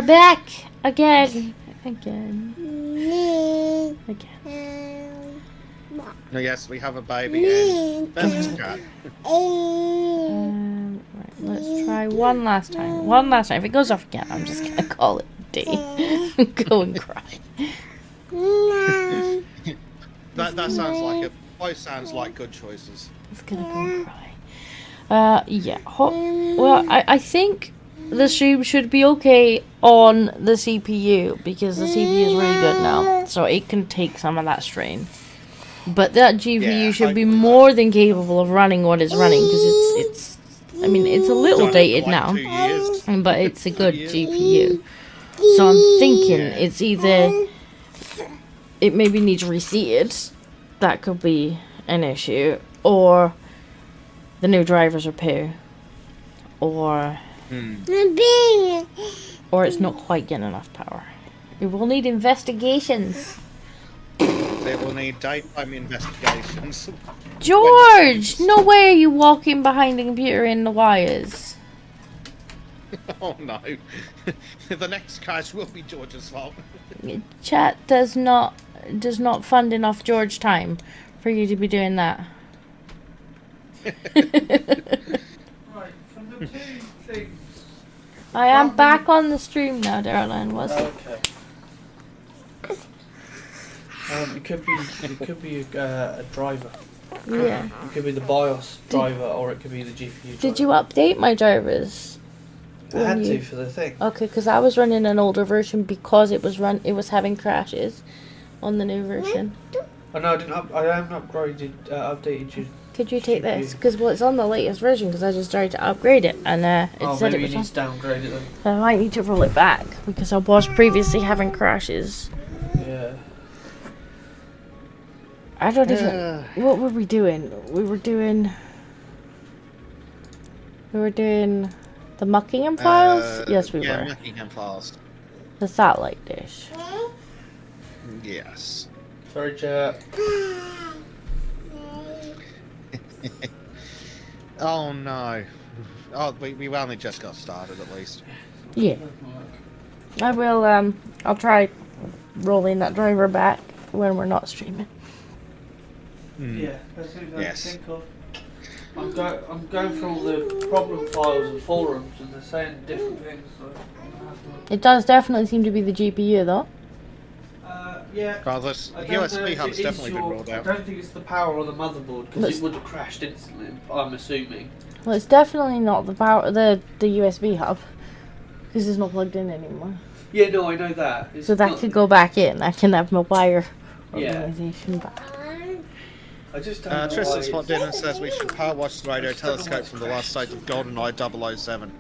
We're back again. Again. Yes, we have a baby and Bezek's cat. Right, let's try one last time. One last time. If it goes off again, I'm just gonna call it a day. Go and cry. that sounds like it. Both sounds like good choices. It's gonna go and cry. Yeah. Well, I think the stream should be okay on the CPU because the CPU is really good now, so it can take some of that strain. But that GPU should be more than capable of running what it's running because it's. I mean, it's a little dated now, but it's a good GPU. So I'm thinking it's either it maybe needs reseated. That could be an issue, or the new drivers are poo, or it's not quite getting enough power. It will need investigations. They will need daytime investigations. George! No way are you walking behind the computer in the wires. Oh no. The next crash will be George's fault. Chat does not fund enough George time for you to be doing that. Right, from the two things. I am back on the stream now, Darlene. What's it? Okay. It could be a driver. Yeah. It could be the BIOS driver, or it could be the GPU driver. Did you update my drivers? I had to for the thing. Okay, because I was running an older version because it was having crashes on the new version. Oh no, I haven't updated you. Could you take this? Because it's on the latest version. Because I just tried to upgrade it and it said it was. Maybe you need to downgrade it then. I might need to roll it back because I was previously having crashes. Yeah. I don't even. What were we doing? We were doing the Muckingham Files. Yes, we were. Muckingham Files. The satellite dish. Yes. Sorry, chat. Oh no. Oh, we only just got started at least. Yeah. I will. I'll try rolling that driver back when we're not streaming. Yeah, that's what I Yes. think of. I'm going through all the problem files and forums, and they're saying different things. So I'm gonna have to... It does definitely seem to be the GPU though. Yeah. Oh, this I don't know USB if hub's it is definitely been rolled I out. don't think it's the power or the motherboard because it would have crashed instantly. I'm assuming. Well, it's definitely not the power, the USB hub, because it's not plugged in anymore. Yeah, no, I know that. It's So that not- could go back in. I can have my wire Yeah. organization back. I just don't know Tristan why Spot in and says we should power watch the radio telescope from the last stage of GoldenEye 007.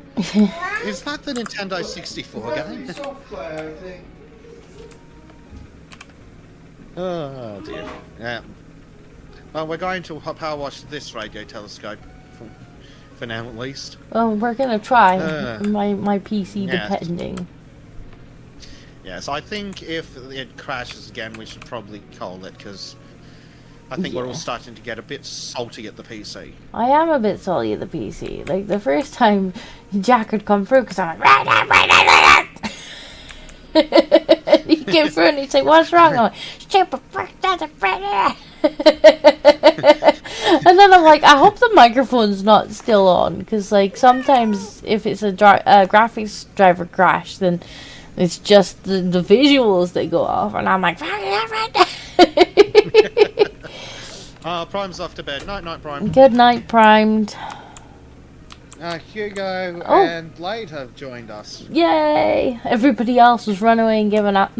Is that the Nintendo 64 game? Software, I think. Oh dear. Yeah. Well, we're going to power wash this radio telescope for now at least. Well, we're gonna try. Uh, My PC yes. depending. Yes, I think if it crashes again, we should probably call it because I think we're all starting to get a bit salty at the PC. I am a bit salty at the PC. Like the first time Jack had come through, because I'm like, he came through and he'd say, "What's wrong?" I'm like, "Stupid frick, that's a frick." And then I'm like, I hope the microphone's not still on, because like sometimes if it's a graphics driver crash, then it's just the visuals that go off, and I'm like, Prime's off to bed. Night, night, Prime. good night, Primed. Hugo and Blade have joined us. Yay! Everybody else was run away and given up.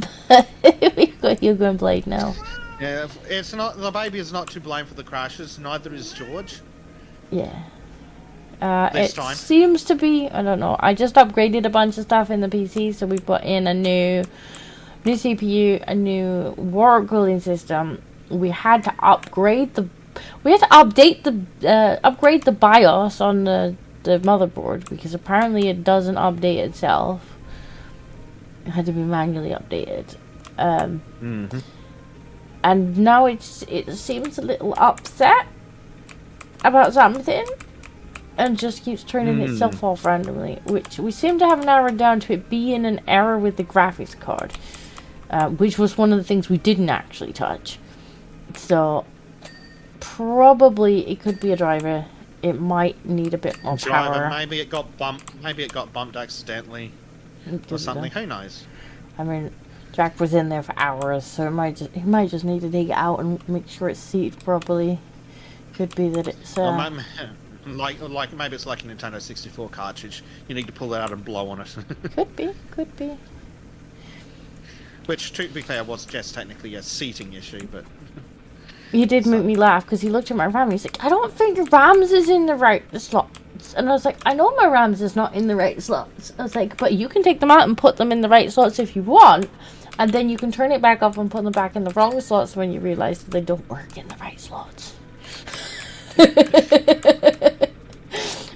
We've got Hugo and Blade now. Yeah, it's not the baby is not to blame for the crashes. Neither is George. Yeah. This It time. seems to be. I don't know. I just upgraded a bunch of stuff in the PC, so we put in a new CPU, a new water cooling system. We had to upgrade the. We had to update the upgrade the BIOS on the motherboard because apparently it doesn't update itself. It had to be manually updated. And now it seems a little upset about something. and just keeps turning itself off randomly, which we seem to have narrowed down to it being an error with the graphics card, which was one of the things we didn't actually touch. So probably it could be a driver. It might need a bit more power. Maybe it got bumped. Maybe it got bumped accidentally, or something. Who knows? I mean, Jack was in there for hours, so he might just need to dig it out and make sure it's seated properly. Could be that it's like maybe it's like a Nintendo 64 cartridge. You need to pull it out and blow on it. could be. Which, to be fair, was just technically a seating issue, but. He did make me laugh because he looked at my RAM and he's like, I don't think your RAMs is in the right slots. And I was like, I know my RAMs is not in the right slots. I was like, but you can take them out and put them in the right slots if you want. And then you can turn it back up and put them back in the wrong slots when you realize that they don't work in the right slots.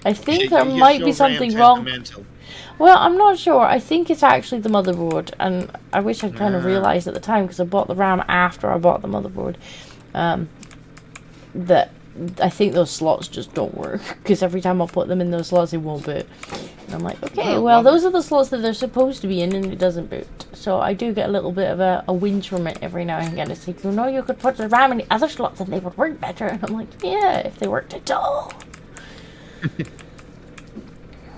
I think there might be something wrong. Well, I'm not sure. I think it's actually the motherboard. And I wish I'd kind of realized at the time because I bought the RAM after I bought the motherboard. That I think those slots just don't work because every time I put them in those slots it won't boot. And I'm like, okay, well those are the slots that they're supposed to be in and it doesn't boot. So I do get a little bit of a whinge from it every now and again. It's like, you know, you could put the RAM in the other slots and they would work better. And I'm like, yeah, if they worked at all.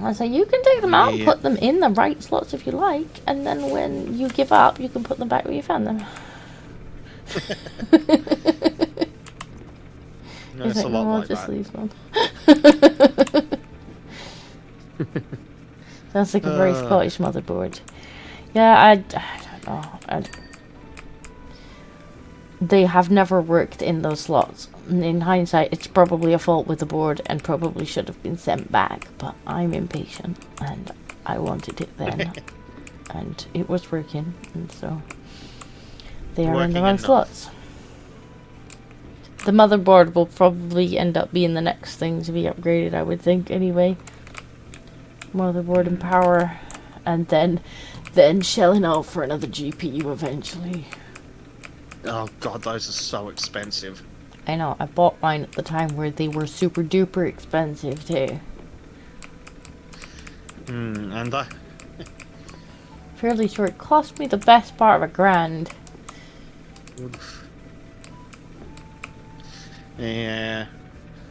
I was like, you can take them out and put them in the right slots if you like, and then when you give up you can put them back where you found them. No, it's like, a lot like just that. leave them. Sounds like a very Scottish motherboard. Yeah, I don't know. They have never worked in those slots. In hindsight, it's probably a fault with the board and probably should have been sent back. But I'm impatient and I wanted it then. And it was working, and so they are in the wrong slots. The motherboard will probably end up being the next thing to be upgraded, I would think, anyway. Motherboard and power, and then shelling out for another GPU eventually. Oh god, those are so expensive. I know, I bought mine at the time where they were super duper expensive too. And Fairly sure it cost me the best part of $1,000. Yeah.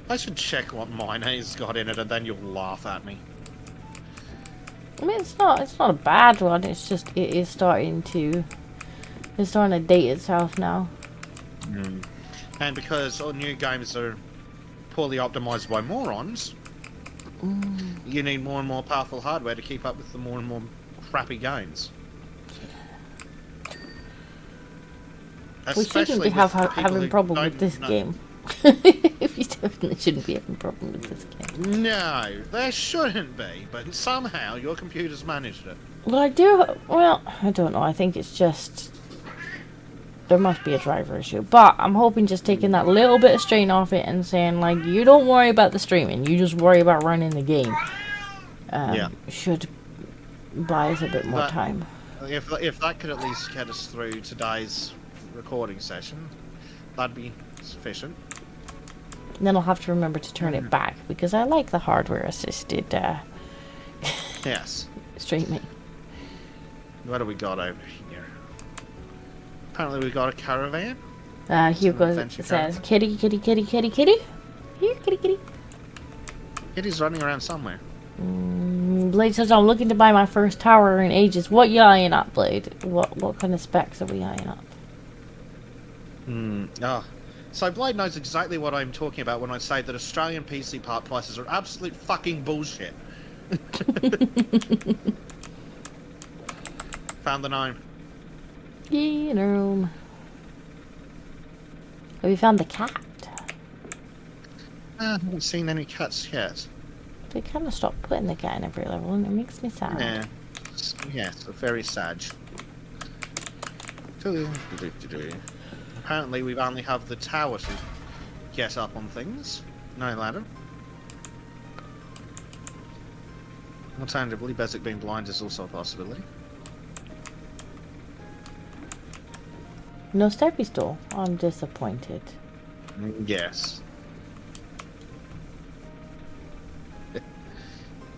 I should check what mine has got in it and then you'll laugh at me. I mean, it's not a bad one, it's just, it is starting to date itself now. And because all new games are poorly optimized by morons, you need more and more powerful hardware to keep up with the more and more crappy games. We shouldn't be having problem with this game. We definitely shouldn't be having a problem with this game. No, there shouldn't be, but somehow your computer's managed it. Well, I don't know, I think it's just... There must be a driver issue. But I'm hoping just taking that little bit of strain off it and saying, like, you don't worry about the streaming, you just worry about running the game. Should buy us a bit more time. If that could at least get us through today's recording session, that'd be sufficient. And then I'll have to remember to turn it back, because I like the hardware-assisted yes. streaming. What do we got over here? Apparently we got a caravan. Hugo says, kitty, kitty, kitty, kitty, kitty. Here, kitty, kitty. Kitty's running around somewhere. Blade says, I'm looking to buy my first tower in ages. What you eyeing up, Blade? What kind of specs are we eyeing up? So Blade knows exactly what I'm talking about when I say that Australian PC part prices are absolute fucking bullshit. Found the gnome. Yeah, gnome. Have you found the cat? I haven't seen any cats yet. They kind of stopped putting the cat in every level, and it makes me sad. Yeah. Yes, very sad. Apparently we only have the tower to get up on things. No ladder. Alternatively, Bezek being blind is also a possibility. No steppy stool. I'm disappointed. Yes.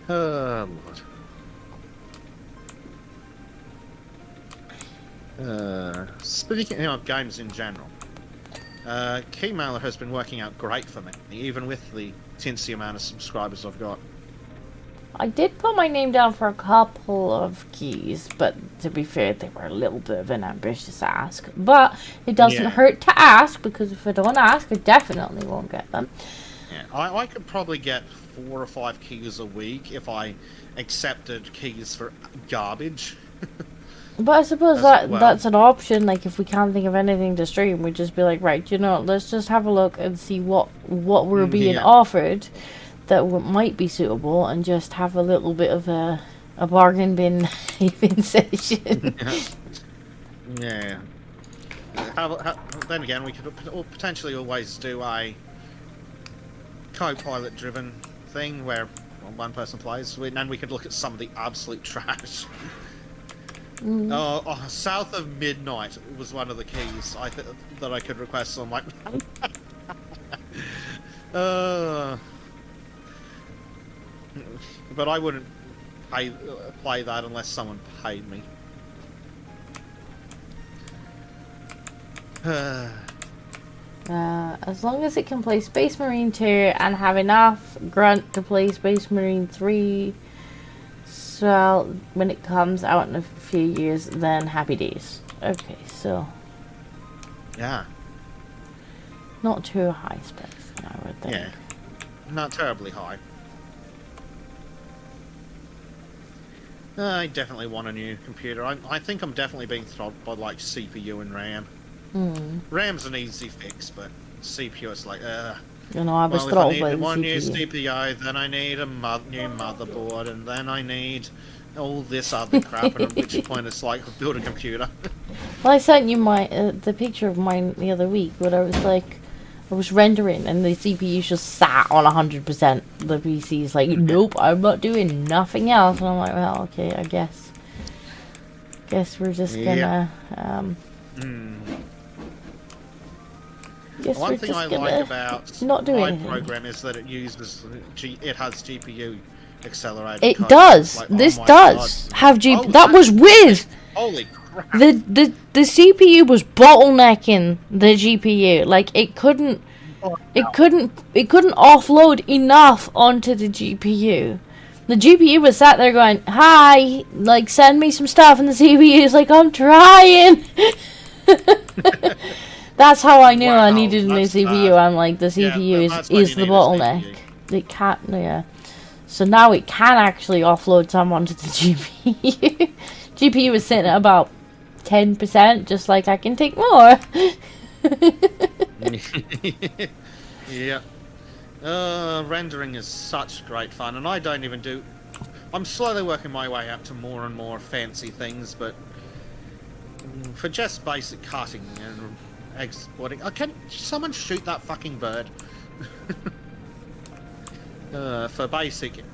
Oh, Lord. Speaking of games in general, Keymailer has been working out great for me, even with the tinsy amount of subscribers I've got. I did put my name down for a couple of keys, but to be fair, they were a little bit of an ambitious ask. But it doesn't hurt to ask, because if I don't ask, I definitely won't get them. Yeah, I could probably get 4 or 5 keys a week if I accepted keys for garbage. But I suppose well. that's an option. Like, if we can't think of anything to stream, we'd just be like, right, you know, let's just have a look and see what we're being offered that might be suitable, and just have a little bit of a bargain bin session. Yeah. Then again, we could potentially always do a co-pilot driven thing where one person plays, and we could look at some of the absolute trash. South of Midnight was one of the keys that I could request. So I'm like, but I wouldn't play that unless someone paid me. As long as it can play Space Marine 2 and have enough grunt to play Space Marine 3, so when it comes out in a few years, then happy days. Okay, so yeah, not too high specs, I would think. Yeah, not terribly high. I definitely want a new computer. I think I'm definitely being throttled by like CPU and RAM. RAM's an easy fix, but CPU is like, you know, I was well, throttled if I by need the one CPU. new CPU, then I need a new motherboard, and then I need all this other crap, and at which point it's like, build a computer. Well, I sent you the picture of mine the other week, where I was like, I was rendering, and the CPU just sat on 100%. The PC's like, nope, I'm not doing nothing else. And I'm like, well, okay, I guess we're just gonna, One thing I like about not doing my anything. program is that it uses it has GPU accelerated. It code. does. Like, This oh my does God. have GPU. Oh, that was with holy crap! the CPU was bottlenecking the GPU. Like, it couldn't offload enough onto the GPU. The GPU was sat there going, "Hi, like, send me some stuff," and the CPU is like, "I'm trying." That's how I knew I needed a new CPU. I'm like, the CPU is the bottleneck. It can't, yeah. So now it can actually offload some onto the GPU. GPU is sitting at about 10%, just like I can take more. Yeah. Rendering is such great fun, and I don't even do... I'm slowly working my way up to more and more fancy things, but for just basic cutting and exporting... can someone shoot that fucking bird? For basic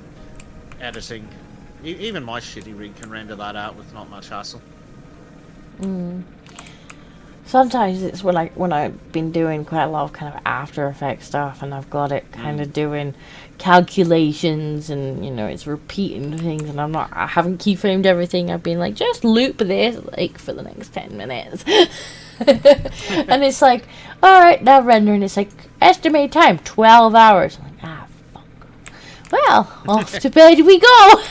editing, even my shitty rig can render that out with not much hassle. Sometimes it's when I've been doing quite a lot of kind of After Effects stuff, and I've got it kind of doing calculations, and, you know, it's repeating things, and I haven't keyframed everything. I've been like, just loop this like for the next 10 minutes. And it's like, alright, now rendering. It's like, estimate time 12 hours. I'm like, fuck. Well, off to bed we go.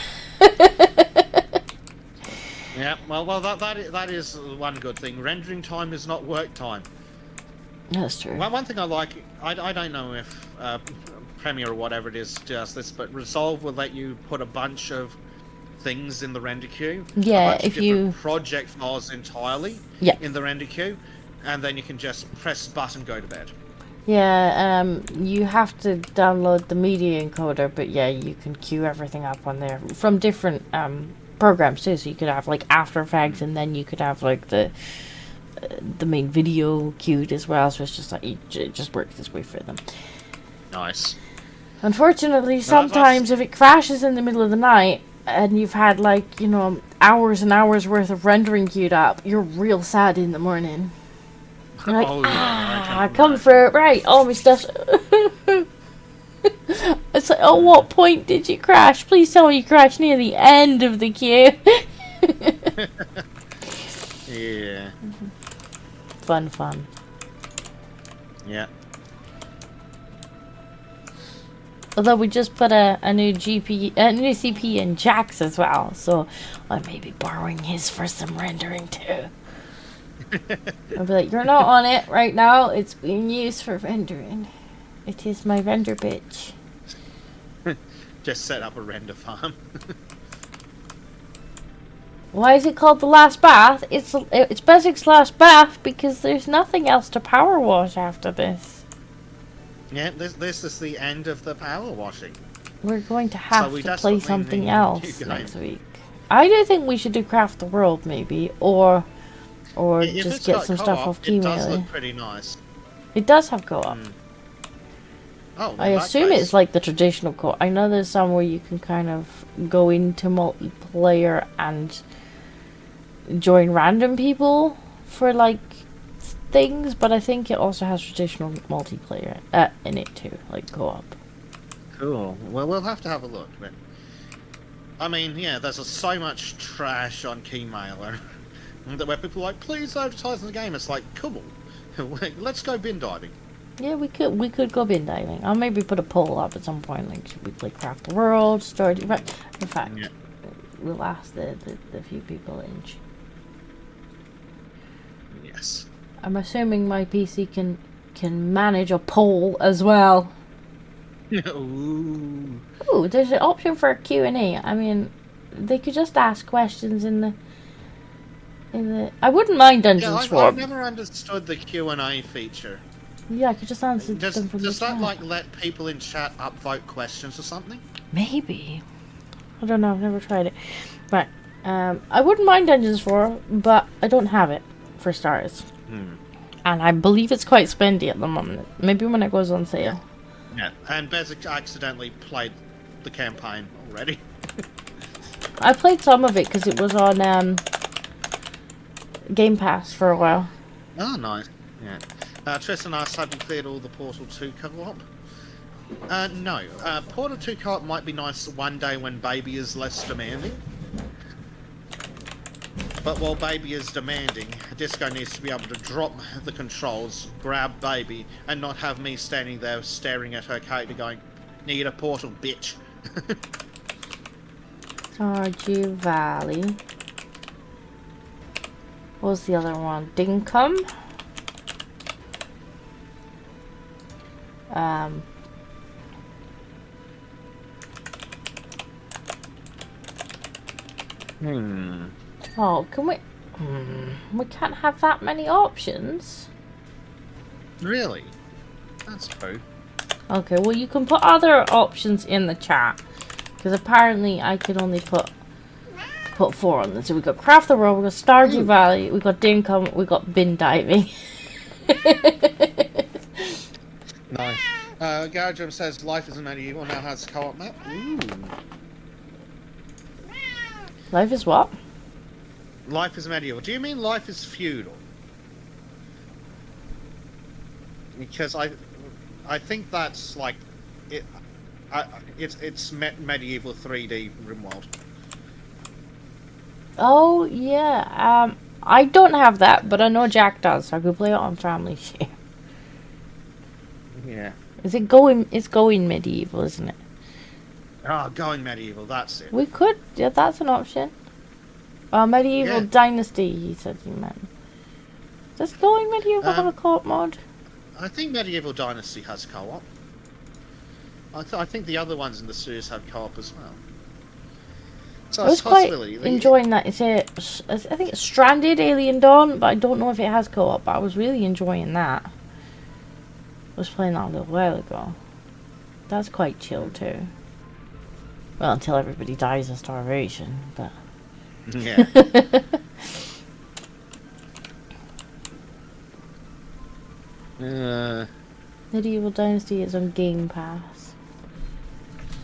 Yeah, well, that is one good thing. Rendering time is not work time. That's true. One thing I like, I don't know if Premiere or whatever it is does this, but Resolve will let you put a bunch of things in the render queue. Yeah, a bunch if of you different project files entirely in the render queue, and then you can just press button, go to bed. Yeah, you have to download the media encoder, but yeah, you can queue everything up on there from different programs too. So you could have like After Effects, and then you could have like the main video queued as well. So it's just like it just works this way for them. Nice. Unfortunately, sometimes if it crashes in the middle of the night and you've had like, you know, hours and hours worth of rendering queued up, you're real sad in the morning. You're like, come for it, right? All my stuff. It's like, at what point did you crash? Please tell me you crashed near the end of the queue. Yeah. Fun. Yeah. Although we just put a new new CP in Jax as well, so I may be borrowing his for some rendering too. I'll be like, you're not on it right now. It's being used for rendering. It is my render bitch. Just set up a render farm. Why is it called the last bath? It's Bezek's last bath because there's nothing else to power wash after this. Yeah, this is the end of the power washing. We're going to have we to play desperately something need else new next game. week. I do think we should do Craft the World maybe, or If just it's get got some co-op, stuff off it does Gmail. look pretty nice. It does have co-op. Oh, I in that assume case- it's like the traditional co-op. I know there's some where you can kind of go into multiplayer and join random people for like things, but I think it also has traditional multiplayer in it too, like co-op. Cool. Well, we'll have to have a look. But I mean, yeah, there's so much trash on Keymailer where people are like, please advertise in the game. It's like, cool. Let's go bin diving. Yeah, we could go bin diving. I'll maybe put a poll up at some point, like should we play Craft the World, Stardew Valley? In fact, Yeah. we'll ask the few people in. Yes. I'm assuming my PC can manage a poll as well. Ooh. Ooh, there's an option for a Q&A. I mean, they could just ask questions in the. I wouldn't mind Dungeons Yeah, for. I've never understood the Q&A feature. Yeah, I could just answer Does them from the that chat. like let people in chat upvote questions or something? Maybe. I don't know. I've never tried it. Right. I wouldn't mind Dungeons 4, but I don't have it for starters. And I believe it's quite spendy at the moment. Maybe when it goes on sale. Yeah. And Bezek accidentally played the campaign already. I played some of it because it was on Game Pass for a while. Oh, nice. Yeah. Tristan asked, have you cleared all the Portal 2 co-op? No. Portal 2 co-op might be nice one day when Baby is less demanding. But while Baby is demanding, Disco needs to be able to drop the controls, grab Baby, and not have me standing there staring at her character going, need a portal, bitch. Stardew Valley. What was the other one? Dinkum? Oh, can we... we can't have that many options. Really? That's true. Okay, well you can put other options in the chat. Because apparently I can only put 4 on this. So we got Craft the World, we got Stardew Valley, we got Dinkum, we got Bin Diving. Nice. Garajum says Life is Medieval now has co-op map. Ooh. Life is what? Life is Medieval. Do you mean Life is Feudal? Because I think that's like it's medieval 3D RimWorld. Oh yeah. I don't have that, but I know Jack does. So I could play it on Family Share. Yeah. Is it going? It's going medieval, isn't it? Oh, going medieval. That's it. We could. Yeah, that's an option. Medieval Yeah. Dynasty. He said he meant. Does going medieval have a co-op mode? I think Medieval Dynasty has co-op. I think the other ones in the series have co-op as well. So I was it's a quite possibility. enjoying that. I think it's Stranded Alien Dawn, but I don't know if it has co-op. But I was really enjoying that. I was playing that a little while ago. That's quite chill too. Well, until everybody dies of starvation, but. Yeah. Medieval Dynasty is on Game Pass.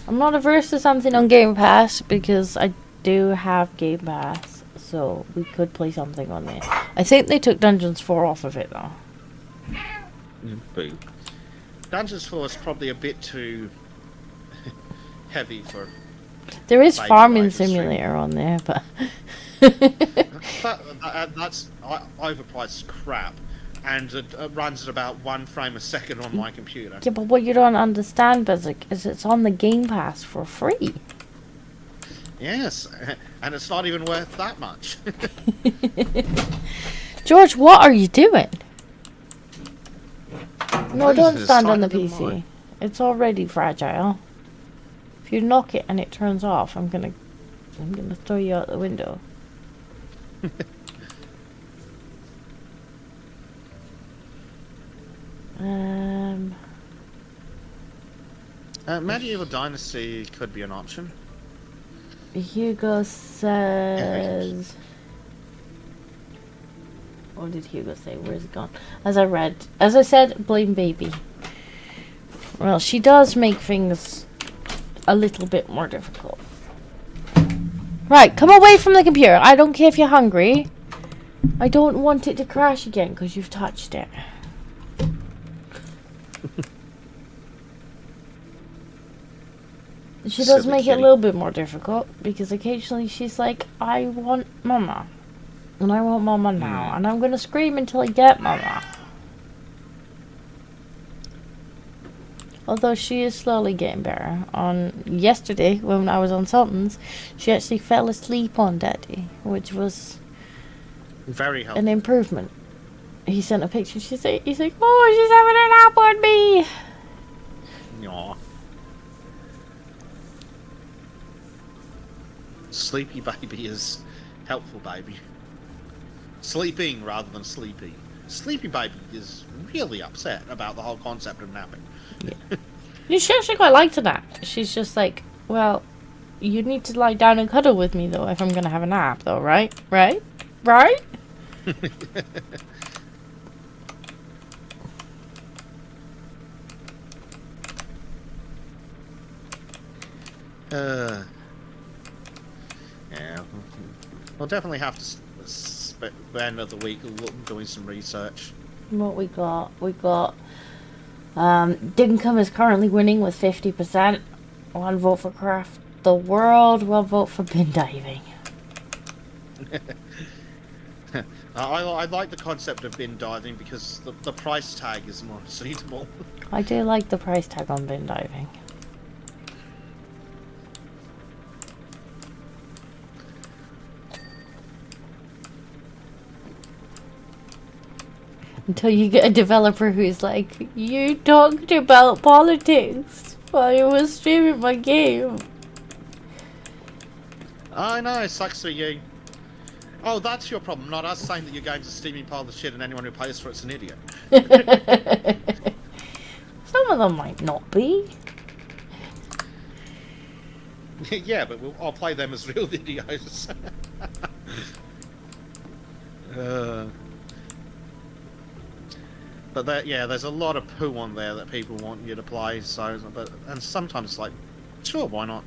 I'm not averse to something on Game Pass because I do have Game Pass, so we could play something on there. I think they took Dungeons 4 off of it though. Boo. Dungeons 4 is probably a bit too heavy for. There is Bike farming riding stream. simulator on there, but That's overpriced crap, and it runs at about 1 frame a second on my computer. yeah, but what you don't understand, Bezek, is it's on the Game Pass for free. Yes, and it's not even worth that much. George, what are you doing? No, What is don't this, stand on the silent as mine? PC. It's already fragile. If you knock it and it turns off, I'm gonna throw you out the window. Medieval Dynasty could be an option. Hugo says... What did Hugo say? Where's it gone? As I said, blame baby. Well, she does make things a little bit more difficult. Right, come away from the computer. I don't care if you're hungry. I don't want it to crash again because you've touched it. She does Silly make it a kitty. little bit more difficult because occasionally she's like, I want mama. And I want mama now. And I'm going to scream until I get mama. Although she is slowly getting better. On yesterday, when I was on Sultan's, she actually fell asleep on Daddy, which was Very helpful. an improvement. He sent a picture. He's like, oh, she's having a nap on me. Aw. Sleepy baby is helpful baby. Sleeping rather than sleepy. Sleepy baby is really upset about the whole concept of napping. She actually quite liked a nap. She's just like, well, you need to lie down and cuddle with me, though, if I'm going to have a nap, though, right? Right? Right? Yeah. We'll definitely have to spend the week doing some research. What we got? We got... Dinkum is currently winning with 50%. 1 vote for Craft the World, 1 vote for bin diving. I like the concept of bin diving because the price tag is more suitable. I do like the price tag on bin diving. Until you get a developer who's like, you talked about politics while you were streaming my game. I know, it sucks for you. Oh, that's your problem, not us saying that your game's a steaming pile of shit and anyone who pays for it's an idiot. Some of them might not be. Yeah, but I'll play them as real videos. But there's a lot of poo on there that people want you to play. And sometimes it's like, sure, why not?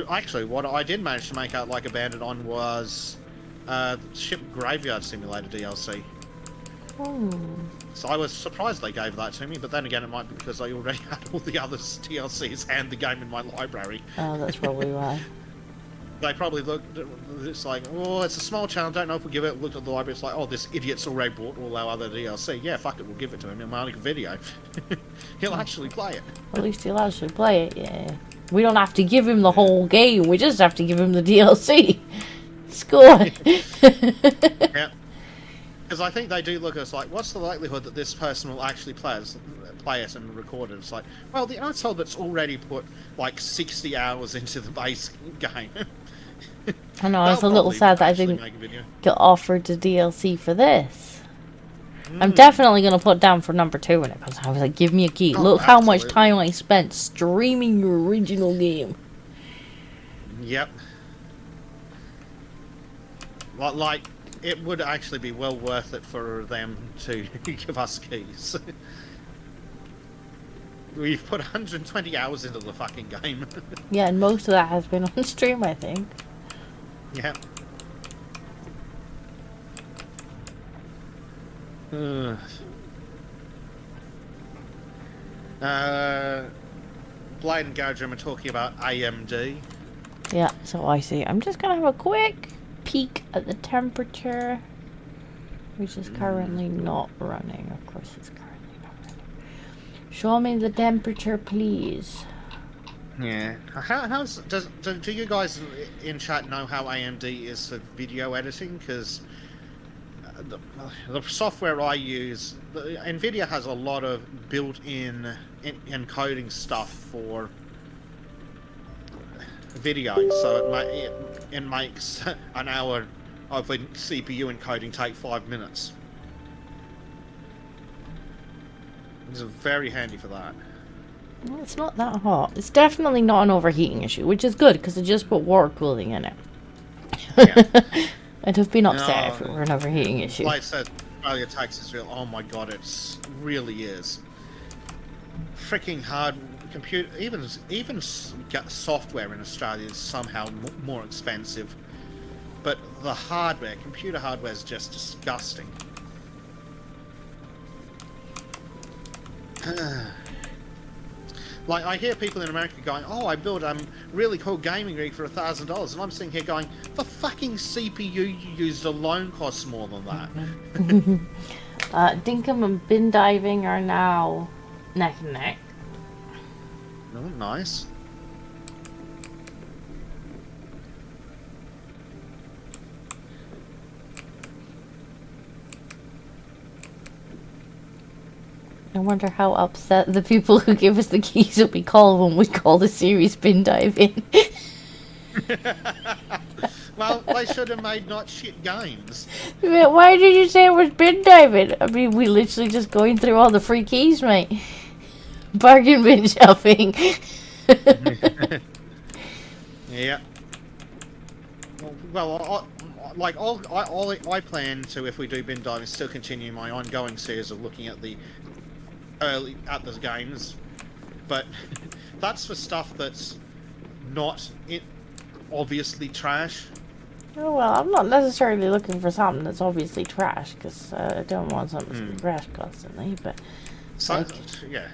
Actually, what I did manage to make out like a bandit on was Ship Graveyard Simulator DLC. So I was surprised they gave that to me, but then again, it might be because I already had all the other DLCs and the game in my library. Oh, that's probably why. They probably looked. It's like, oh, it's a small channel. Don't know if we'll give it. Looked at the library. It's like, oh, this idiot's already bought all our other DLC. Yeah, fuck it. We'll give it to him in my own video. He'll actually play it. At least he'll actually play it. Yeah. We don't have to give him the whole game. We just have to give him the DLC. Score. Yeah. Because I think they do look at us like, what's the likelihood that this person will actually play it and record it? It's like, well, the asshole that's already put like 60 hours into the base game. I know, I was a little sad that I didn't get offered the DLC for this. I'm definitely going to put down for number 2 when it comes out. I was like, give me a key. Oh, Look how much absolutely. time I spent streaming your original game. Yep. Like, it would actually be well worth it for them to give us keys. We've put 120 hours into the fucking game. Yeah, and most of that has been on stream, I think. Yeah. Blade and Gadrum are talking about AMD. Yeah, so I see. I'm just gonna have a quick peek at the temperature, which is currently not running. Of course, it's currently not running. Show me the temperature, please. Yeah. Do you guys in chat know how AMD is for video editing? Because the software I use, NVIDIA has a lot of built-in encoding stuff for video, so it makes an hour of the CPU encoding take 5 minutes. It's very handy for that. Well, it's not that hot. It's definitely not an overheating issue, which is good because I just put water cooling in it. Yeah. I'd have been upset if it were an overheating issue. Like I said, Australia takes Israel. Oh my god, it really is. Freaking hard computer. Even software in Australia is somehow more expensive. But the hardware, computer hardware, is just disgusting. Like, I hear people in America going, "Oh, I built a really cool gaming rig for $1,000," and I'm sitting here going, "The fucking CPU you used alone costs more than that." Dinkum and bin diving are now neck and neck. Oh, nice. I wonder how upset the people who give us the keys will be called when we call the series bin diving. Well, they should have made not shit games. Why did you say it was bin diving? I mean, we literally just going through all the free keys, mate. Bargain bin shopping. Yeah. Well, I plan to, if we do bin diving, still continue my ongoing series of looking at the games, but that's for stuff that's not obviously trash. Oh, well, I'm not necessarily looking for something that's obviously trash, because I don't want something to be trash constantly, but So, like, yeah.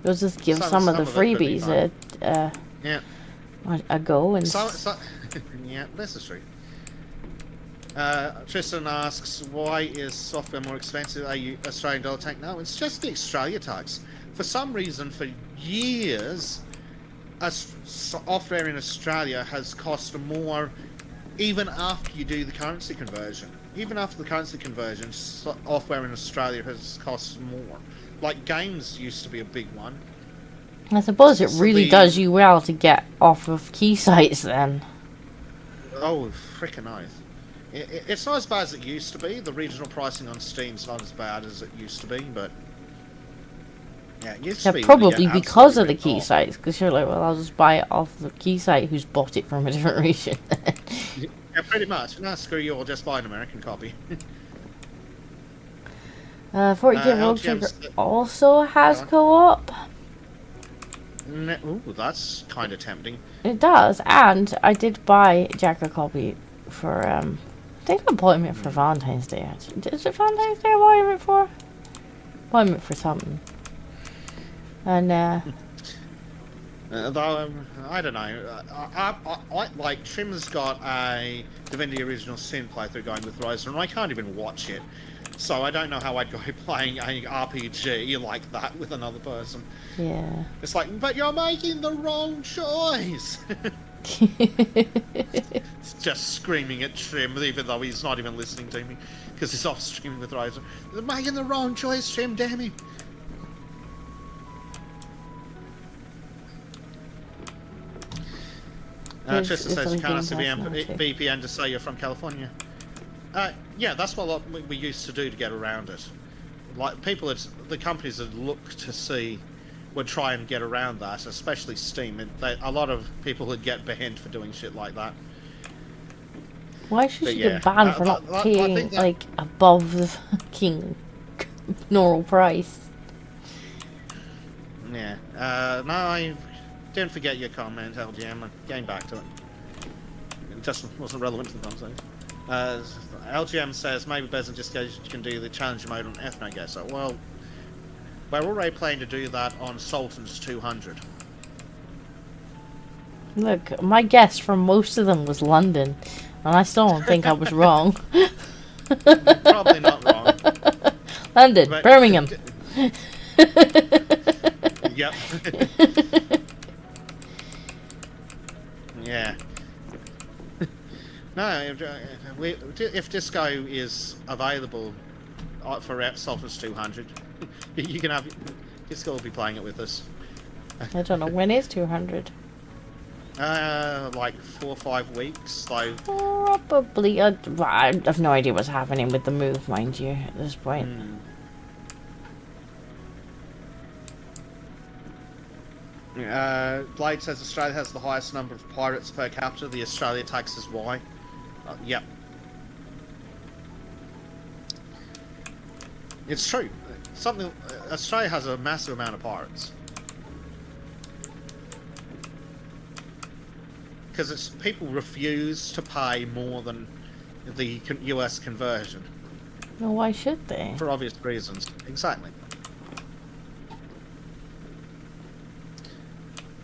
we'll just give Some some of the of it could be freebies Yeah. a go. And Yeah, this is true. Tristan asks, why is software more expensive? Are you Australian dollar tax? No, it's just the Australia tax. For some reason, for years, software in Australia has cost more, even after you do the currency conversion. Even after the currency conversion, software in Australia has cost more. Like, games used to be a big one. I suppose it really does you well to get off of key sites then. Oh, frickin' oath. It's not as bad as it used to be. The regional pricing on Steam's not as bad as it used to be, but yeah, it used to be. Probably because of the key sites, because you're like, well, I'll just buy it off the key site who's bought it from a different region. Yeah, pretty much. No, screw you, I'll just buy an American copy. 40k Rogue Trigger also has co-op. Ooh, that's kind of tempting. It does, and I did buy Jack a copy for, I think I bought him it for Valentine's Day, actually. Is it Valentine's Day I bought him it for? Bought him it for something. And, Though, I don't know. I like, Trim's got a Divinity Original Sin playthrough going with Rosa, and I can't even watch it. So I don't know how I'd go playing a RPG like that with another person. yeah. It's like, but you're making the wrong choice! It's just screaming at Trim, even though he's not even listening to me, because he's off streaming with Ryzer. They're making the wrong choice, Trim, damn it! Tristan says you can't ask the VPN to say you're from California. Yeah, that's what we used to do to get around it. Like, the companies that look to see would try and get around that, especially Steam. A lot of people would get banned for doing shit like that. Why should you get banned for not paying, like, above the fucking normal price? Yeah. No, I didn't forget your comment, LGM. I'm getting back to it. It just wasn't relevant to the conversation. LGM says maybe Bezek just can do the challenge mode on Ethno Guesser. Well, We're already planning to do that on Sultan's 200. Look, my guess from most of them was London, and I still don't think I was wrong. You're probably not wrong. London, But- Birmingham. Yep. Yeah. No, if disco is available for Sultan's 200, you can have disco will be playing it with us. I don't know, when is 200? Like 4 or 5 weeks. So Probably. I have no idea what's happening with the move, mind you, at this point. Blade says Australia has the highest number of pirates per capita. The Australia tax is why. Yep. It's true. Australia has a massive amount of pirates. Because people refuse to pay more than the US conversion. Well, why should they? For obvious reasons. Exactly.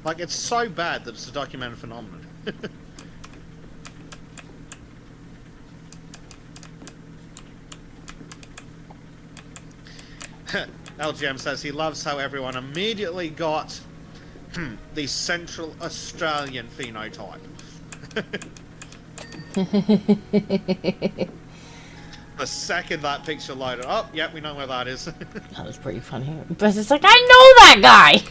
Like, it's so bad that it's a documented phenomenon. LGM says he loves how everyone immediately got the Central Australian phenotype. The second that picture loaded up, yep, we know where that is. That was pretty funny. But it's like, I know that guy!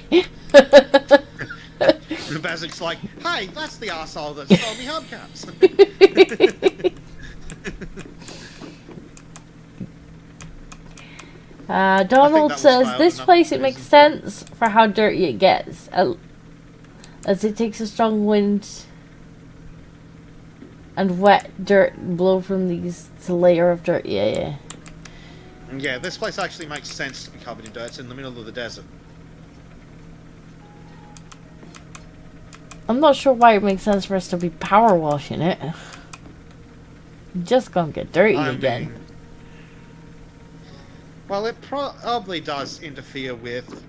Bezek's like, hey, that's the arsehole that stole me hubcaps. Donald that was says, filed this enough place, it makes reason. sense for how dirty it gets. As it takes a strong wind and wet dirt blow from these layer of dirt. Yeah. Yeah, this place actually makes sense to be covered in dirt. It's in the middle of the desert. I'm not sure why it makes sense for us to be power washing it. Just gonna get dirty again. Well, it probably does interfere with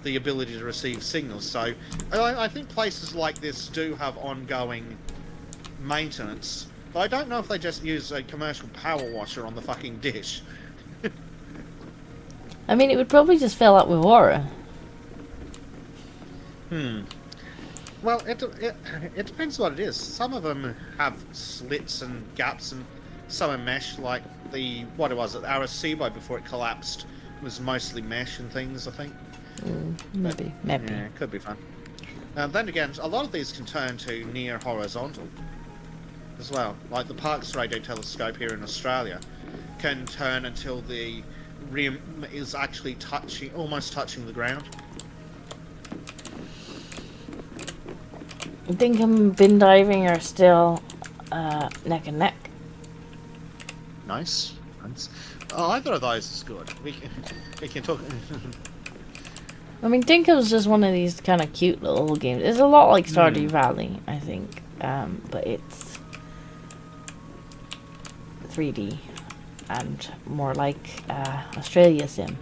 the ability to receive signals, so I think places like this do have ongoing maintenance, but I don't know if they just use a commercial power washer on the fucking dish. I mean, it would probably just fill up with water. Well, it depends what it is. Some of them have slits and gaps, and some are mesh, like what it was at Arecibo before it collapsed. It was mostly mesh and things, I think. Maybe. Yeah, it could be fun. Then again, a lot of these can turn to near horizontal as well. Like the Parkes radio telescope here in Australia can turn until the rim is actually almost touching the ground. I think bin diving are still neck and neck. Nice. Oh, either of those is good. We can talk. I mean, Dinko's just one of these kind of cute little games. It's a lot like Stardew Valley, I think, but it's 3D and more like Australia Sim.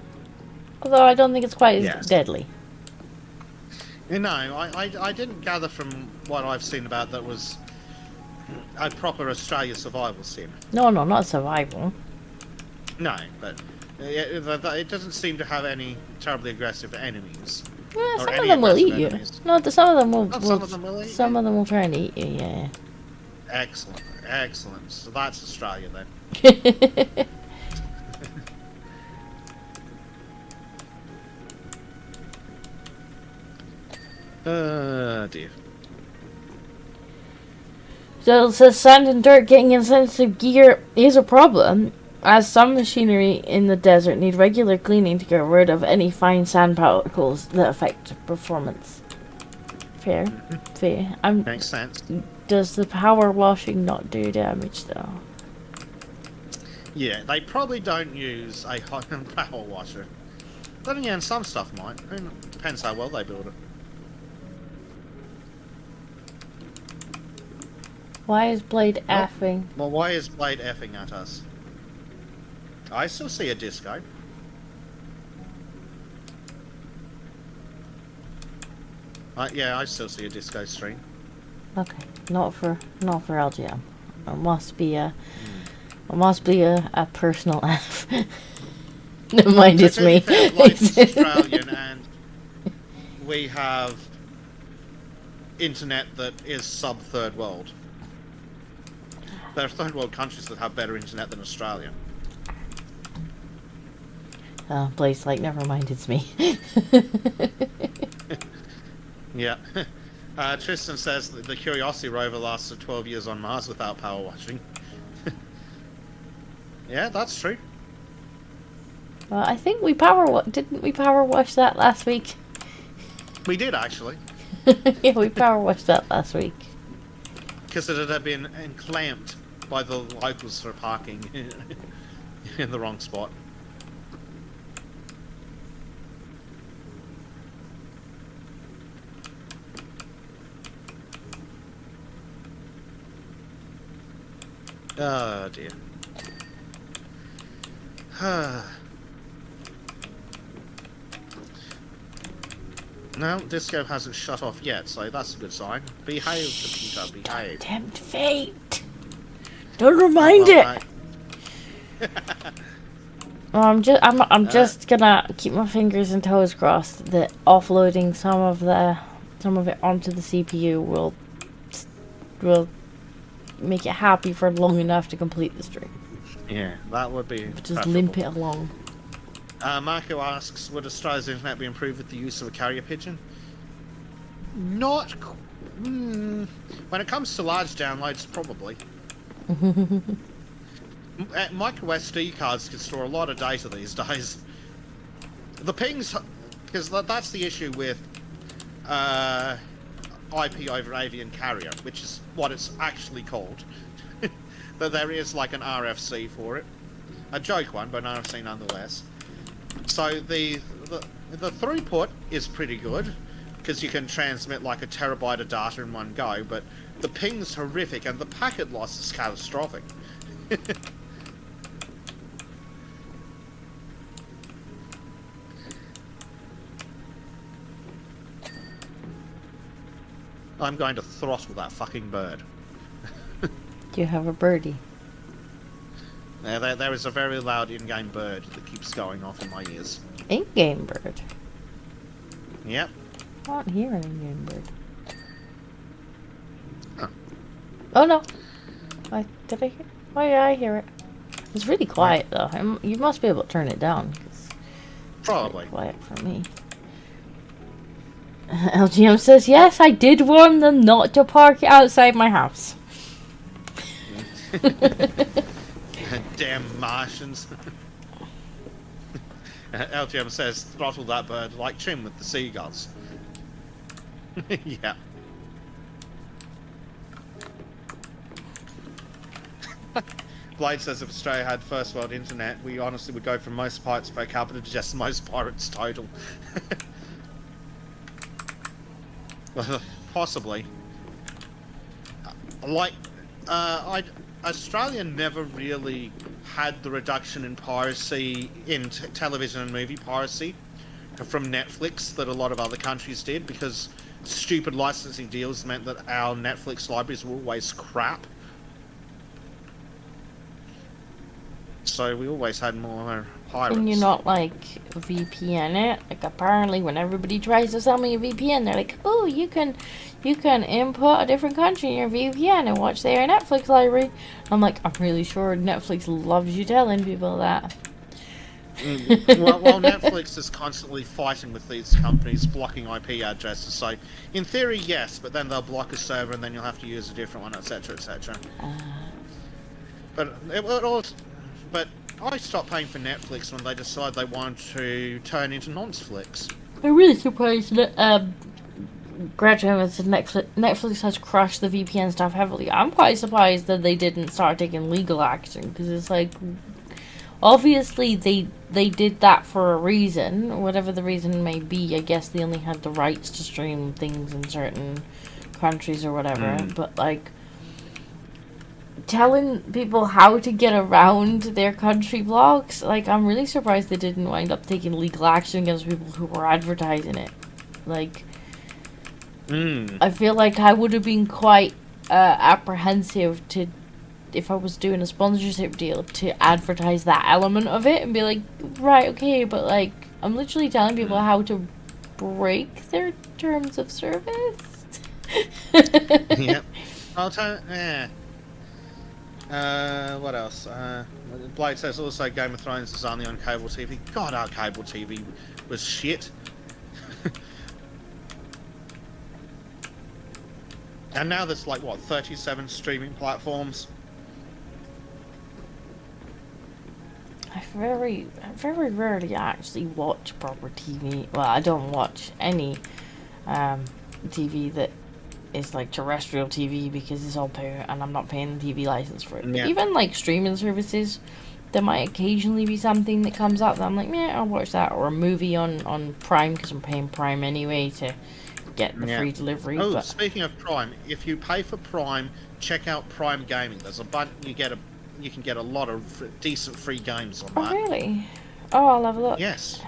Although I don't think it's quite as deadly. No, I didn't gather from what I've seen about that was a proper Australia survival sim. No, not survival. No, but it doesn't seem to have any terribly aggressive enemies. Yeah, Or some of any them will eat aggressive you. enemies. No, some of them will. Some of them will eat Some you? of them will try and eat you. Yeah. Excellent. So that's Australia then. Dear. So it says sand and dirt getting insensitive gear is a problem, as some machinery in the desert need regular cleaning to get rid of any fine sand particles that affect performance. Fair. Makes sense. Does the power washing not do damage though? Yeah, they probably don't use a hot power washer. But again, some stuff might. Depends how well they build it. Why is Blade effing? Well, why is Blade effing at us? I still see a disco. Yeah, I still see a disco stream. Okay, not for LGM. It must be a personal F. Never mind, So it's to be me. fair, Life is Australian, and we have internet that is sub third world. There are third world countries that have better internet than Australia. Blaze like, never mind, it's me. Yeah. Tristan says that the Curiosity rover lasted 12 years on Mars without power washing. Yeah, that's true. I think didn't we power wash that last week? We did, actually. Yeah, we power washed that last week. Because it had been enclamped by the locals for parking in the wrong spot. Oh dear. No, Disco hasn't shut off yet, so that's a good sign. Behave, computer, behave. Tempt fate. Don't remind it. I'm just gonna keep my fingers and toes crossed that offloading some of it onto the CPU will make it happy for long enough to complete the stream. Yeah, that would be Just preferable. limp it along. Marco asks, would Australia's internet be improved with the use of a carrier pigeon? Not... when it comes to large downloads, probably. Micro SD cards can store a lot of data these days. The pings... Because that's the issue with IP over avian carrier, which is what it's actually called. But there is like an RFC for it. A joke one, but an RFC nonetheless. So the throughput is pretty good, because you can transmit like a terabyte of data in one go, but the ping's horrific and the packet loss is catastrophic. I'm going to throttle that fucking bird. Do you have a birdie? There is a very loud in-game bird that keeps going off in my ears. In-game bird? Yep. I don't hear an in-game bird. Huh. Oh no. Did I hear? Why did I hear it? It's really quiet though. You must be able to turn it down. 'Cause it's Probably. quiet for me. LGM says, yes, I did warn them not to park outside my house. Damn Martians. LGM says, throttle that bird like Chim with the seagulls. Yeah. Blade says if Australia had first world internet, we honestly would go from most pirates per capita to just most pirates total. Possibly. Like, Australia never really had the reduction in piracy, in television and movie piracy, from Netflix that a lot of other countries did, because stupid licensing deals meant that our Netflix libraries were always crap. So we always had more pirates. Can you not, like, VPN it? Like, apparently when everybody tries to sell me a VPN, they're like, oh, you can input a different country in your VPN and watch their Netflix library. I'm like, I'm really sure Netflix loves you telling people that. Well, Netflix is constantly fighting with these companies, blocking IP addresses. So, in theory, yes, but then they'll block a server and then you'll have to use a different one, etc., etc. But I stopped paying for Netflix when they decided they wanted to turn into Nonsflix. I'm really surprised that graduating said Netflix has crushed the VPN stuff heavily. I'm quite surprised that they didn't start taking legal action, because it's like, obviously they did that for a reason, whatever the reason may be. I guess they only had the rights to stream things in certain countries or whatever, but like, telling people how to get around their country blocks, like, I'm really surprised they didn't wind up taking legal action against people who were advertising it. Like, I feel like I would have been quite apprehensive to, if I was doing a sponsorship deal, to advertise that element of it and be like, right, okay, but like, I'm literally telling people how to break their terms of service. Yep. I'll tell. Yeah. What else? Blade says also Game of Thrones is only on cable TV. God, our cable TV was shit. And now there's like, what, 37 streaming platforms? I very rarely actually watch proper TV. Well, I don't watch any TV that is like terrestrial TV because it's all pay, and I'm not paying the TV license for it. Yeah. But even like streaming services, there might occasionally be something that comes up that I'm like, yeah, I'll watch that, or a movie on Prime because I'm paying Prime anyway to get the free delivery. Oh, but speaking of Prime, if you pay for Prime, check out Prime Gaming. There's a button you can get a lot of decent free games on that. Oh really? Oh, I'll have a look. Yes.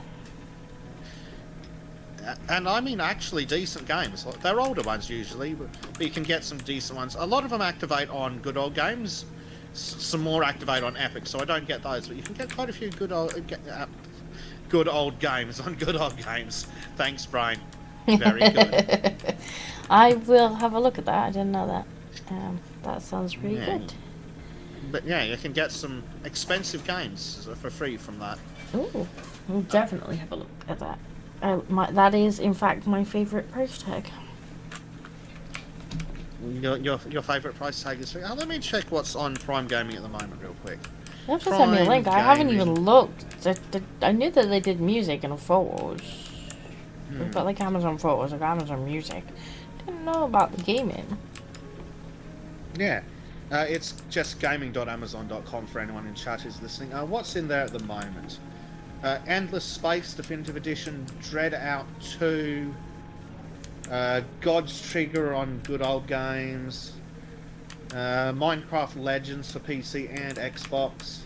And I mean actually decent games. They're older ones usually, but you can get some decent ones. A lot of them activate on Good Old Games. Some more activate on Epic, so I don't get those. But you can get quite a few good old games on Good Old Games. Thanks, Brian. Very good. I will have a look at that. I didn't know that. That sounds really good. But yeah, you can get some expensive games for free from that. Ooh, we'll definitely have a look at that. That is, in fact, my favourite price tag. Your favourite price tag is free. Oh, let me check what's on Prime Gaming at the moment, real quick. You have to send me a link. I haven't Gaming. even looked. I knew that they did music and photos. We've got like Amazon Photos, like Amazon Music. Didn't know about the gaming. Yeah. It's just gaming.amazon.com for anyone in chat who's listening. What's in there at the moment? Endless Space Definitive Edition, Dread Out 2, God's Trigger on Good Old Games, Minecraft Legends for PC and Xbox,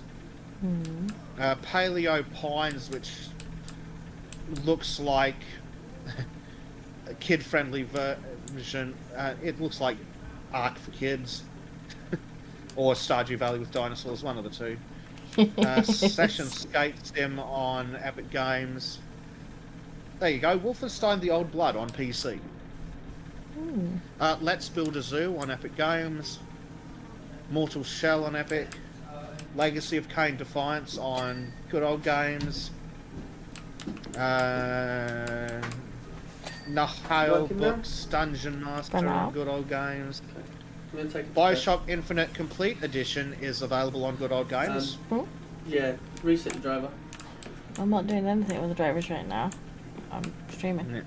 Paleo Pines, which looks like a kid-friendly version. It looks like Ark for kids. Or Stardew Valley with dinosaurs, one of the two. Session Skate Sim on Epic Games. There you go. Wolfenstein: The Old Blood on PC. Let's Build a Zoo on Epic Games. Mortal Shell on Epic. Legacy of Kain Defiance on Good Old Games. Nahale Books Dungeon Master on Good Old Games. Bioshock Infinite Complete Edition is available on Good Old Games. Yeah, reset the driver. I'm not doing anything with the drivers right now. I'm streaming. Yeah.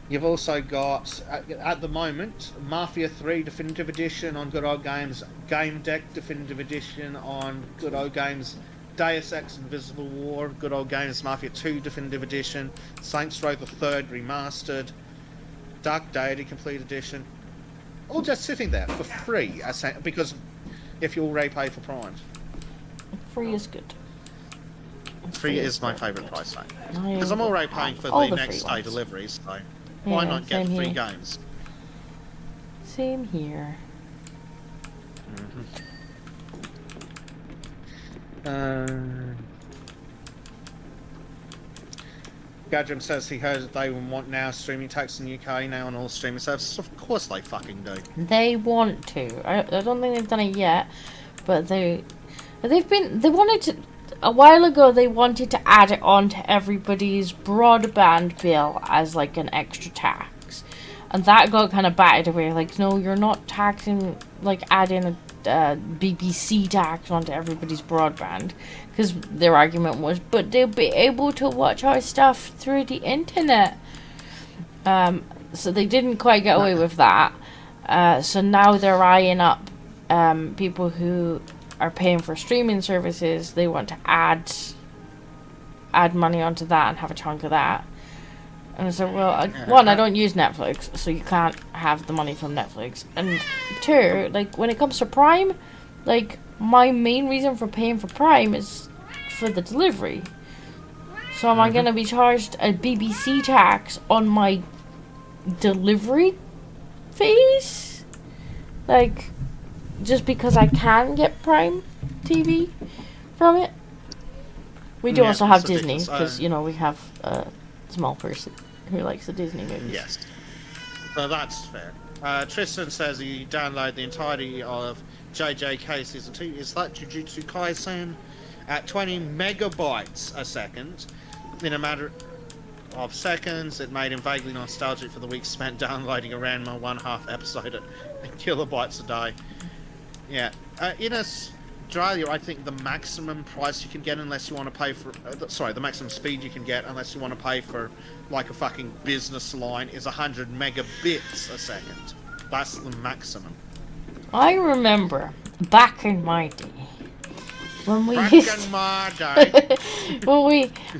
You've also got, at the moment, Mafia 3 Definitive Edition on Good Old Games, Game Deck Definitive Edition on Good Old Games, Deus Ex Invisible War, Good Old Games, Mafia 2 Definitive Edition, Saints Row the 3rd Remastered, Dark Deity Complete Edition, all just sitting there for free, because if you already pay for Prime. Free is good. Free is my favourite price tag. Because I'm already paying for the next day deliveries, so why not get free games? Same here. Gadrum says he heard that they want now streaming tax in the UK now on all streaming services. Of course they fucking do. They want to. I don't think they've done it yet, but they wanted to. A while ago, they wanted to add it on to everybody's broadband bill as like an extra tax, and that got kind of batted away. Like, no, you're not taxing, like adding a BBC tax onto everybody's broadband, because their argument was, but they'll be able to watch our stuff through the internet. So they didn't quite get away with that. So now they're eyeing up people who are paying for streaming services. They want to add money onto that and have a chunk of that. And I said, well, one, I don't use Netflix, so you can't have the money from Netflix. And two, like, when it comes to Prime, like, my main reason for paying for Prime is for the delivery. So am I going to be charged a BBC tax on my delivery fees. Like, just because I can get Prime TV from it. We do Yeah, also have it's Disney, ridiculous. because, you know, we have a small person who likes the Disney movies. Yes. So that's fair. Tristan says he downloaded the entirety of JJK Season 2. Is that Jujutsu Kaisen? At 20 megabytes a second. In a matter of seconds, it made him vaguely nostalgic for the weeks spent downloading around my 1/2 episode at kilobytes a day. Yeah. In Australia, I think the maximum price you can get, unless you want to pay for... the maximum speed you can get, unless you want to pay for, like, a fucking business line, is 100 megabits a second. That's the maximum. I remember, back in my day, when we Back used in my day. when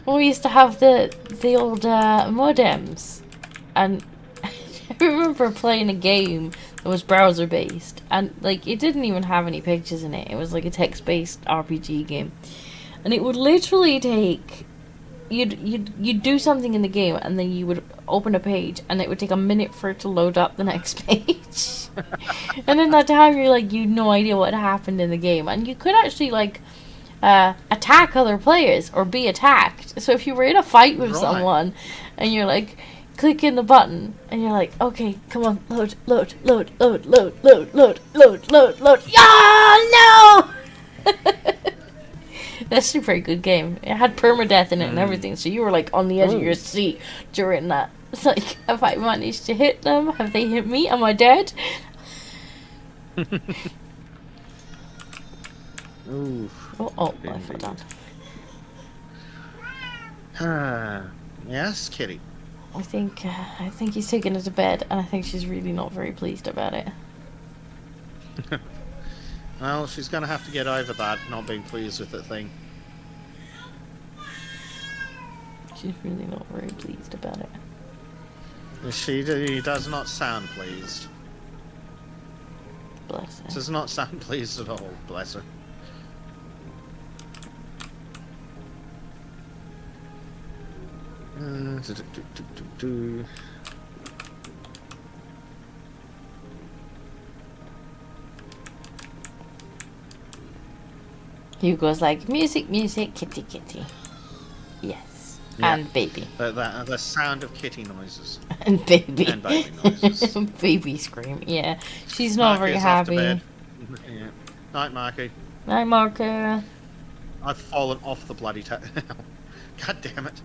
we used to have the old modems, and I remember playing a game that was browser based, and like it didn't even have any pictures in it. It was like a text based RPG game, and it would literally take you'd do something in the game, and then you would open a page, and it would take a minute for it to load up the next page. And in that time, you had no idea what happened in the game, and you could actually attack other players or be attacked. So if you were in a fight with someone, and you're like clicking the button, and you're like, okay, come on, load. Yeah, no. That's a very good game. It had permadeath in it and everything, so you were like on the edge of your seat during that. It's like, have I managed to hit them? Have they hit me? Am I dead? Oof. Oh, I fell down. Yes, Kitty. I think he's taken her to bed, and I think she's really not very pleased about it. Well, she's going to have to get over that, not being pleased with the thing. She's really not very pleased about it. She does not sound pleased. Bless her. Does not sound pleased at all, bless her. Hugo's like, music, kitty, kitty. Yes. Yeah. And baby. The sound of kitty noises. And baby. And baby noises. Baby scream, yeah. She's not very happy. Yeah. Night, Marky. Night, Marco. I've fallen off the bloody God damn it.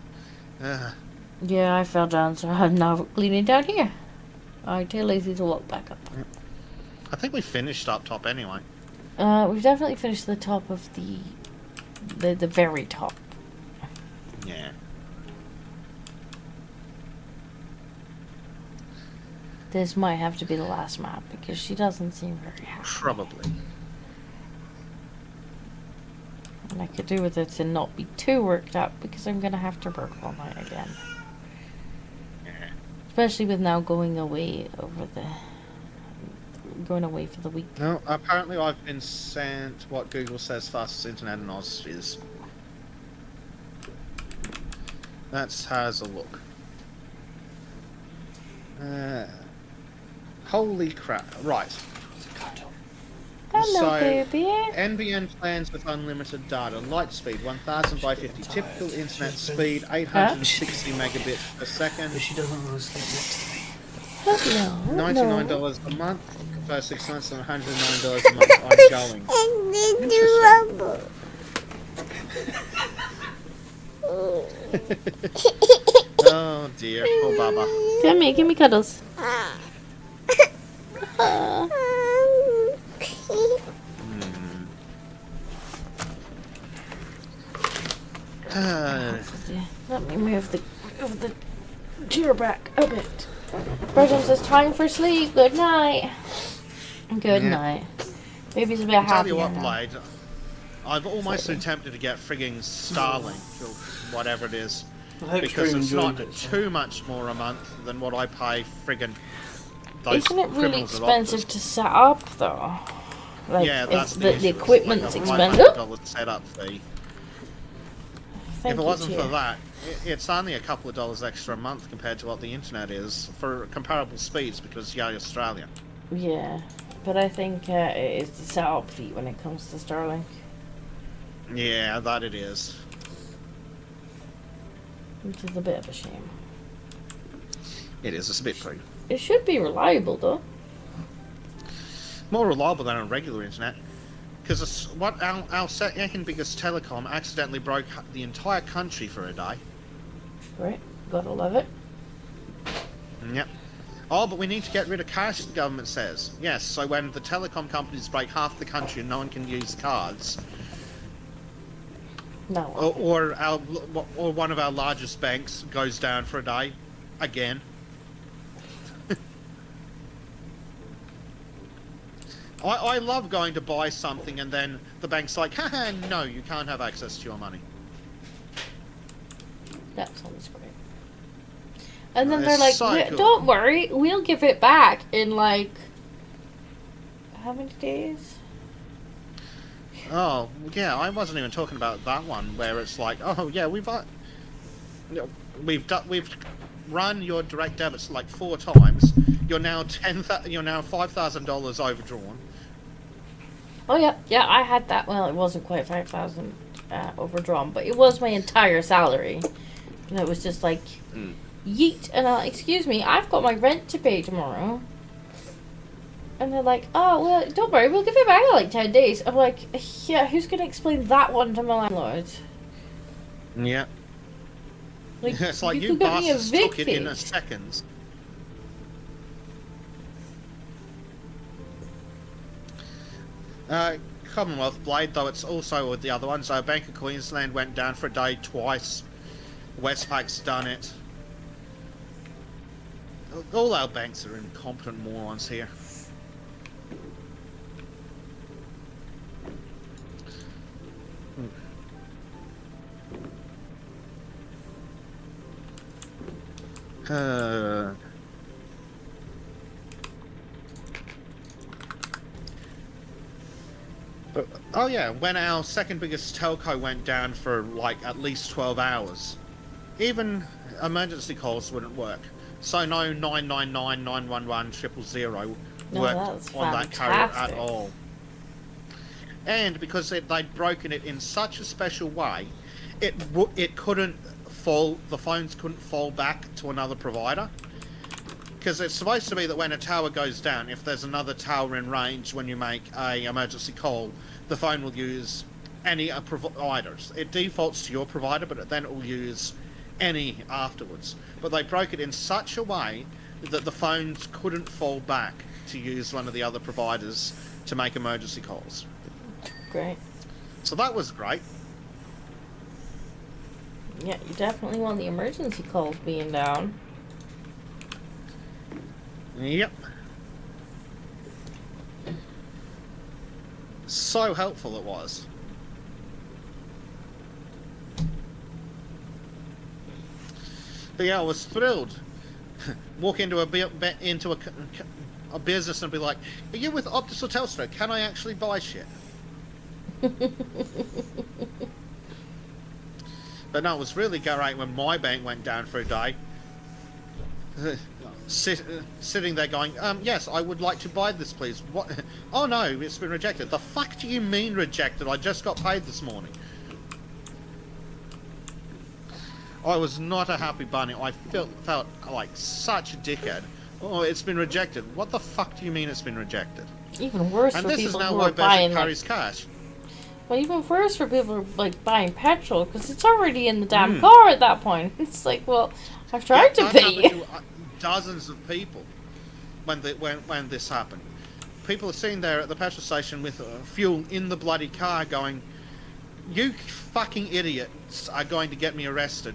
Yeah, I fell down, so I'm now leaning down here. I'm too lazy to walk back up. I think we finished up top anyway. We've definitely finished the top of the very top. Yeah. This might have to be the last map, because she doesn't seem very happy. Probably. And I could do with it to not be too worked up, because I'm going to have to work all night again. Yeah. Especially with now going away for the week. No, apparently I've been sent what Google says fastest internet in Oz is. Let's has a look. Holy crap. Right. Hello, So, baby. NBN plans with unlimited data. Light speed 1000 by 50. Typical internet speed 860 megabits per second. But she doesn't want to sleep next to me. Hello. $99 a month. First 6 months and $109 a month ongoing. Oh dear, poor Baba. Come here, give me cuddles. Let me move the chair back a bit. Brenton says time for sleep. Good night. Good night. Baby's a bit I'll happier tell you what, now. Blade. I've almost been tempted to get frigging Starlink or whatever it is, I hope because you're it's not enjoying it. too much more a month than what I pay frigging those Isn't it really criminals at expensive Optus. to set up though? Like, Yeah, it's that's the issue. equipment's It's like expensive. $500 setup fee. Thank If it you, wasn't dear. for that, it's only a couple of dollars extra a month compared to what the internet is for comparable speeds because you're Australia. Yeah, but I think it is the setup fee when it comes to Starlink. Yeah, that it is. Which is a bit of a shame. It is. It's a bit poo. It should be reliable though. More reliable than a regular internet. Because what our second biggest telecom accidentally broke the entire country for a day. Right, gotta love it. Yep. Oh, but we need to get rid of cash, the government says. Yes, so when the telecom companies break half the country and no one can use cards, No. or one of our largest banks goes down for a day, again. I love going to buy something and then the bank's like, haha, no, you can't have access to your money. That sounds great. And then It's they're like, so cool. don't worry, we'll give it back in like, how many days? Oh, yeah, I wasn't even talking about that one where it's like, oh yeah, we've run your direct debits like 4 times. You're now $5,000 overdrawn. Oh yeah, I had that. Well, it wasn't quite 5,000 overdrawn, but it was my entire salary. And it was just like, yeet. And excuse me, I've got my rent to pay tomorrow. And they're like, oh, well, don't worry, we'll give it back in like 10 days. I'm like, yeah, who's going to explain that one to my landlord? Yeah. Like, It's like you could get me bastards took it in evicted. a second. Commonwealth Blade, though it's also with the other ones. Bank of Queensland went down for a day twice. Westpac's done it. All our banks are incompetent morons here. But, oh yeah, when our second biggest telco went down for like at least 12 hours, even emergency calls wouldn't work. So no 999, 911, 000 No, worked that's on that carrier at fantastic. all. And because they'd broken it in such a special way, it couldn't fall. The phones couldn't fall back to another provider. Because it's supposed to be that when a tower goes down, if there's another tower in range when you make a emergency call, the phone will use any providers. It defaults to your provider, but then it will use any afterwards. But they broke it in such a way that the phones couldn't fall back to use one of the other providers to make emergency calls. Great. So that was great. Yeah, you definitely want the emergency calls being down. Yep. So helpful it was. But yeah, I was thrilled. Walk into a business and be like, "Are you with Optus or Telstra? Can I actually buy shit?" But no, it was really great when my bank went down for a day. Sitting there going, yes, I would like to buy this, please. What? Oh no, it's been rejected. The fuck do you mean rejected? I just got paid this morning. I was not a happy bunny. I felt like such a dickhead. Oh, it's been rejected. What the fuck do you mean it's been rejected? Even worse And for this is people now who why are buying Bezek like, carries cash. well, even worse for people who are like buying petrol because it's already in the damn car at that point. It's like, well, I've tried to That pay happened you. to dozens of people when this happened. People are sitting there at the petrol station with fuel in the bloody car going, "You fucking idiots are going to get me arrested."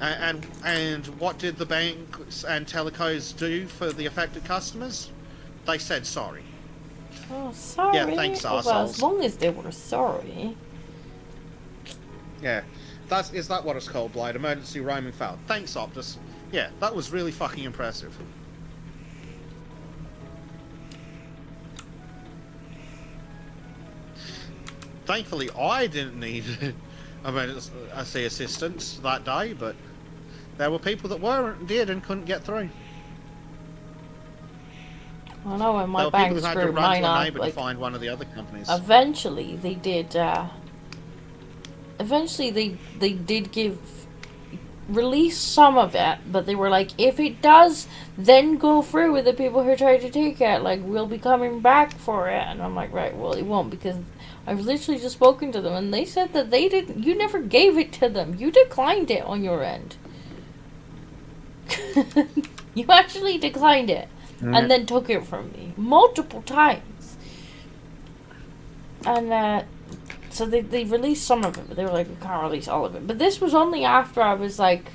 And what did the banks and telecos do for the affected customers? They said sorry. Oh, sorry. Yeah, thanks, Well, arseholes. as long as they were sorry. Yeah. Is that what it's called, Blade? Emergency roaming failed. Thanks, Optus. Yeah, that was really fucking impressive. Thankfully, I didn't need emergency assistance that day, but there were people that did and couldn't get through. I know when my There were bank people who had to screwed run mine to a up, neighbour like, to find one of the other companies. eventually they did, they did release some of it, but they were like, if it does then go through with the people who tried to take it, like, we'll be coming back for it. And I'm like, right, well, it won't, because I've literally just spoken to them and they said that you never gave it to them, you declined it on your end. You actually declined it and then took it from me multiple times. And so they released some of it, but they were like, we can't release all of it. But this was only after I was like,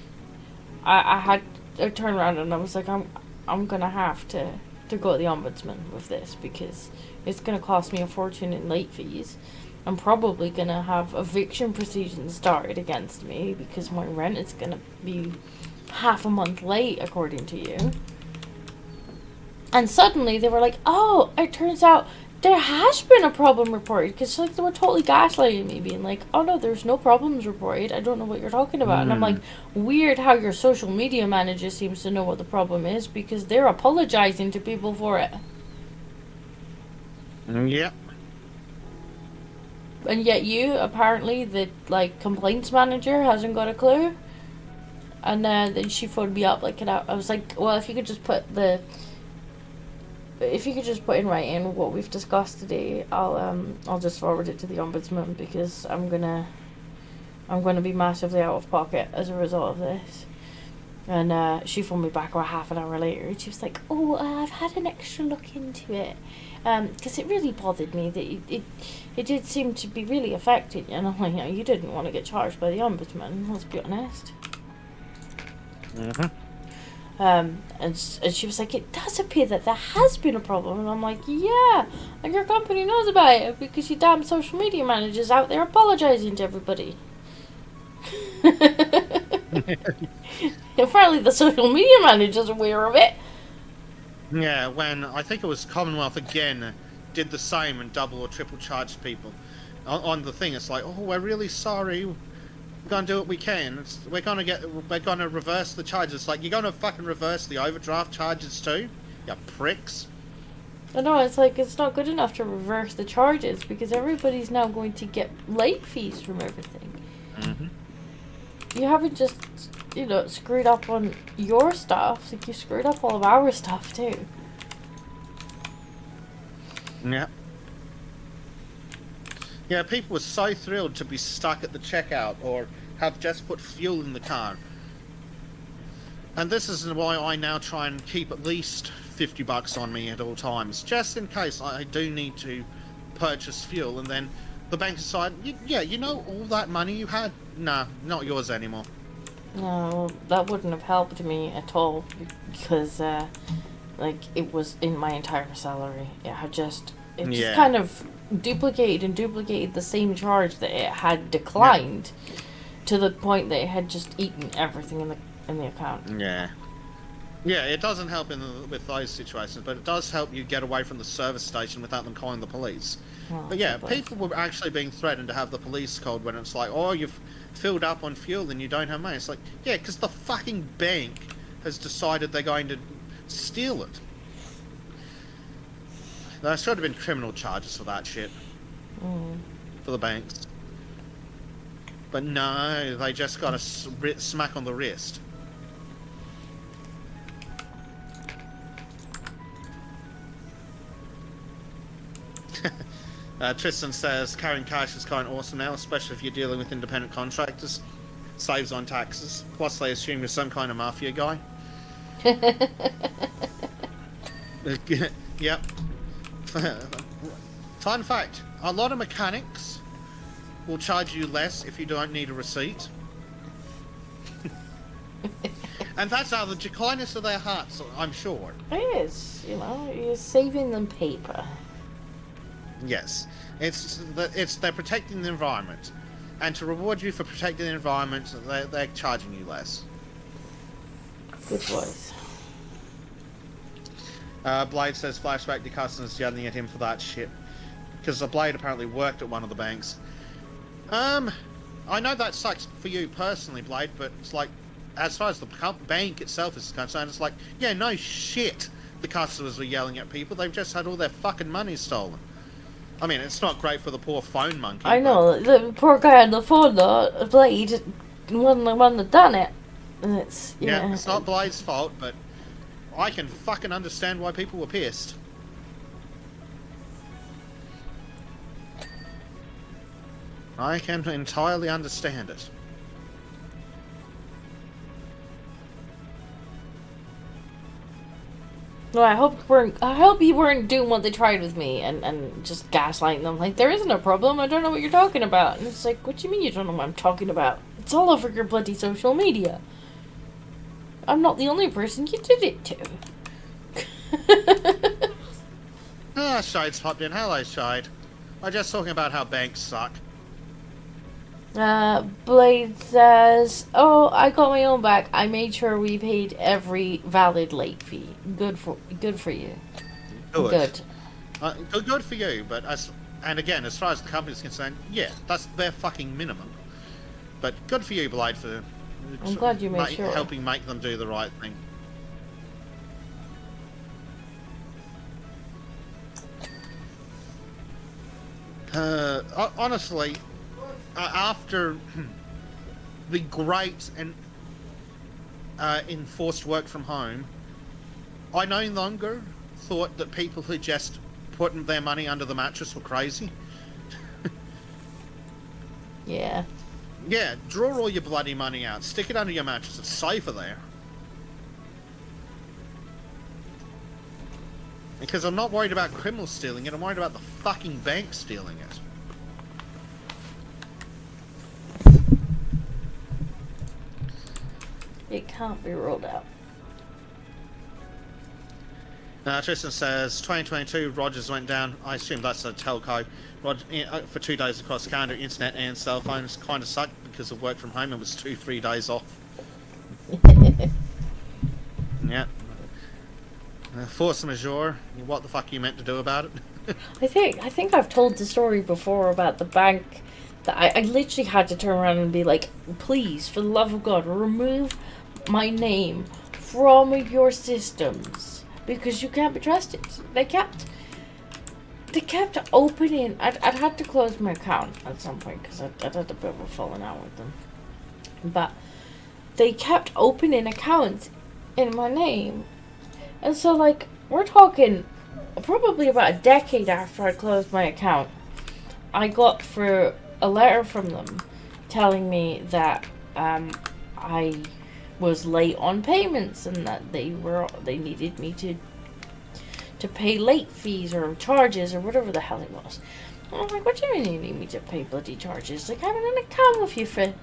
I turned around and I was like, I'm gonna have to go to the ombudsman with this, because it's gonna cost me a fortune in late fees. I'm probably gonna have eviction proceedings started against me because my rent is gonna be half a month late, according to you. And suddenly they were like, oh, it turns out there has been a problem reported, because like they were totally gaslighting me, being like, oh no, there's no problems reported, I don't know what you're talking about. And I'm like, weird how your social media manager seems to know what the problem is, because they're apologizing to people for it. Yep. And yet you, apparently, the like complaints manager hasn't got a clue. And then she phoned me up like I was like, well, if you could just put in writing what we've discussed today, I'll just forward it to the ombudsman, because I'm gonna be massively out of pocket as a result of this. And she phoned me back about half an hour later, and she was like, oh, I've had an extra look into it, because it really bothered me that it did seem to be really affecting you. And I'm like, you didn't want to get charged by the ombudsman, let's be honest. And she was like, it does appear that there has been a problem. And I'm like, yeah, and your company knows about it, because your damn social media manager's out there apologizing to everybody. Apparently the social media manager's aware of it. Yeah, when I think it was Commonwealth again did the same and double or triple charged people on the thing. It's like, oh, we're really sorry. We're gonna do what we can. We're gonna reverse the charges. Like, you're gonna fucking reverse the overdraft charges too, you pricks. I know, it's like, it's not good enough to reverse the charges, because everybody's now going to get late fees from everything. You haven't just, screwed up on your stuff, like, you screwed up all of our stuff too. Yeah. Yeah, people were so thrilled to be stuck at the checkout or have just put fuel in the car. And this is why I now try and keep at least $50 on me at all times, just in case I do need to purchase fuel, and then the bank decide, all that money you had, nah, not yours anymore. No, that wouldn't have helped me at all, because, it was in my entire salary. It just kind of duplicated the same charge that it had declined, to the point that it had just eaten everything in the account. Yeah. Yeah, it doesn't help with those situations, but it does help you get away from the service station without them calling the police. Well, but yeah, people were actually being threatened to have the police called when it's like, oh, you've filled up on fuel and you don't have money. It's like, yeah, because the fucking bank has decided they're going to steal it. There should have been criminal charges for that shit. For the banks. But no, they just got a smack on the wrist. Tristan says carrying cash is kind of awesome now, especially if you're dealing with independent contractors. Saves on taxes. Plus, they assume you're some kind of mafia guy. Yep. Fun fact: a lot of mechanics will charge you less if you don't need a receipt. And that's out of the kindness of their hearts, I'm sure. It is, you're saving them paper. Yes, they're protecting the environment, and to reward you for protecting the environment, they're charging you less. Good voice. Blade says flashback to customers yelling at him for that shit. because the blade apparently worked at one of the banks. I know that sucks for you personally, Blade, but it's like, as far as the bank itself is concerned, it's like, yeah, no shit. The customers were yelling at people. They've just had all their fucking money stolen. I mean, it's not great for the poor phone monkey. I know, the poor guy on the phone though, Blade, wasn't the one that done it. And it's, yeah, it's not Blade's fault, but I can fucking understand why people were pissed. I can entirely understand it. No, I hope you weren't doing what they tried with me and just gaslighting them. Like, there isn't a problem, I don't know what you're talking about. And it's like, what do you mean you don't know what I'm talking about? It's all over your bloody social media. I'm not the only person you did it to. Ah, Shide's popped in. Hello, Shide. I'm just talking about how banks suck. Blade says, "Oh, I got my own back. I made sure we paid every valid late fee. Good for you. Good. Good for you. But and again, as far as the company's concerned, yeah, that's their fucking minimum. But good for you, Blade, for I'm glad you made sure. Helping make them do the right thing. Honestly, after the great and enforced work from home, I no longer thought that people who just put their money under the mattress were crazy. Yeah. Yeah, draw all your bloody money out. Stick it under your mattress. It's safer there. Because I'm not worried about criminals stealing it. I'm worried about the fucking bank stealing it. It can't be ruled out. Tristan says, 2022, Rogers went down. I assume that's a telco. For 2 days across Canada, internet and cell phones kind of sucked because of work from home. It was 2-3 days off. Yeah. Force majeure. What the fuck are you meant to do about it? I think I've told the story before about the bank that I literally had to turn around and be like, please, for the love of God, remove my name from your systems because you can't be trusted. They kept opening. I'd had to close my account at some point because I'd had a bit of a falling out with them, but they kept opening accounts in my name. And so, like, we're talking probably about a decade after I closed my account, I got through a letter from them telling me that I was late on payments and that they needed me to pay late fees or charges or whatever the hell it was. And I'm like, what do you mean you need me to pay bloody charges? Like, I've been in an account with you for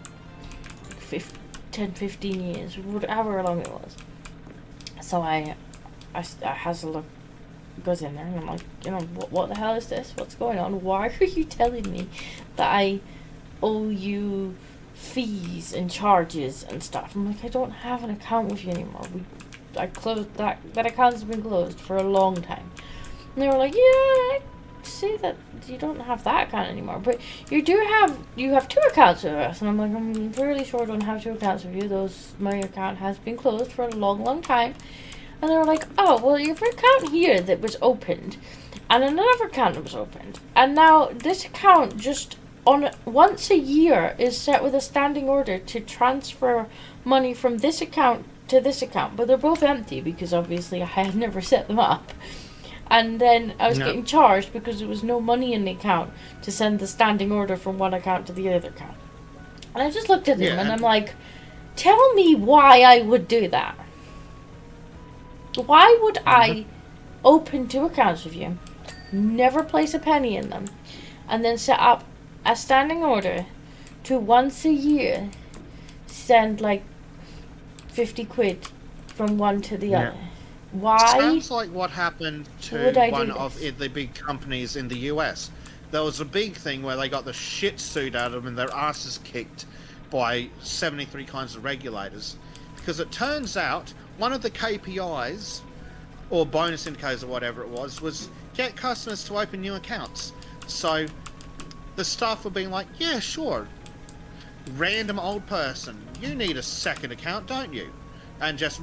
10-15 years, however long it was. So I has a look, goes in there, and I'm like, what the hell is this? What's going on? Why are you telling me that I owe you fees and charges and stuff? I'm like, I don't have an account with you anymore. I closed that account's been closed for a long time. And they were like, yeah, I see that you don't have that account anymore, but you have 2 accounts with us. And I'm like, I'm fairly sure I don't have 2 accounts with you. My account has been closed for a long time. And they were like, oh, well, you have an account here that was opened, and another account that was opened. And now this account just once a year is set with a standing order to transfer money from this account to this account. But they're both empty because obviously I had never set them up. And then I was getting charged because there was no money in the account to send the standing order from one account to the other account. And I just looked at him and I'm like, tell me why I would do that. Why would I open 2 accounts with you, never place a penny in them, and then set up a standing order to once a year send like 50 quid from one to the other? Why? Sounds like what happened to one of the big companies in the US. There was a big thing where they got the shit suit out of them and their asses kicked by 73 kinds of regulators. Because it turns out one of the KPIs, or bonus indicators or whatever it was get customers to open new accounts. So the staff were being like, yeah, sure. Random old person, you need a second account, don't you? And just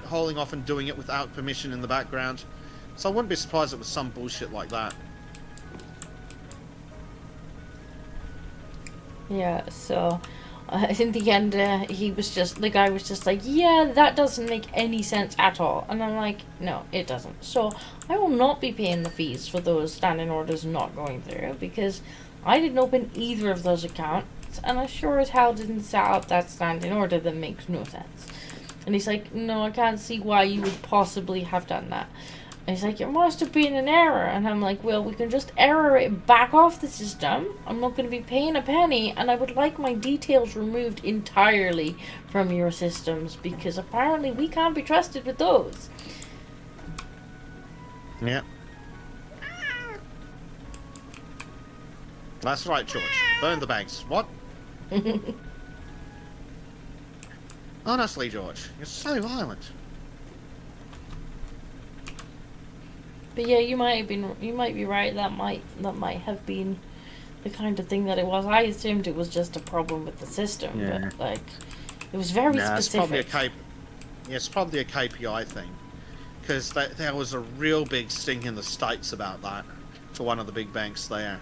holding off and doing it without permission in the background. So I wouldn't be surprised if it was some bullshit like that. Yeah, so in the end, the guy was just like, yeah, that doesn't make any sense at all. And I'm like, no, it doesn't. So I will not be paying the fees for those standing orders not going through, because I didn't open either of those accounts, and I sure as hell didn't set up that standing order that makes no sense. And he's like, no, I can't see why you would possibly have done that. And he's like, it must have been an error. And I'm like, well, we can just error it back off the system. I'm not going to be paying a penny, and I would like my details removed entirely from your systems, because apparently we can't be trusted with those. Yeah. That's right, George. Burn the banks. What? Honestly, George, you're so violent. But yeah, you might be right. That might have been the kind of thing that it was. I assumed it was just a problem with the system, but like it was very specific. It's probably a KPI thing, because there was a real big sting in the States about that for one of the big banks there.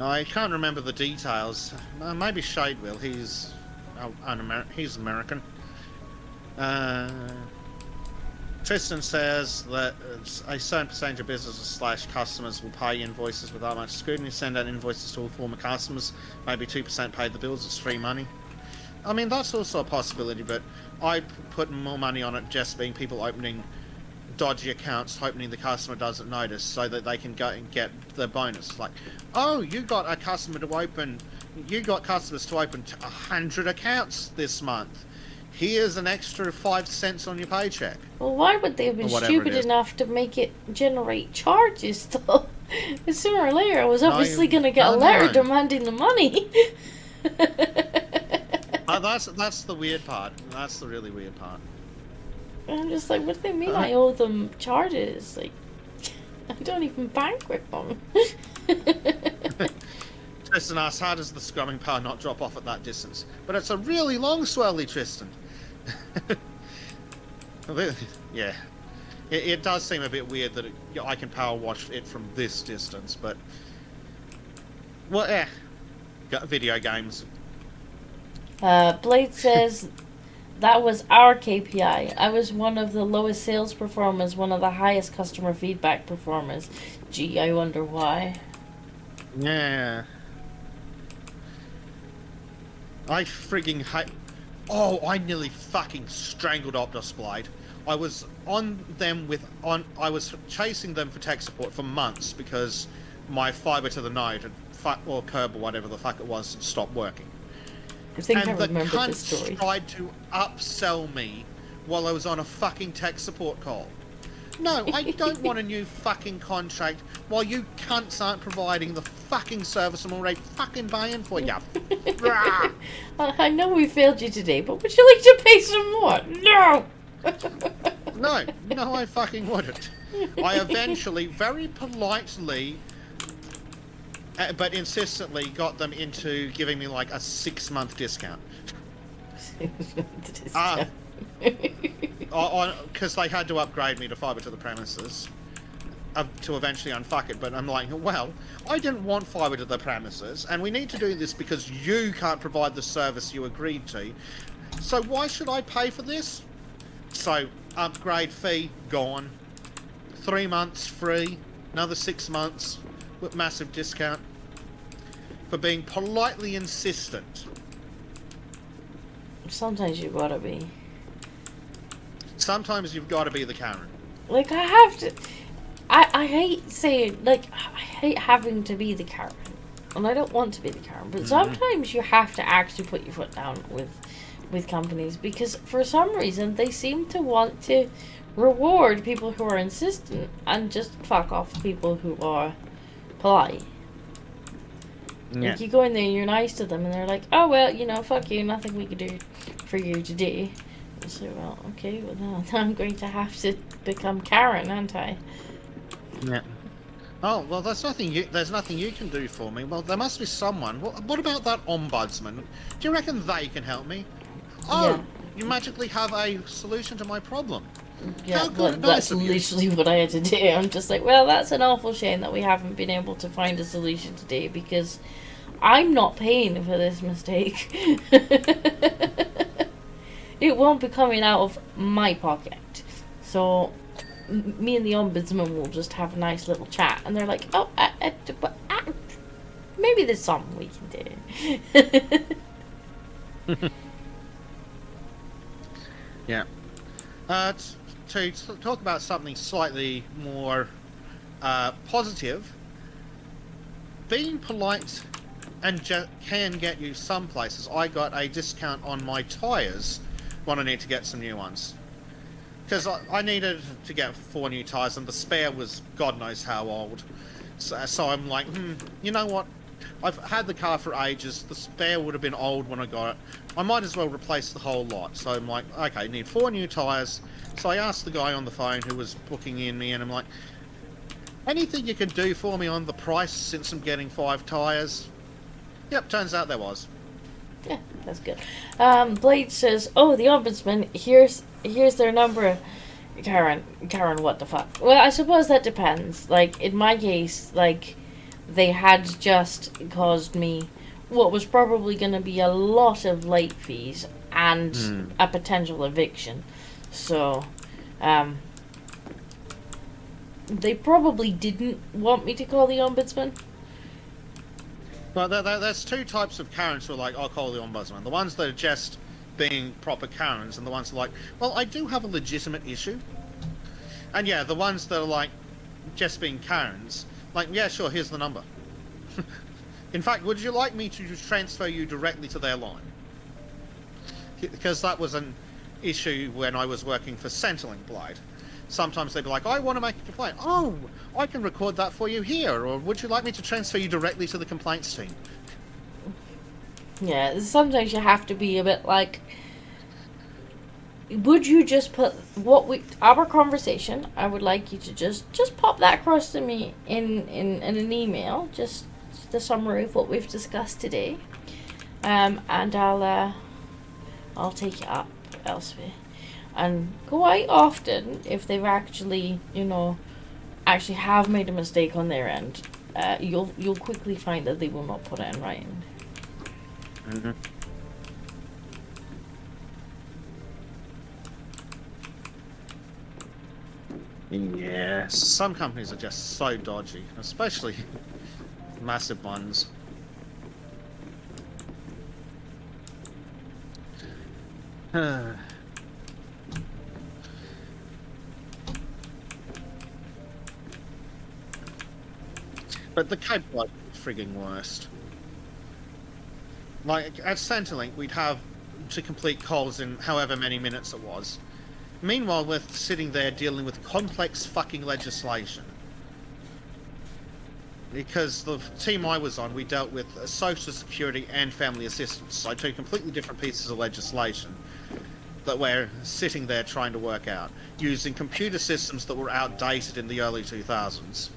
I can't remember the details. Maybe Shade will. He's American. Tristan says that a certain percentage of businesses / customers will pay invoices without much scrutiny, send out invoices to all former customers. Maybe 2% pay the bills. It's free money. I mean, that's also a possibility, but I put more money on it just being people opening dodgy accounts, hoping the customer doesn't notice, so that they can go and get the bonus. Like, oh, you got customers to open 100 accounts this month. Here's an extra 5 cents on your paycheck. Well, why would they have been stupid enough to make it generate charges, though? Sooner or later, I was obviously going to get a letter demanding the money. That's the weird part. That's the really weird part. I'm just like, what do they mean I owe them charges? Like, I don't even bank with them. Tristan asks, how does the scrubbing power not drop off at that distance? But it's a really long swirly, Tristan. Yeah. It does seem a bit weird that I can power wash it from this distance, but... Well, got video games. Blade says... That was our KPI. I was one of the lowest sales performers, one of the highest customer feedback performers. Gee, I wonder why. Yeah. I frigging hate... Oh, I nearly fucking strangled Optus Blade. I was on them I was chasing them for tech support for months because my fiber to the node or curb or whatever the fuck it was had stopped working. I think and I remember the this story. cunt tried to upsell me while I was on a fucking tech support call. No, I don't want a new fucking contract while you cunts aren't providing the fucking service I'm already fucking paying for you. I know we failed you today, but would you like to pay some more? No! No, I fucking wouldn't. I eventually, very politely, but insistently, got them into giving me like a 6-month discount. Because they had to upgrade me to fiber to the premises to eventually unfuck it. But I'm like, well, I didn't want fiber to the premises, and we need to do this because you can't provide the service you agreed to. So why should I pay for this? So upgrade fee gone. 3 months free. Another 6 months with massive discount for being politely insistent. Sometimes you gotta be. Sometimes you've got to be the Karen. Like, I have to... I hate saying... Like, I hate having to be the Karen. And I don't want to be the Karen. But sometimes you have to actually put your foot down with companies. Because for some reason, they seem to want to reward people who are insistent and just fuck off people who are polite. Yeah. Like, you go in there and you're nice to them, and they're like, oh, well, you know, fuck you, nothing we can do for you today. I say, well, okay, well, now I'm going to have to become Karen, aren't I? Yeah. Oh well, there's nothing you can do for me. Well, there must be someone. What about that ombudsman? Do you reckon they can help me? Oh, Yeah. you magically have a solution to my problem. Yeah, How good but and that's nice of you. literally what I had to do. I'm just like, well, that's an awful shame that we haven't been able to find a solution today because I'm not paying for this mistake. It won't be coming out of my pocket. So, me and the ombudsman will just have a nice little chat. And they're like, oh, maybe there's something we can do. Yeah. To talk about something slightly more positive, being polite and can get you some places. I got a discount on my tyres when I need to get some new ones. Because I needed to get 4 new tyres and the spare was God knows how old. So I'm like, you know what? I've had the car for ages. The spare would have been old when I got it. I might as well replace the whole lot. So I'm like, okay, I need 4 new tyres. So I asked the guy on the phone who was booking in me, and I'm like, anything you can do for me on the price since I'm getting 5 tyres? Yep, turns out there was. Yeah, that's good. Blade says, oh, the ombudsman, here's their number. Karen, what the fuck? Well, I suppose that depends. Like, in my case, like, they had just caused me what was probably going to be a lot of late fees and a potential eviction. So, they probably didn't want me to call the ombudsman. Well, there's 2 types of Karens who are like, I'll call the ombudsman. The ones that are just being proper Karens, and the ones that are like, well, I do have a legitimate issue. And yeah, the ones that are like, just being Karens, like, yeah, sure, here's the number. In fact, would you like me to transfer you directly to their line? Because that was an issue when I was working for Centrelink Blade. Sometimes they'd be like, I want to make a complaint. Oh, I can record that for you here. Or would you like me to transfer you directly to the complaints team? Yeah, sometimes you have to be a bit like, would you just put our conversation, I would like you to just pop that across to me in an email, just the summary of what we've discussed today. And I'll take it up elsewhere. And quite often, if they've actually, actually have made a mistake on their end, you'll quickly find that they will not put it in writing. Mm-hmm. Yeah, some companies are just so dodgy, especially massive ones. But the cable was frigging worst. Like, at Centrelink, we'd have to complete calls in however many minutes it was. Meanwhile, we're sitting there dealing with complex fucking legislation. Because the team I was on, we dealt with Social Security and Family Assistance, so 2 completely different pieces of legislation that we're sitting there trying to work out, using computer systems that were outdated in the early 2000s.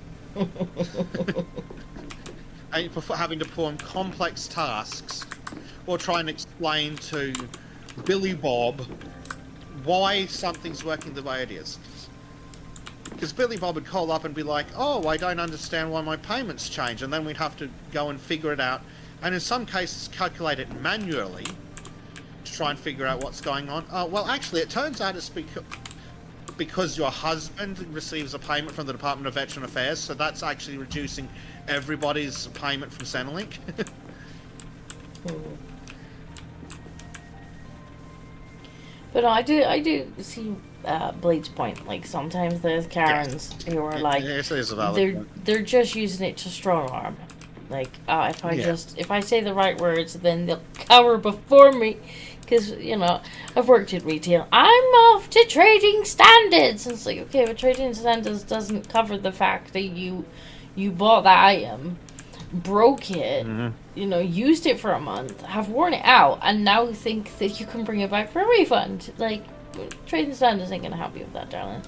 And having to perform complex tasks or try and explain to Billy Bob why something's working the way it is. Because Billy Bob would call up and be like, oh, I don't understand why my payments change, and then we'd have to go and figure it out, and in some cases calculate it manually to try and figure out what's going on. Well, actually, it turns out it's because your husband receives a payment from the Department of Veteran Affairs, so that's actually reducing everybody's payment from Centrelink. But no, I do see Blade's point. Like, sometimes there's Karens who are like, they're just using it to strong arm. Like, if I say the right words, then they'll cower before me. Because, I've worked in retail. I'm off to trading standards. And it's like, okay, but trading standards doesn't cover the fact that you bought that item, broke it, used it for a month, have worn it out, and now think that you can bring it back for a refund. Like, trading standards ain't going to help you with that, darling.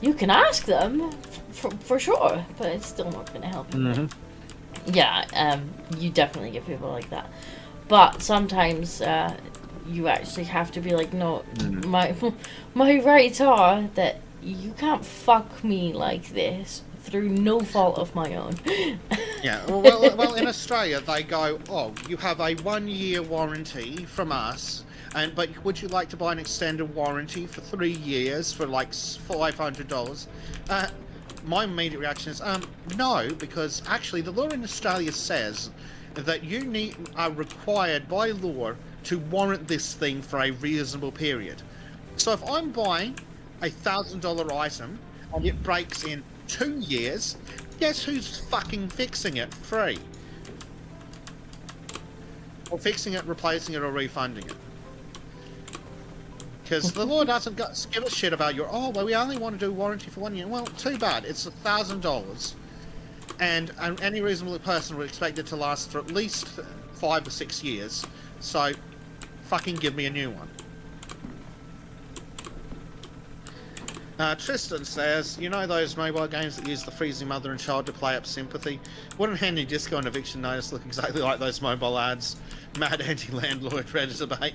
You can ask them, for sure, but it's still not going to help you. Yeah, you definitely get people like that. But sometimes you actually have to be like, no, my rights are that you can't fuck me like this through no fault of my own. Yeah, well, in Australia they go, oh, you have a 1-year warranty from us, but would you like to buy an extended warranty for 3 years for like $500? My immediate reaction is, no, because actually the law in Australia says that you are required by law to warrant this thing for a reasonable period. So if I'm buying a $1,000 item and it breaks in 2 years, guess who's fucking fixing it free? Or fixing it, replacing it, or refunding it. Because the law doesn't give a shit about your, oh, well, we only want to do warranty for 1 year. Well, too bad. It's $1,000. And any reasonable person would expect it to last for at least 5 or 6 years. So, fucking give me a new one. Tristan says, you know those mobile games that use the freezing mother and child to play up sympathy? Wouldn't Handy Disco and Eviction Notice look exactly like those mobile ads? Mad anti-landlord Predator bait.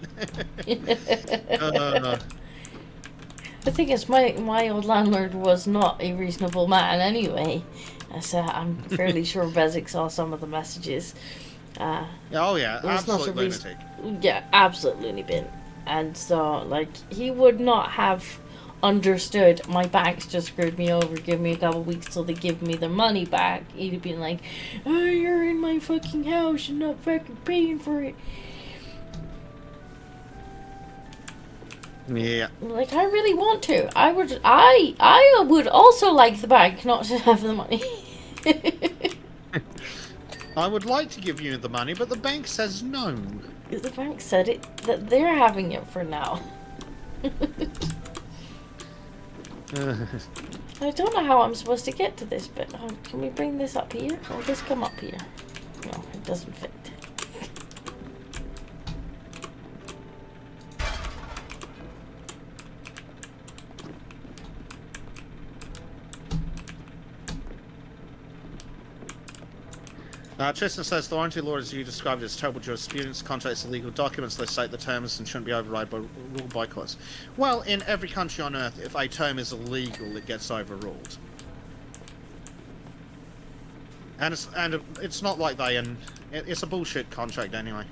The thing is, my old landlord was not a reasonable man anyway. So I'm fairly sure Bezek saw some of the messages. Oh yeah, absolute lunatic. Yeah, absolute loony bin. And so, like, he would not have understood my bank's just screwed me over, give me a couple weeks till they give me their money back. He'd have been like, oh, you're in my fucking house, you're not fucking paying for it. Yeah. Like, I really want to. I would also like the bank not to have the money. I would like to give you the money, but the bank says no. The bank said it that they're having it for now. I don't know how I'm supposed to get to this bit. Oh, can we bring this up here? Will this come up here? No, it doesn't fit. Tristan says the warranty law as you described as terrible jurisprudence, contracts illegal documents, they state the terms and shouldn't be overridden by ruled by courts. Well, in every country on earth, if a term is illegal, it gets overruled. And it's not like it's a bullshit contract anyway.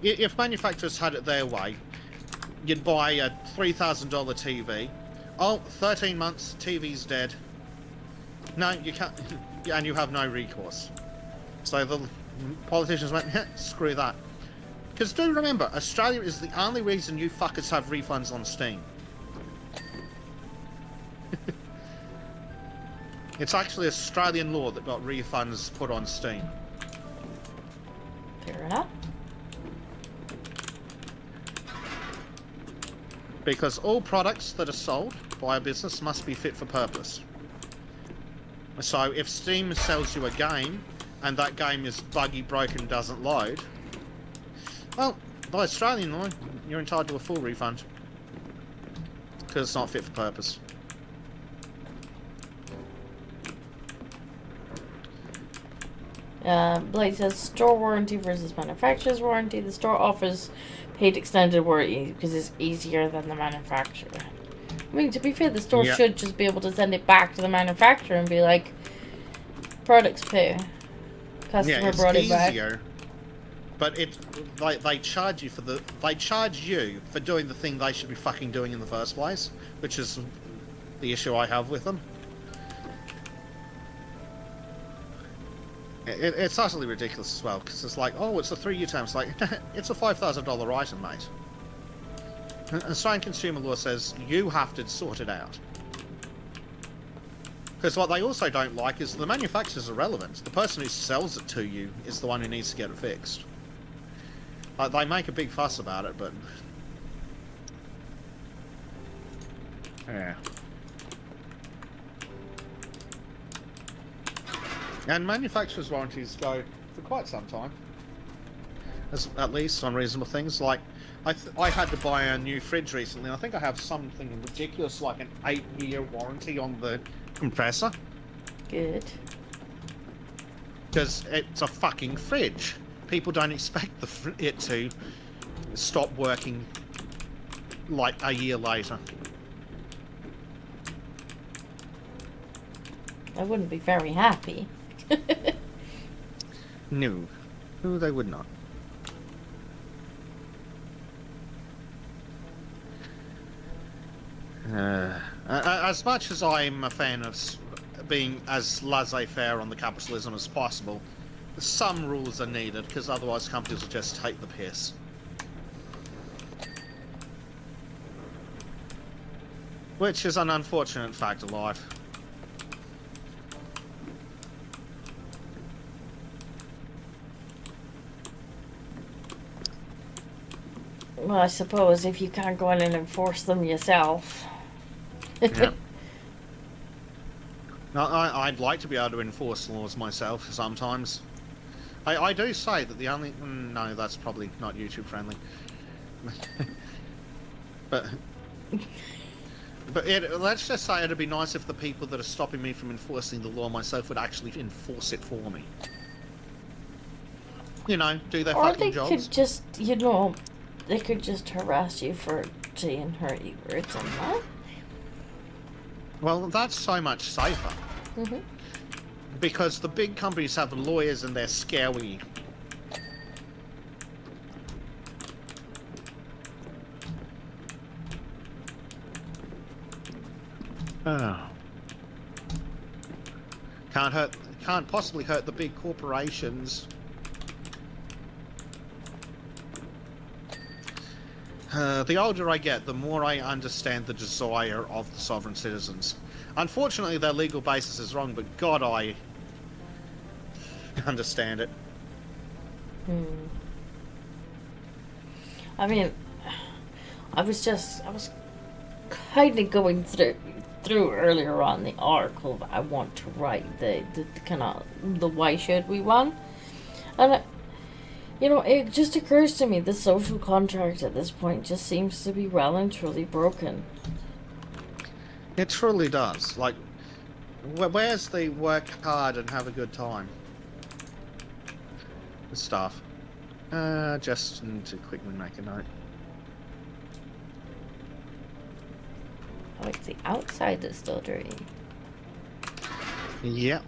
If manufacturers had it their way, you'd buy a $3,000 TV. Oh, 13 months, TV's dead. No, you can't. And you have no recourse. So the politicians went, screw that. Because do remember, Australia is the only reason you fuckers have refunds on Steam. It's actually Australian law that got refunds put on Steam. Fair enough. Because all products that are sold by a business must be fit for purpose. So if Steam sells you a game, and that game is buggy, broken, doesn't load, well, by Australian law, you're entitled to a full refund. Because it's not fit for purpose. Blake says, store warranty versus manufacturer's warranty. The store offers paid extended warranty because it's easier than the manufacturer. I mean, to be fair, the store should just be able to send it back to the manufacturer and be like, products pay. Customer brought it back. Easier, but they charge you for doing the thing they should be fucking doing in the first place, which is the issue I have with them. It's utterly ridiculous as well, because it's like, oh, it's a 3-year term. It's like, it's a $5,000 item, mate. Australian consumer law says you have to sort it out. Because what they also don't like is the manufacturer's irrelevant. The person who sells it to you is the one who needs to get it fixed. Like, they make a big fuss about it, but... yeah. And manufacturer's warranties go for quite some time. at least on reasonable things. Like, I had to buy a new fridge recently. I think I have something ridiculous like an 8-year warranty on the compressor. Good. Because it's a fucking fridge. People don't expect it to stop working like a year later. I wouldn't be very happy. No. No, they would not. As much as I'm a fan of being as laissez-faire on the capitalism as possible, some rules are needed, because otherwise companies will just take the piss. Which is an unfortunate fact of life. Well, I suppose if you can't go in and enforce them yourself. Yeah. Now, I'd like to be able to enforce laws myself sometimes. I do say that the only... No, that's probably not YouTube friendly. but let's just say it'd be nice if the people that are stopping me from enforcing the law myself would actually enforce it for me. You know, do their fucking jobs. Or they could just, they could just harass you for saying hurty words and that. Well, that's so much safer. Mm-hmm. Because the big companies have lawyers and they're scary. Oh. Can't possibly hurt the big corporations. The older I get, the more I understand the desire of the sovereign citizens. Unfortunately, their legal basis is wrong, but God, I understand it. I mean, I was kind of going through earlier on the article that I want to write, the kind of the why should we one, and it just occurs to me the social contract at this point just seems to be well and truly broken. It truly does. Like, where's the work hard and have a good time? The stuff. Just need to quickly make a note. Oh, it's the outside that's still dirty. Yep.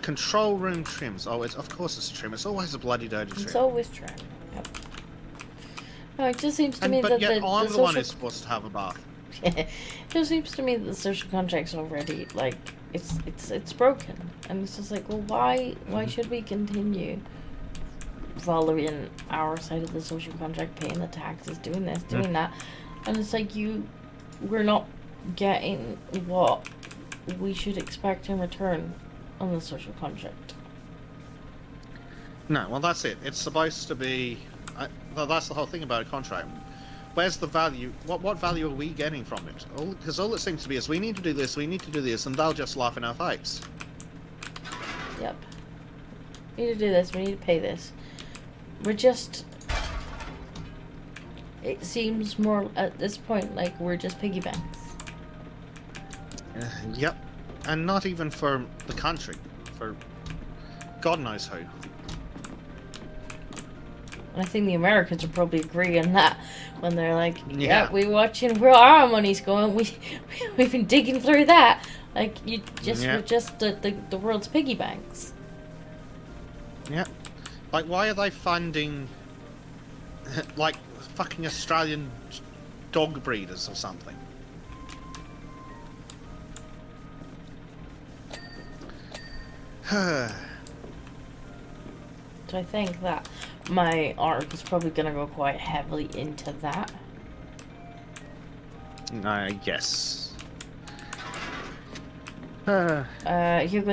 Control room trims. Oh, of course it's a trim. It's always a bloody dirty trim. It's always trim. Yep. No, it just seems to me but that yet I'm the one social... who's supposed to have a bath. It just seems to me that the social contract's already it's broken, and it's just like, well, why should we continue following our side of the social contract, paying the taxes, doing this, doing that, and it's like we're not getting what we should expect in return on the social contract. No, well that's it. It's supposed to be. That's the whole thing about a contract. Where's the value? What value are we getting from it? Because all it seems to be is we need to do this, and they'll just laugh in our face. Yep. We need to do this. We need to pay this. We're just. It seems more at this point like we're just piggy banks. Yep, and not even for the country, for God knows who. And I think the Americans will probably agree on that when they're like, yeah, we're watching where our money's going. We've been digging through that. Like, we're just the world's piggy banks. Yeah. Like, why are they funding, like, fucking Australian dog breeders or something? So I think that my article's probably going to go quite heavily into that. Yes. Hugo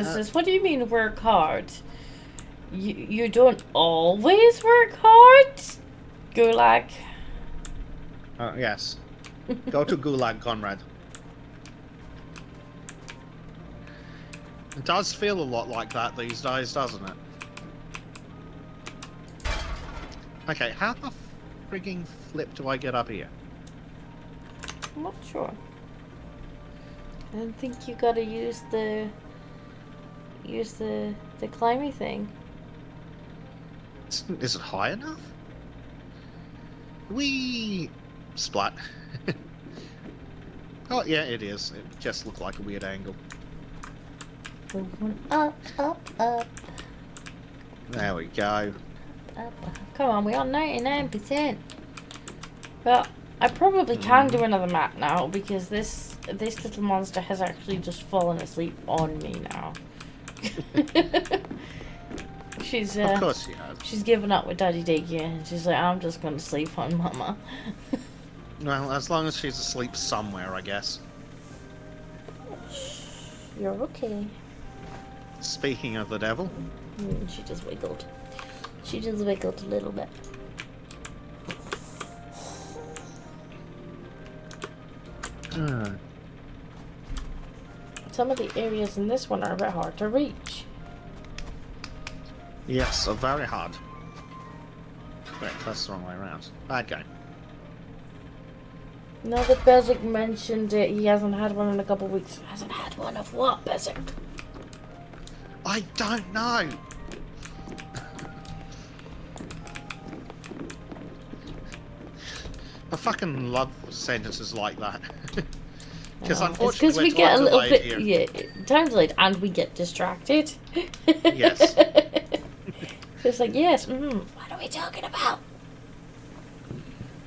says, what do you mean work hard? You don't always work hard? Gulag. Yes. Go to Gulag, Conrad. It does feel a lot like that these days, doesn't it? Okay, how the frigging flip do I get up here? I'm not sure. I don't think you gotta use the climby thing. Is it high enough? Wee splat. Oh yeah, it is. It just looked like a weird angle. Moving up, up, up, There we go. up. Come on, we're on 99%. Well, I probably can do another map now because this little monster has actually just fallen asleep on me now. She's Of course you have. she's given up with Daddy Daycare and she's like, I'm just gonna sleep on Mama. Well, as long as she's asleep somewhere, I guess. You're okay. Speaking of the devil. She just wiggled. She just wiggled a little bit. Some of the areas in this one are a bit hard to reach. Yes, very hard. Wait, that's the wrong way around. Bad game. Now that Bezek mentioned it, he hasn't had one in a couple of weeks. Hasn't had one of what, Bezek? I don't know. I fucking love sentences like that. Because It's because we get a little bit, yeah, time delayed, and we get distracted. Yes. It's like, yes, what are we talking about?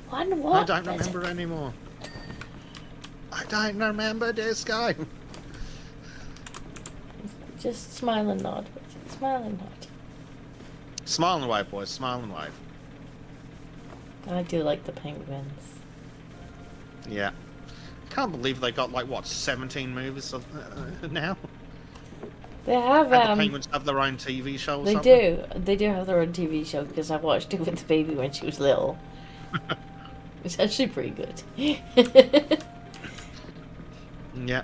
What? I don't remember anymore. I don't remember this guy. Just smile and nod. Smile and nod. Smile and wave, boys. Smile and wave. I do like the penguins. Yeah. Can't believe they got, like, what, 17 movies now? They have, And the Penguins have their own TV show or they something? do. They do have their own TV show because I watched it with the baby when she was little. It's actually pretty good. Yeah.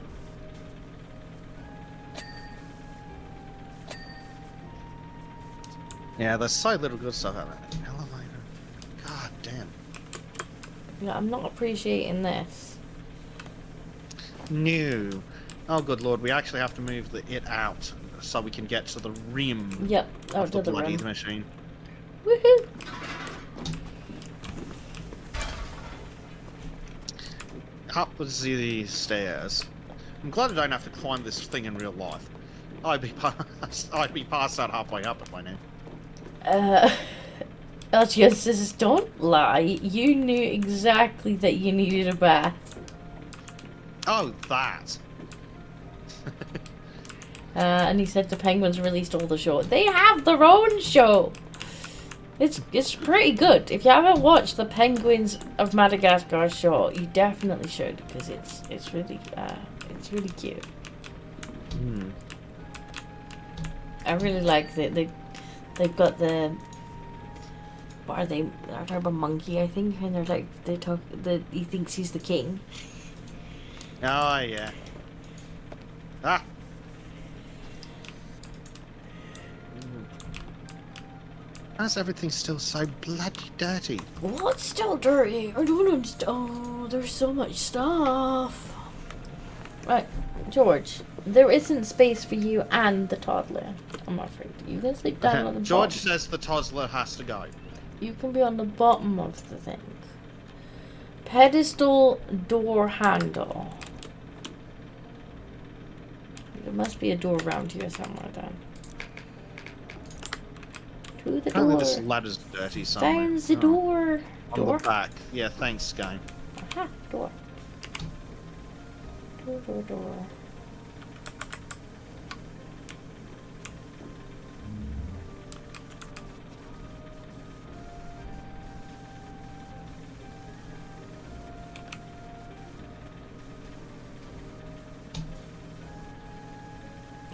Yeah, there's so little good stuff out there. Elevator. God damn. Yeah, I'm not appreciating this. No. Oh, good lord, we actually have to move it out so we can get to the rim Yep, of out the to the bloody room. machine. Woohoo! Up the stairs. I'm glad I don't have to climb this thing in real life. I'd be past that halfway up it by now. LGS says, don't lie. You knew exactly that you needed a bath. Oh, that. And he said the Penguins released all the show. They have their own show. It's pretty good. If you haven't watched the Penguins of Madagascar show, you definitely should because it's really cute. Hmm. I really like that they've got the, what are they? They're talking about monkey, I think, and they're like he thinks he's the king. Oh, yeah. Ah! How's everything still so bloody dirty? What's still dirty? I don't understand. Oh, there's so much stuff. Right, George, there isn't space for you and the toddler. I'm afraid. You can sleep down on the George bottom. says the toddler has to go. You can be on the bottom of the thing. Pedestal door handle. There must be a door around here somewhere then. To the Apparently door. this ladder's dirty somewhere. Found the Oh, door. on Door. the back. Yeah, thanks, game. Aha, door. Door.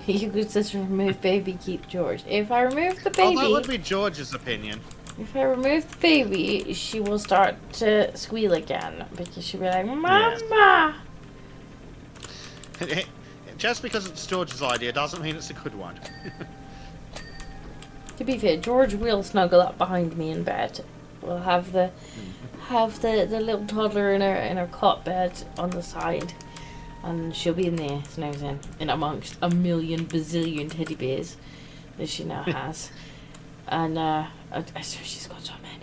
You could just remove baby, keep George. If I remove the Oh, that baby, would be George's opinion. if I remove the baby, she will start to squeal again because she'll be like, "Mama." Just because it's George's idea doesn't mean it's a good one. To be fair, George will snuggle up behind me in bed We'll have the little toddler in her cot bed on the side, and she'll be in there snoozing in amongst a million bazillion teddy bears that she now has, and I swear she's got so many.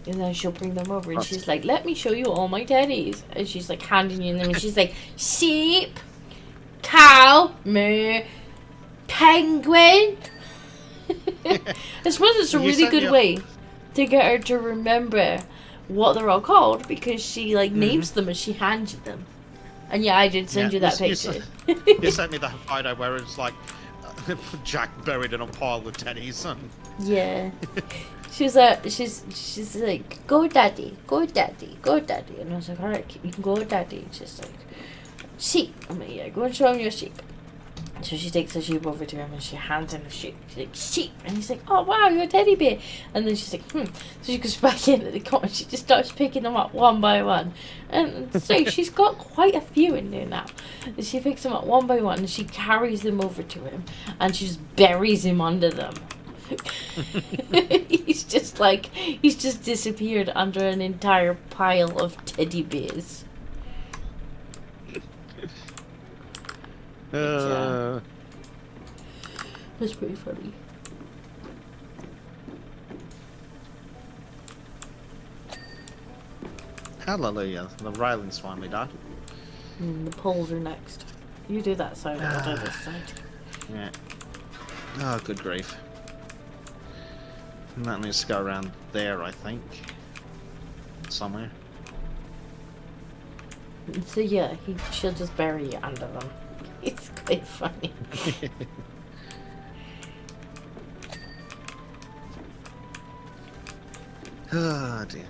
And then she'll bring them over, and she's like, "Let me show you all my teddies," and she's like handing you them, and she's like, "Sheep, cow, meh, penguin." I suppose it's a really good way to get her to remember what they're all called, because she like names them as she hands you them. And yeah, I did send you that picture. You sent me that photo where it's like Jack buried in a pile of teddies. And... Yeah. She's like, "Go daddy, go daddy, go daddy," and I was like, "Alright, you can go daddy." And she's like, "Sheep." I'm like, "Yeah, go and show him your sheep." So she takes the sheep over to him and she hands him the sheep. She's like, "Sheep," and he's like, "Oh wow, you're a teddy bear." And then she's like, So she goes back into the corner and she just starts picking them up one by one. And so she's got quite a few in there now. And she picks them up one by one and she carries them over to him and she just buries him under them. He's just disappeared under an entire pile of teddy bears. That's pretty funny. Hallelujah, the railing's finally done. The poles are next. You do that side, I'll do this side. Yeah. Oh, good grief. And that needs to go around there, I think. Somewhere. So yeah, she'll just bury you under them. It's quite funny. Oh dear.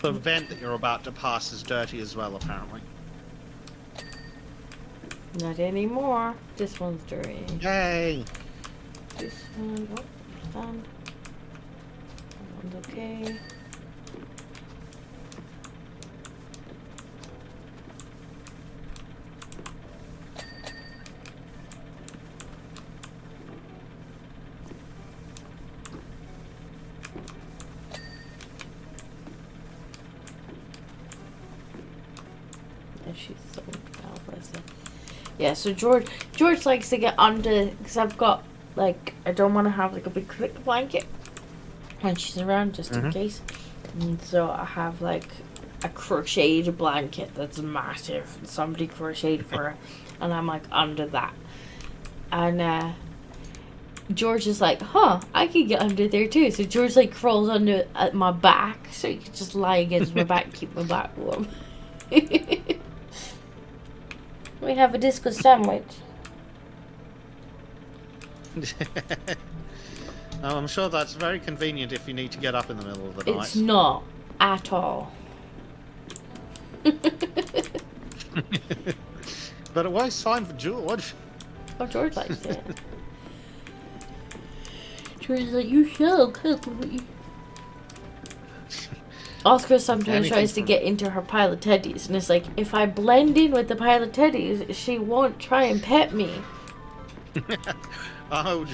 The vent that you're about to pass is dirty as well, apparently. Not anymore. This one's dirty. Yay! This one, done. That one's okay. She's so helpless. Yeah, so George likes to get under, because I've got, like, I don't want to have, like, a big thick blanket when she's around, just in case. And so I have, like, a crocheted blanket that's massive. Somebody crocheted for her, and I'm, like, under that. And, George is like, I could get under there, too. So George, like, crawls under at my back, so you can just lie against my back, keep my back warm. We have a disco sandwich. I'm sure that's very convenient if you need to get up in the middle of the night. It's not at all. But it works fine for George. Oh, George likes it. George's like, "You so cuddly." Oscar sometimes tries to get into her pile of teddies, and it's like, if I blend in with the pile of teddies, she won't try and pet me. Oh,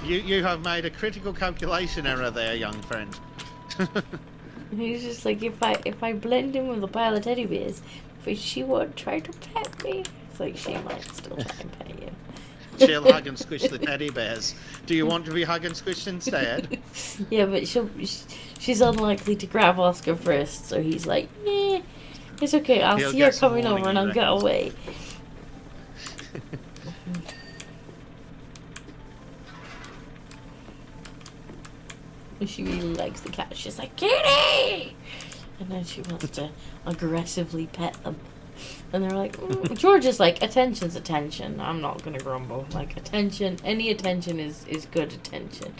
you have made a critical calculation error there, young friend. He's just like, if I blend in with a pile of teddy bears, she won't try to pet me. It's like, she might still try and pet you. She'll hug and squish the teddy bears. Do you want to be hug and squished instead? Yeah, but she's unlikely to grab Oscar first, so he's like, it's okay, I'll see her coming over and I'll get away. She really likes the cat. She's like, "Kitty!" And then she wants to aggressively pet them. And they're like, George is like, attention's attention. I'm not gonna grumble. Like, attention, any attention is good attention,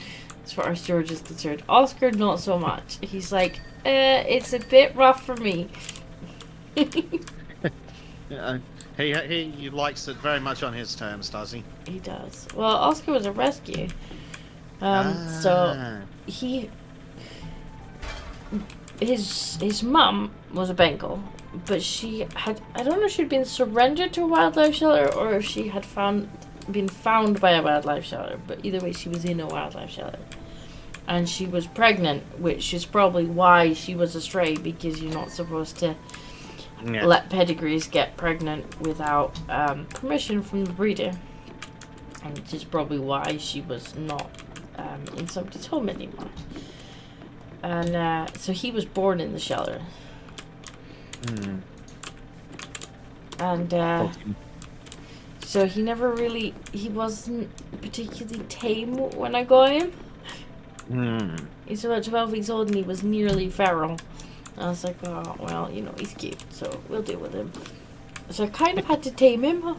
as far as George is concerned. Oscar, not so much. He's like, it's a bit rough for me. Yeah, he likes it very much on his terms, does he? He does. Well, Oscar was a rescue. So Ah. he, his mum was a Bengal, but she had, I don't know if she'd been surrendered to a wildlife shelter or if she had been found by a wildlife shelter, but either way she was in a wildlife shelter. And she was pregnant, which is probably why she was a stray, because you're not supposed to let pedigrees get pregnant without permission from the breeder. And which is probably why she was not in somebody's home anymore. And so he was born in the shelter. And so he wasn't particularly tame when I got him. He's about 12 weeks old and he was nearly feral. I was like, oh, well, you know, he's cute, so we'll deal with him. So I kind of had to tame him.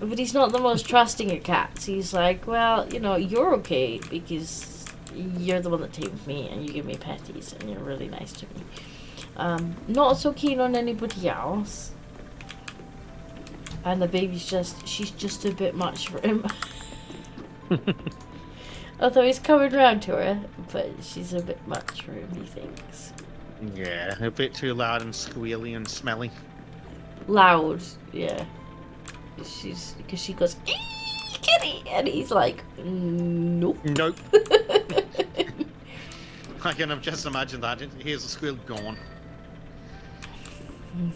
But he's not the most trusting of cats. He's like, well, you know, you're okay because you're the one that tamed me and you give me petties and you're really nice to me. Not so keen on anybody else. And the baby's she's just a bit much for him. Although he's coming round to her, but she's a bit much for him, he thinks. Yeah, a bit too loud and squealy and smelly. Loud, yeah. Because she goes, "Ee, kitty!" And he's like, nope. Nope. I can just imagine that. Here's the squeal gone.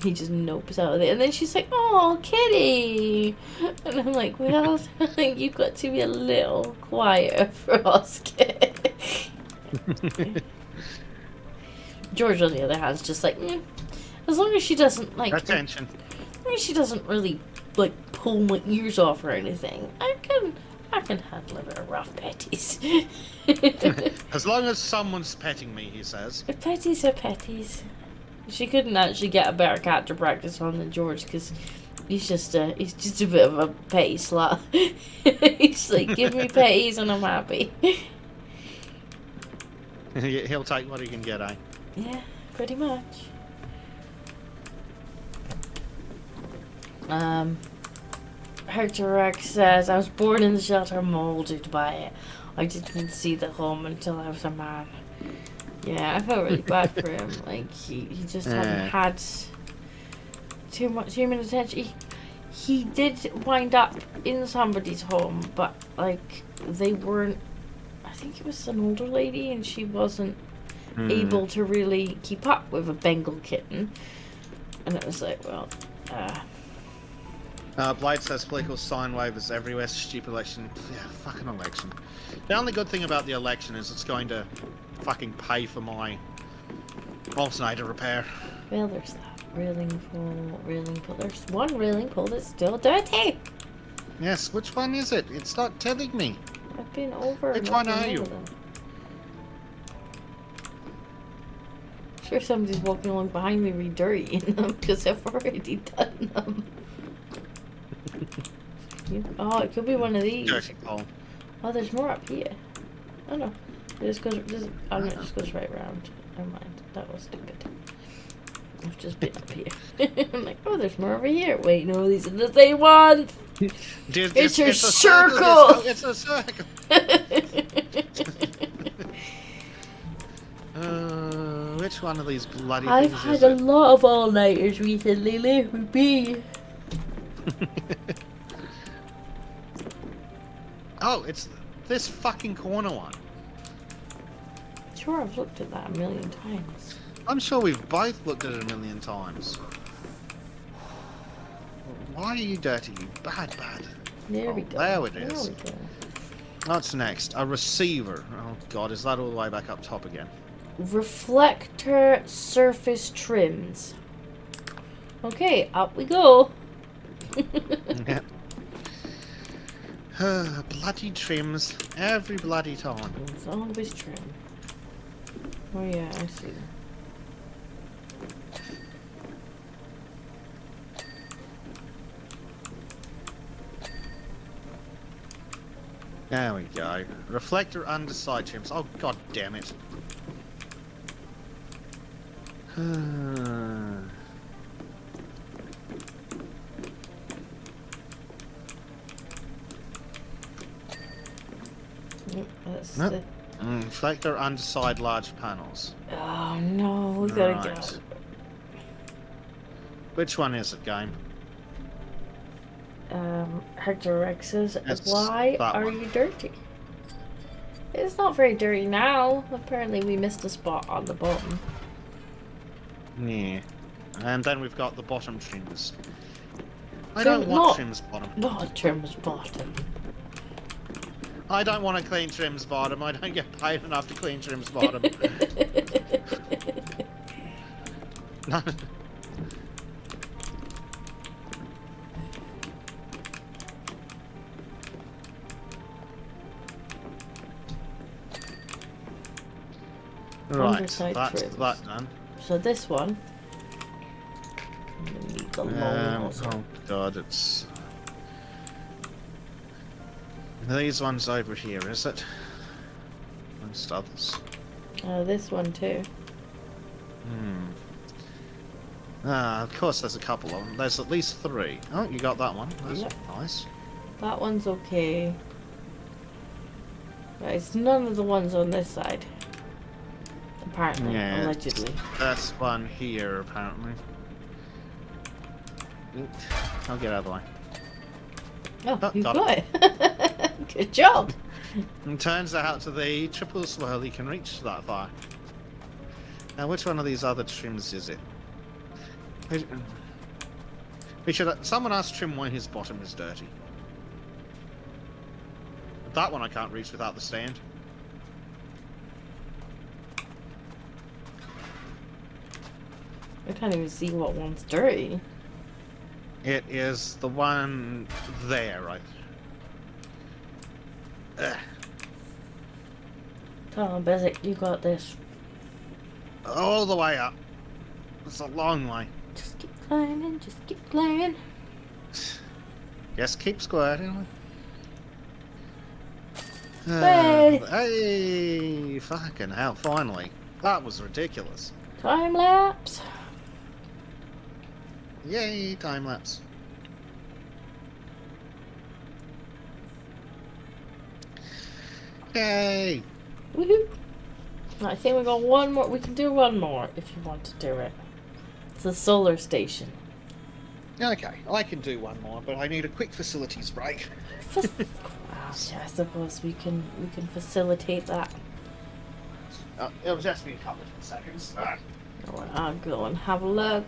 He just nopes out of it. And then she's like, "Oh, kitty!" And I'm like, well, you've got to be a little quieter for Oscar. George, on the other hand, is just like, as long as she doesn't, like... Attention. As long as she doesn't really, like, pull my ears off or anything, I can handle a bit of rough petties. As long as someone's petting me, he says. Petties are petties. She couldn't actually get a better cat to practice on than George because he's just a bit of a petty slut. He's like, give me petties and I'm happy. He'll take what he can get, eh? Yeah, pretty much. Hector Rex says, I was born in the shelter, molded by it. I didn't even see the home until I was a man. Yeah, I felt really bad for him. Like, he just hadn't had too much human attention. He did wind up in somebody's home, but, like, they weren't... I think it was an older lady, and she wasn't able to really keep up with a Bengal kitten. And it was like, well, Blade says political sign waivers everywhere. Stupid election. Yeah, fucking election. The only good thing about the election is it's going to fucking pay for my alternator repair. well, there's that railing pole. There's one railing pole that's still dirty. Yes, which one is it? It's not telling me. I've been over. Which one are you? Sure, somebody's walking along behind me re-dirtying them because I've already done them. Oh, it could be one of these. Dirty pole. Oh, there's more up here. Oh no, it just goes. Oh no, it just goes right round. Never mind. That was stupid. I've just been up here. I'm like, oh, there's more over here. Wait, no, these are the same ones. It's a circle. It's a circle. Which one of these bloody I've things had is a it? lot of all-nighters recently. Let me be. Oh, it's this fucking corner one. Sure, I've looked at that a million times. I'm sure we've both looked at it a million times. Why are you dirty? You bad. There we go. There it is. There we go. What's next? A receiver. Oh god, is that all the way back up top again? Reflector surface trims. Okay, up we go. Yeah. Bloody trims. Every bloody time. It's always trim. Oh yeah, I see. There we go. Reflector underside trims. Oh god damn it. That's Nope. the... Reflector underside large panels. Oh no, we gotta Right. get... Which one is it, game? Hector Rex says, It's why that are one. you dirty? It's not very dirty now. Apparently we missed a spot on the bottom. Yeah. And then we've got the bottom trims. I Trim- don't want not- trims bottom. Not a trim's bottom. I don't want to clean trims bottom. I don't get paid enough to clean trims bottom. No. Right, Underside that's trims. that done. So this one. I'm gonna need the long also. Oh god, it's... These ones over here, is it? Amongst others. This one too. Of course there's a couple of them. There's at least 3. Oh, you got that one. That's Yep. nice. That one's okay. But it's none of the ones on this side. Apparently, Yeah, allegedly. That's one here, apparently. I'll get out of the way. Oh, Oh, you got got it. Good job. And turns out the triple swirly can reach that far. Now, which one of these other trims is it? We should. Someone ask Trim why his bottom is dirty. That one I can't reach without the stand. I can't even see what one's dirty. It is the one there, right? Ugh. Come on, Bezek, you got this. All the way up. It's a long way. Just keep climbing, just keep climbing. Just keep squirting. Hey! Hey! Fucking hell! Finally, that was ridiculous. Time lapse. Yay! Time lapse. Yay! Woohoo! I think we got one more. We can do one more if you want to do it. It's the solar station. Okay, I can do one more, but I need a quick facilities break. Well, yeah, I suppose we can facilitate that. It'll just be a couple of seconds. I'll go and have a look.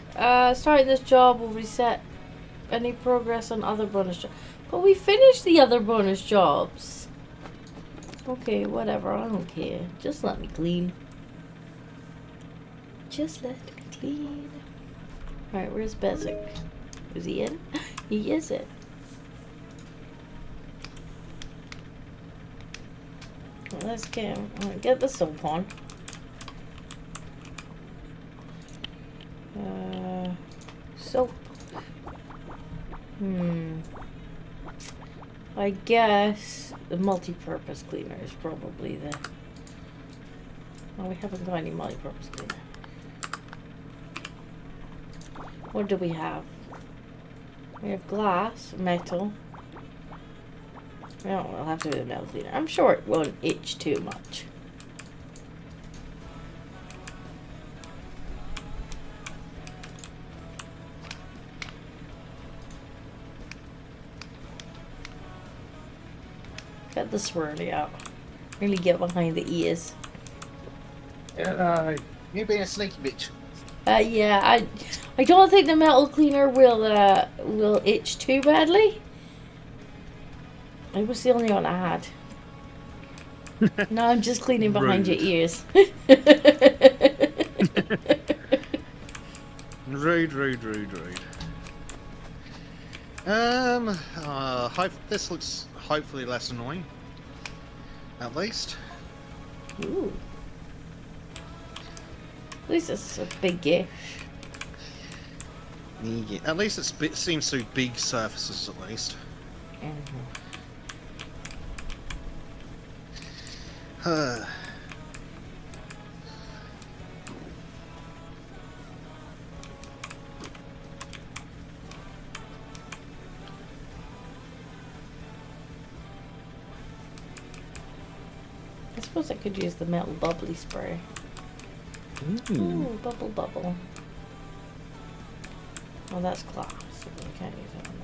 Starting this job will reset any progress on other bonus jobs. But we finished the other bonus jobs. Okay, whatever. I don't care. Just let me clean. Just let me clean. Alright, where's Bezek? Is he in? He is in. Let's get the soap on. Soap. I guess the multi-purpose cleaner is probably the... Oh, we haven't got any multi-purpose cleaner. What do we have? We have glass, metal. No, we'll have to do the metal cleaner. I'm sure it won't itch too much. Get the swirly out. Really get behind the ears. You being a sneaky bitch. Yeah, I don't think the metal cleaner will itch too badly. It was the only one I had. No, I'm just cleaning behind your ears. Rude. This looks hopefully less annoying. At least. Ooh. At least it's a big gift. Yeah, at least it seems to big surfaces, at least. I suppose I could use the metal bubbly spray. Ooh, bubble bubble. Oh, that's glass. So we can't use it on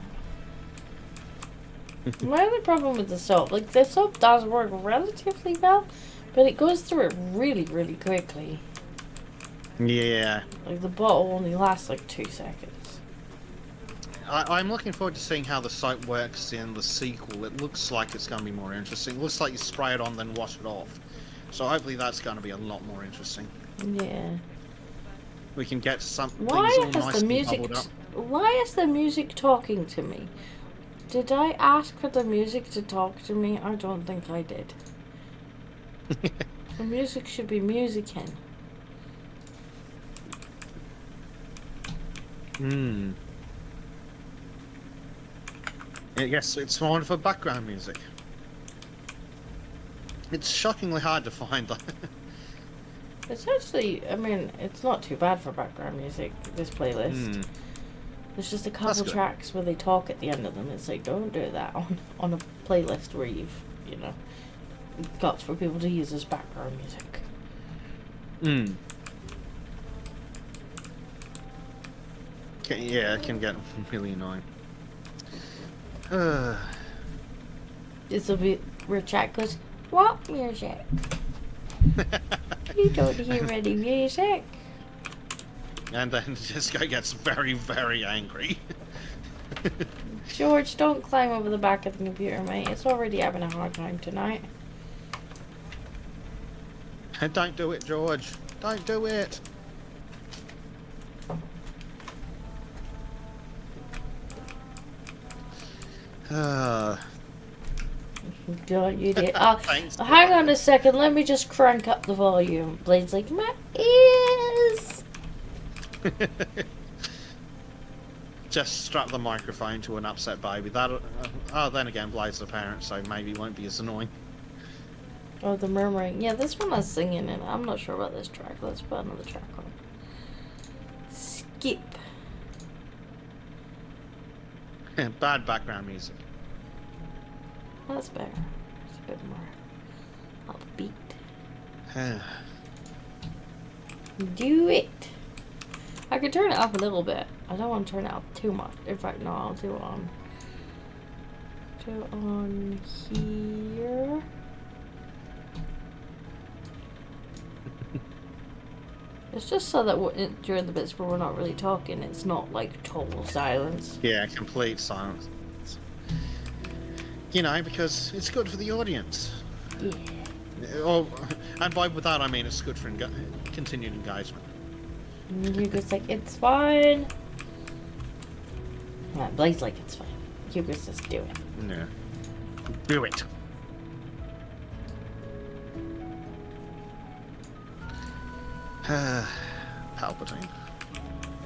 that. My only problem with the soap, like the soap does work relatively well, but it goes through it really, really quickly. Yeah. Like the bottle only lasts like 2 seconds. I'm looking forward to seeing how the soap works in the sequel. It looks like it's going to be more interesting. It looks like you spray it on, then wash it off. So hopefully that's going to be a lot more interesting. Yeah. We can get some things Why all has nice the and music? bubbled up. Why is the music talking to me? Did I ask for the music to talk to me? I don't think I did. The music should be musicking. Yes, it's wonderful background music. It's shockingly hard to find though. It's actually, I mean, it's not too bad for background music, this playlist. There's just a couple good. tracks where they talk at the end of them. It's like, don't do that on a playlist where you've, you know, got for people to use as background music. Yeah, it can get really annoying. This will be where chat goes, what music? You don't hear any music. And then Disco gets very, very angry. George, don't climb over the back of the computer, mate. It's already having a hard time tonight. Don't do it, George. Don't do it. Don't you dare. Thanks. Hang on a second. Let me just crank up the volume. Blade's like, my ears. Just strap the microphone to an upset baby. That. Then again, Blade's the parent, so maybe it won't be as annoying. Oh, the murmuring. Yeah, this one has singing in it. I'm not sure about this track. Let's put another track on. Skip. Bad background music. That's better. It's a bit more upbeat. Do it. I could turn it up a little bit. I don't want to turn it up too much. In fact, no, I'll do it on here. It's just so that during the bits where we're not really talking, it's not like total silence. Yeah, complete silence. You know, because it's good for the audience. Yeah. And by that I mean it's good for continued engagement. And Hugo's like, it's fine. Yeah, Blade's like, it's fine. Hugo says, do it. Yeah. Do it. Palpatine.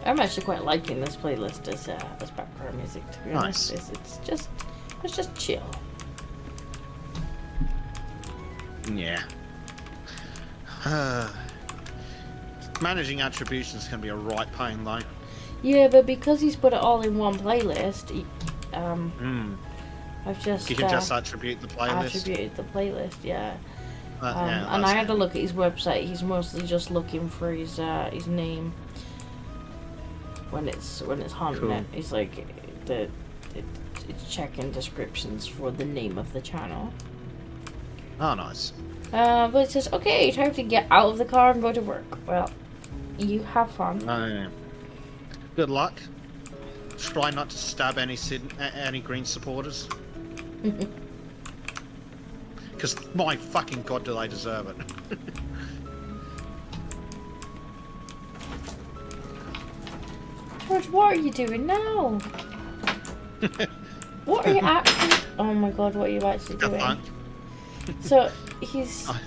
I'm actually quite liking this playlist as background music, to be honest. Nice. It's just chill. Yeah. Managing attributions can be a right pain though. Yeah, but because he's put it all in one playlist, I've just You can just attribute the playlist. attributed the playlist, yeah. Yeah, And I had that's to look at his website. He's mostly just looking for his name when it's hunting Cool. it. He's like it's checking descriptions for the name of the channel. Oh, nice. But it says, okay, time to get out of the car and go to work. Well, you have fun. Yeah. Good luck. Try not to stab any Green supporters. Because my fucking god, do they deserve it. George, what are you doing now? What are you actually... Oh my god, what are you actually Good doing? luck. So, he's... I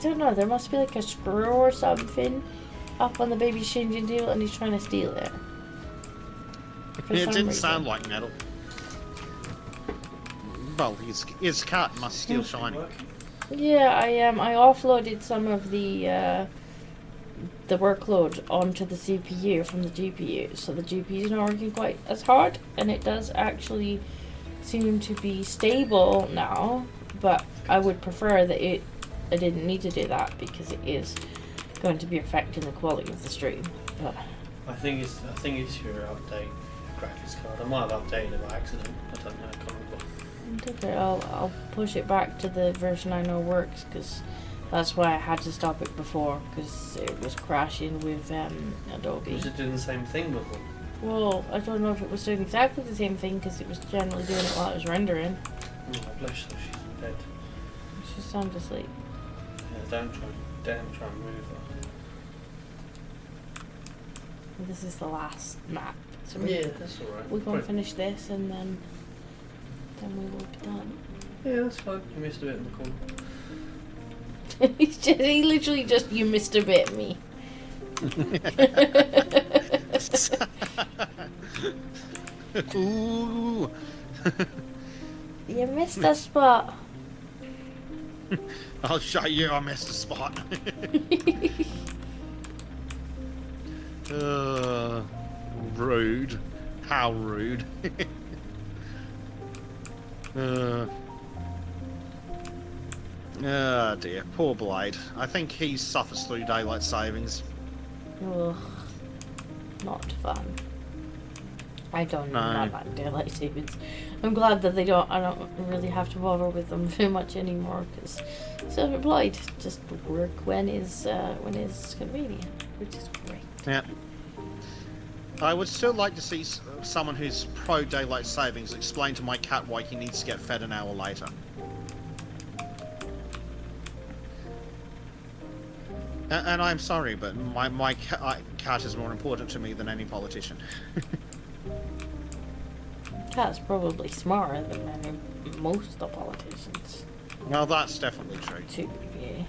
don't know, there must be like a screw or something up on the baby's changing table and he's trying to steal it. For It some didn't reason. sound like metal. Well, his cat must still shiny. Yeah, I offloaded some of the workload onto the CPU from the GPU, so the GPU is not working quite as hard, and it does actually seem to be stable now, but I would prefer that it I didn't need to do that because it is going to be affecting the quality of the stream. But I think it's your update graphics card. I might have updated it by accident. I don't know. I can't remember. okay, I'll push it back to the version I know works, because that's why I had to stop it before, because it was crashing with Adobe. Was it doing the same thing before? Well, I don't know if it was doing exactly the same thing, because it was generally doing it while it was rendering. Oh, bless her, she's dead. She's sound asleep. Yeah, don't try and move her. This is the last map. So Yeah, that's alright. we're going to finish this, and then we will be done. Yeah, that's fine. You missed a bit in the corner. He literally just, you missed a bit, me. Ooh. You missed a spot. I'll show you I missed a spot. Rude. How rude. Oh dear, poor Blade. I think he suffers through daylight savings. Ugh, not fun. I don't not like daylight savings. I'm glad that I don't really have to bother with them too much anymore, because self-employed, just work when is convenient, which is great. Yeah. I would still like to see someone who's pro daylight savings explain to my cat why he needs to get fed an hour later. And I'm sorry, but my cat is more important to me than any politician. Cat's probably smarter than most of the politicians. Well, that's definitely true. Too, yeah.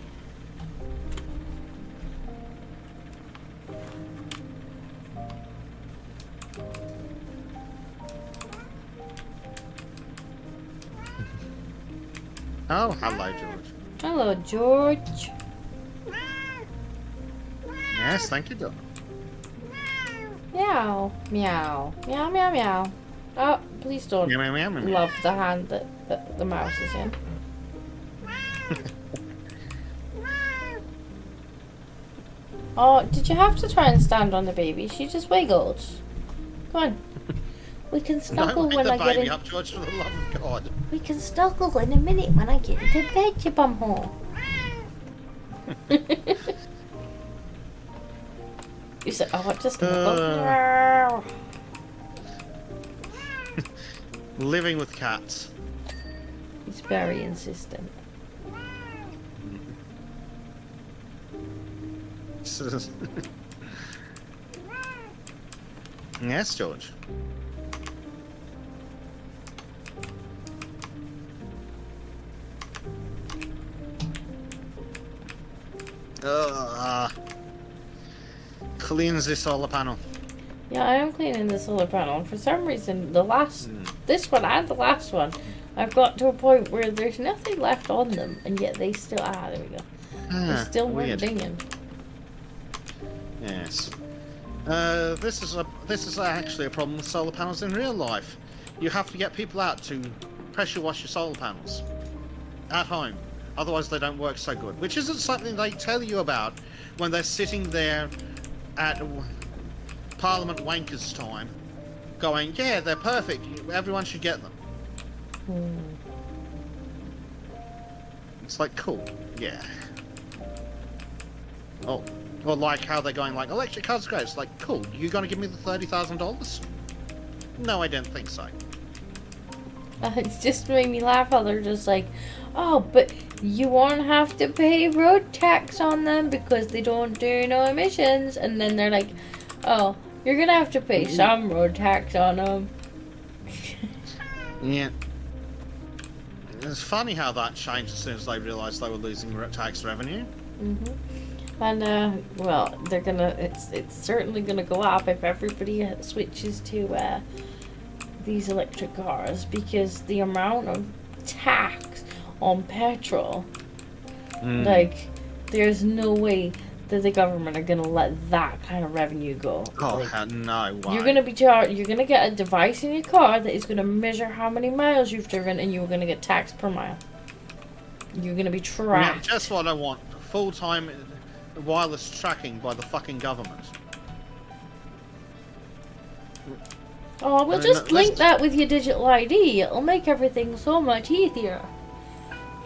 Oh, hello, George. Hello, George. Yes, thank you, Doc. Meow, meow, meow, meow, meow. Oh, please don't Meow, meow, meow, meow, meow. love the hand that the mouse is in. Oh, did you have to try and stand on the baby? She just wiggled. Come on. We can snuggle Don't when I wake the get baby in. up, George, for the love of God. We can snuggle in a minute when I get into bed, you bumhole. You said, oh, just snuggle. Living with cats. He's very insistent. Yes, George. Cleans the solar panel. Yeah, I am cleaning the solar panel. And for some reason, this one and the last one, I've got to a point where there's nothing left on them, and yet they still. Ah, there we go. They still weren't weird. dinging. Yes. This is actually a problem with solar panels in real life. You have to get people out to pressure wash your solar panels at home. Otherwise, they don't work so good. Which isn't something they tell you about when they're sitting there at Parliament wankers time, going, "Yeah, they're perfect. Everyone should get them." It's like, cool, yeah. Oh. Or like how they're going like, electric cars great. It's like, cool, you gonna give me the $30,000? No, I didn't think so. It just made me laugh how they're just like, oh, but you won't have to pay road tax on them because they don't do no emissions. And then they're like, oh, you're gonna have to pay some road tax on them. Yeah. It's funny how that changed as soon as they realised they were losing tax revenue. Mhm. And well, they're gonna. It's certainly gonna go up if everybody switches to these electric cars, because the amount of tax on petrol, like, there's no way that the government are gonna let that kind of revenue go. Oh, Like, no way. you're gonna be You're gonna get a device in your car that is gonna measure how many miles you've driven, and you're gonna get taxed per mile. You're gonna be Yeah, tracked. just what I want. Full-time wireless tracking by the fucking government. Oh, we'll I mean, just link let's- that with your digital ID. It'll make everything so much easier.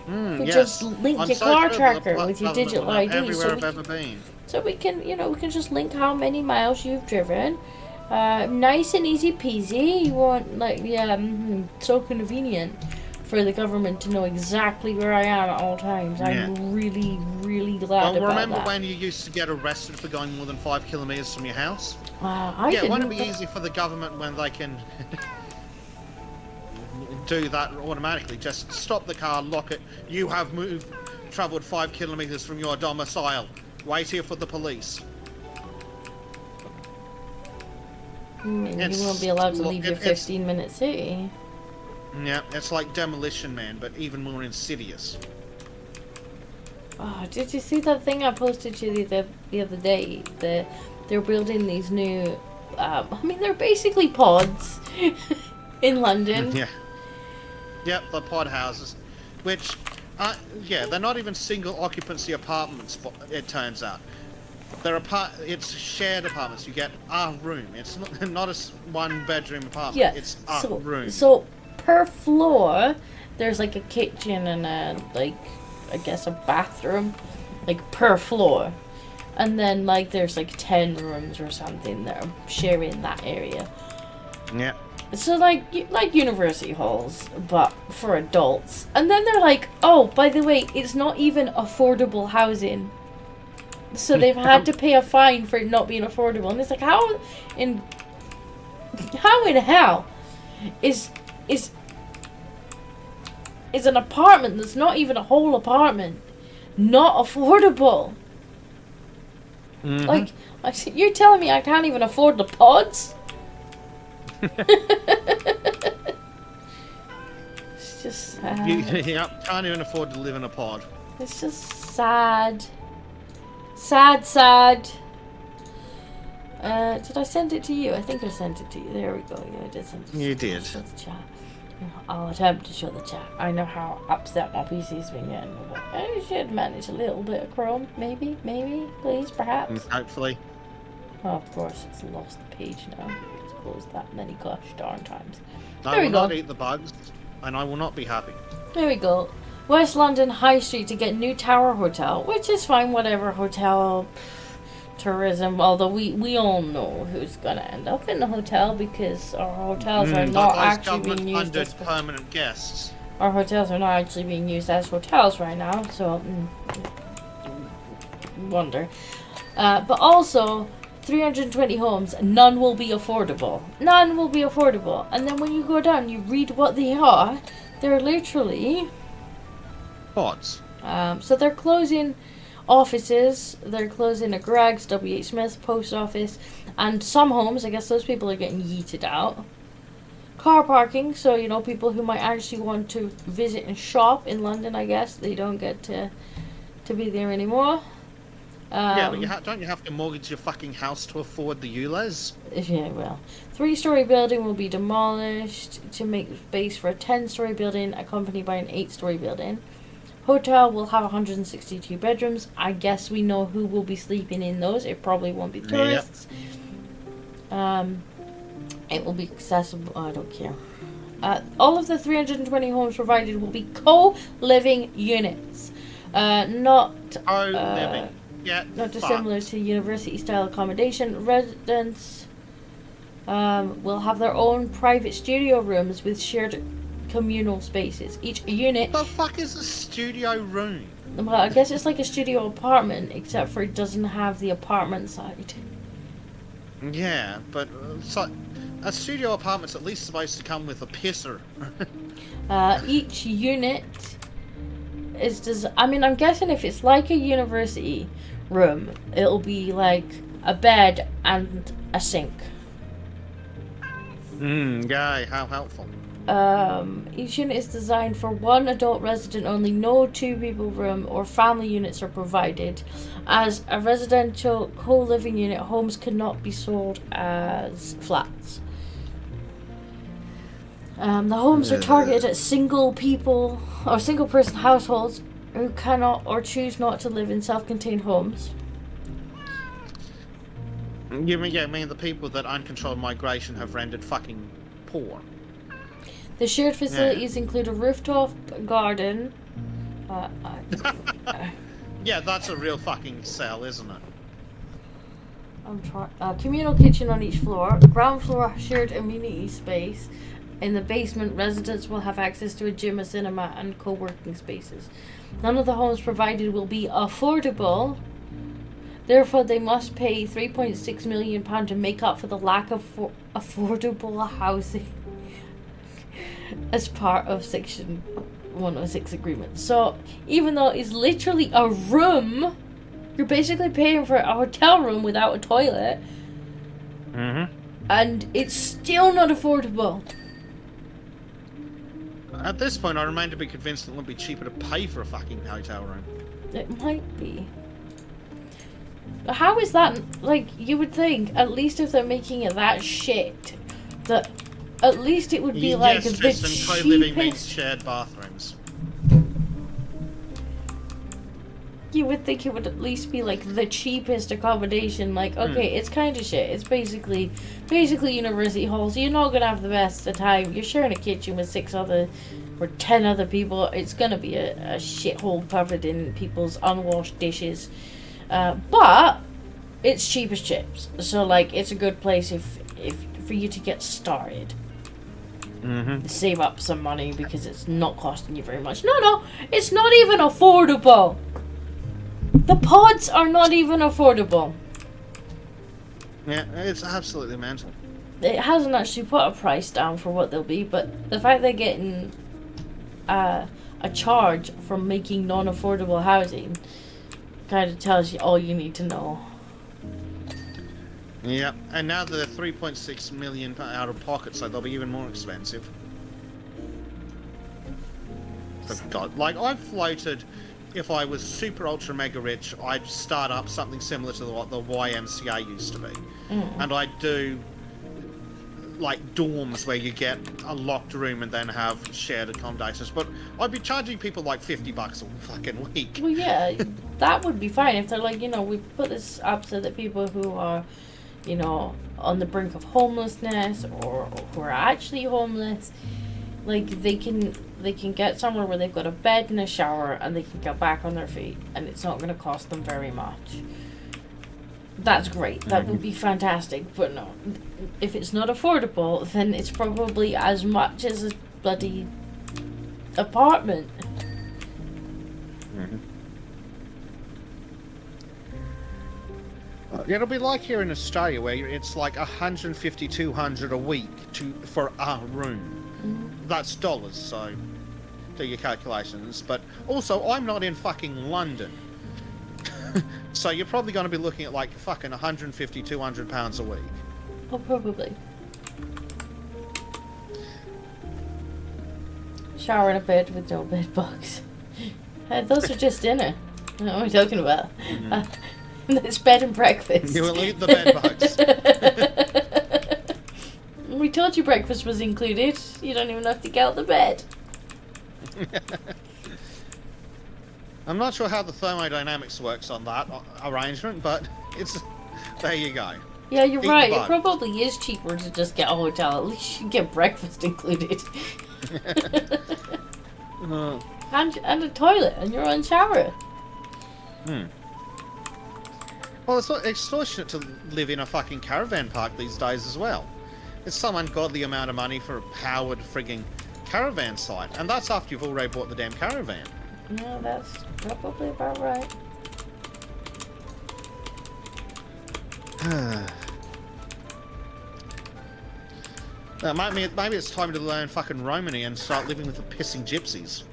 We yes. just link I'm your so car sure that the tracker with your government digital will know ID, everywhere so I've ever been. we can, we can just link how many miles you've driven. Nice and easy peasy. You want so convenient for the government to know exactly where I am at all times. Yeah. I'm really, really glad Well, about remember that. when you used to get arrested for going more than 5 kilometers from your house? I Yeah, didn't. won't it be easy for the government when they can do that automatically? Just stop the car, lock it. You have travelled 5 kilometers from your domicile. Wait here for the police. And It's- you won't be allowed to look, leave your it's- 15-minute city. Yeah, it's like Demolition Man, but even more insidious. Oh, did you see that thing I posted to you the other day? They're building these new, they're basically pods in London. Yeah. Yep, the pod houses. Which, they're not even single occupancy apartments, it turns out. It's shared apartments. You get a room. It's not a one bedroom apartment. Yeah, It's a room. So per floor, there's like a kitchen and I guess a bathroom, like per floor, and then there's 10 rooms or something that are sharing that area. Yeah. So like university halls, but for adults. And then they're like, oh, by the way, it's not even affordable housing. So they've had to pay a fine for it not being affordable. And it's like, how in hell is an apartment that's not even a whole apartment not affordable? Mhm. You're telling me I can't even afford the pods? It's just sad. Yep, can't even afford to live in a pod. It's just sad. Sad. Did I send it to you? I think I sent it to you. There we go. Yeah, I did send it to you. You did. Show the chat. I'll attempt to show the chat. I know how upset my PC's been getting. But I should manage a little bit of Chrome. Maybe, please, perhaps. Hopefully. Oh, of course, it's lost the page now. It's closed that many gosh darn times. I There we will go. not eat the bugs, and I will not be happy. There we go. West London High Street to get new Tower Hotel, which is fine, whatever, hotel, tourism, although we all know who's gonna end up in the hotel because our hotels are not actually being used as permanent guests. our hotels are not actually being used as hotels right now, so wonder. But also 320 homes, none will be affordable. None will be affordable. And then when you go down, you read what they are. They're literally Pods. so they're closing offices, they're closing a Greggs, W.H. Smith, post office, and some homes, I guess those people are getting yeeted out. Car parking, so people who might actually want to visit and shop in London, I guess, they don't get to be there anymore. Yeah, but don't you have to mortgage your fucking house to afford the ULEZ? Yeah, well. 3-story building will be demolished to make space for a 10-story building accompanied by an 8-story building. Hotel will have 162 bedrooms. I guess we know who will be sleeping in those. It probably won't be tourists. It will be accessible. Oh, I don't care. All of the 320 homes provided will be co-living units. Not living. Yeah. not dissimilar to university-style accommodation. Residents will have their own private studio rooms with shared communal spaces. Each unit... What the fuck is a studio room? Well, I guess it's like a studio apartment, except for it doesn't have the apartment side. Yeah, but a studio apartment's at least supposed to come with a pisser. Each unit is I'm guessing if it's like a university room, it'll be like a bed and a sink. Guy, how helpful. Each unit is designed for one adult resident only. No 2-people room or family units are provided. As a residential co-living unit, homes cannot be sold as flats. The homes are targeted at single people or single person households who cannot or choose not to live in self-contained homes. You mean the people that uncontrolled migration have rendered fucking poor? The shared facilities include a rooftop garden. Yeah, that's a real fucking cell, isn't it? Communal kitchen on each floor. Ground floor shared amenity space. In the basement, residents will have access to a gym, a cinema, and co-working spaces. None of the homes provided will be affordable. Therefore, they must pay £3.6 million to make up for the lack of affordable housing as part of Section 106 agreement. So, even though it's literally a room, you're basically paying for a hotel room without a toilet. Mm-hmm. And it's still not affordable. At this point, I remain to be convinced it would be cheaper to pay for a fucking hotel room. It might be. How is that, like, you would think, at least if they're making it that shit, that at least it would be like the cheapest. Co-living means cheapest. shared bathrooms. You would think it would at least be like the cheapest accommodation. Like, okay, it's kind of shit. It's basically university hall, so you're not gonna have the best of time. You're sharing a kitchen with 6 other or 10 other people. It's gonna be a shithole covered in people's unwashed dishes. But it's cheap as chips, so like it's a good place if for you to get started. Mm-hmm. Save up some money because it's not costing you very much. No, it's not even affordable. The pods are not even affordable. Yeah, it's absolutely mental. It hasn't actually put a price down for what they'll be, but the fact they're getting a charge for making non-affordable housing kind of tells you all you need to know. Yeah, and now they're 3.6 million out of pocket, so they'll be even more expensive. For God, like I've floated. If I was super ultra mega rich, I'd start up something similar to what the YMCA used to be, and I'd do like dorms where you get a locked room and then have shared accommodations. But I'd be charging people like $50 a fucking week. Well, yeah, that would be fine if they're like, we put this up so that people who are, on the brink of homelessness or who are actually homeless, like they can get somewhere where they've got a bed and a shower and they can get back on their feet and it's not going to cost them very much. That's great. That would be fantastic. But no, if it's not affordable, then it's probably as much as a bloody apartment. It'll be like here in Australia where it's like 150, 200 a week for a room. That's dollars, so do your calculations. But also, I'm not in fucking London. So you're probably going to be looking at like fucking 150, 200 pounds a week. Oh, probably. Shower in a bed with no bed bugs. Those are just dinner. What am I talking about? It's bed and breakfast. You will eat the bed bugs. We told you breakfast was included. You don't even have to get out of the bed. I'm not sure how the thermodynamics works on that arrangement, but it's there you go. Yeah, you're Eat right. the It bug. probably is cheaper to just get a hotel. At least you get breakfast included. and a toilet and your own shower. Well, it's extortionate to live in a fucking caravan park these days as well. It's some ungodly amount of money for a powered frigging caravan site, and that's after you've already bought the damn caravan. No, that's probably about right. Maybe it's time to learn fucking Romany and start living with the pissing gypsies.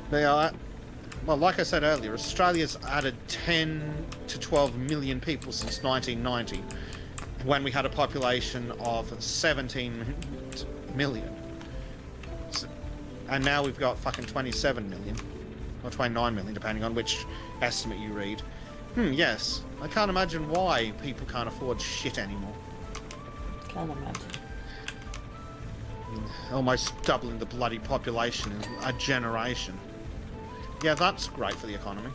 They are. Well, like I said earlier, Australia's added 10 to 12 million people since 1990, when we had a population of 17 million. And now we've got fucking 27 million. or 29 million, depending on which estimate you read. Yes. I can't imagine why people can't afford shit anymore. Can't imagine. Almost doubling the bloody population in a generation. Yeah, that's great for the economy.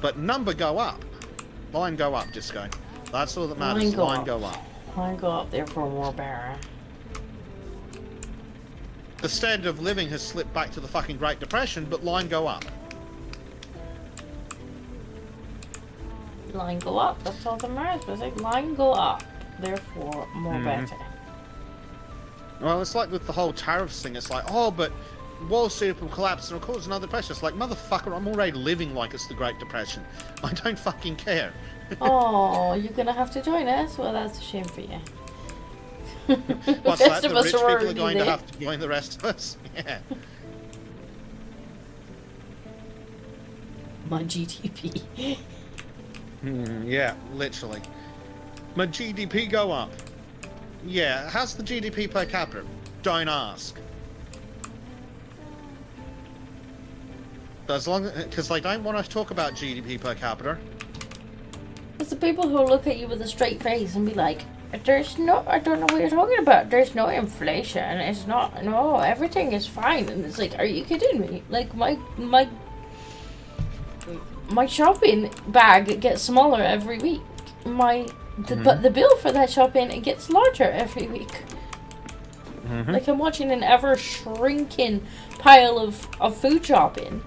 But number go up. Line go up, Disco. That's all that matters. Line go up. Line go up, therefore more bearer. The standard of living has slipped back to the fucking Great Depression, but line go up. Line go up, that's all that matters. Bezek. Line go up, therefore more better. Well, it's like with the whole tariffs thing. It's like, oh, but Wall Street will collapse and it'll cause another depression. It's like, motherfucker, I'm already living like it's the Great Depression. I don't fucking care. Oh, you're gonna have to join us? Well, that's a shame for you. What's that? The rich people are going to have to join the rest of us? Yeah. My GDP. Yeah, literally. My GDP go up. Yeah, how's the GDP per capita? Don't ask. As long because they don't want to talk about GDP per capita. It's the people who look at you with a straight face and be like, "There's no, I don't know what you're talking about. There's no inflation. It's not. No, everything is fine." And it's like, are you kidding me? Like my shopping bag gets smaller every week. But the bill for that shopping, it gets larger every week. Like I'm watching an ever shrinking pile of food shopping.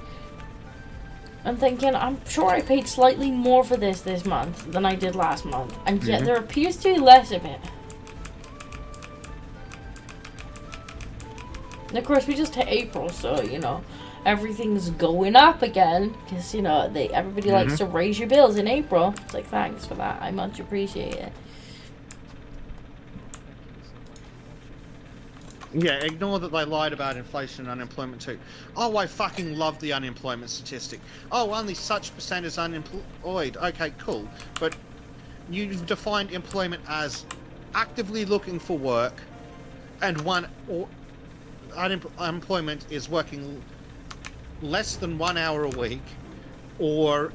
I'm thinking, I'm sure I paid slightly more for this month than I did last month, and yet there appears to be less of it. And of course, we just hit April, so you know everything's going up again because you know everybody likes to raise your bills in April. It's like, thanks for that, I much appreciate it. Yeah, ignore that they lied about inflation and unemployment too. Oh, I fucking love the unemployment statistic. Oh, only such percent is unemployed. Okay, cool. But you've defined employment as actively looking for work, and unemployment is working less than 1 hour a week,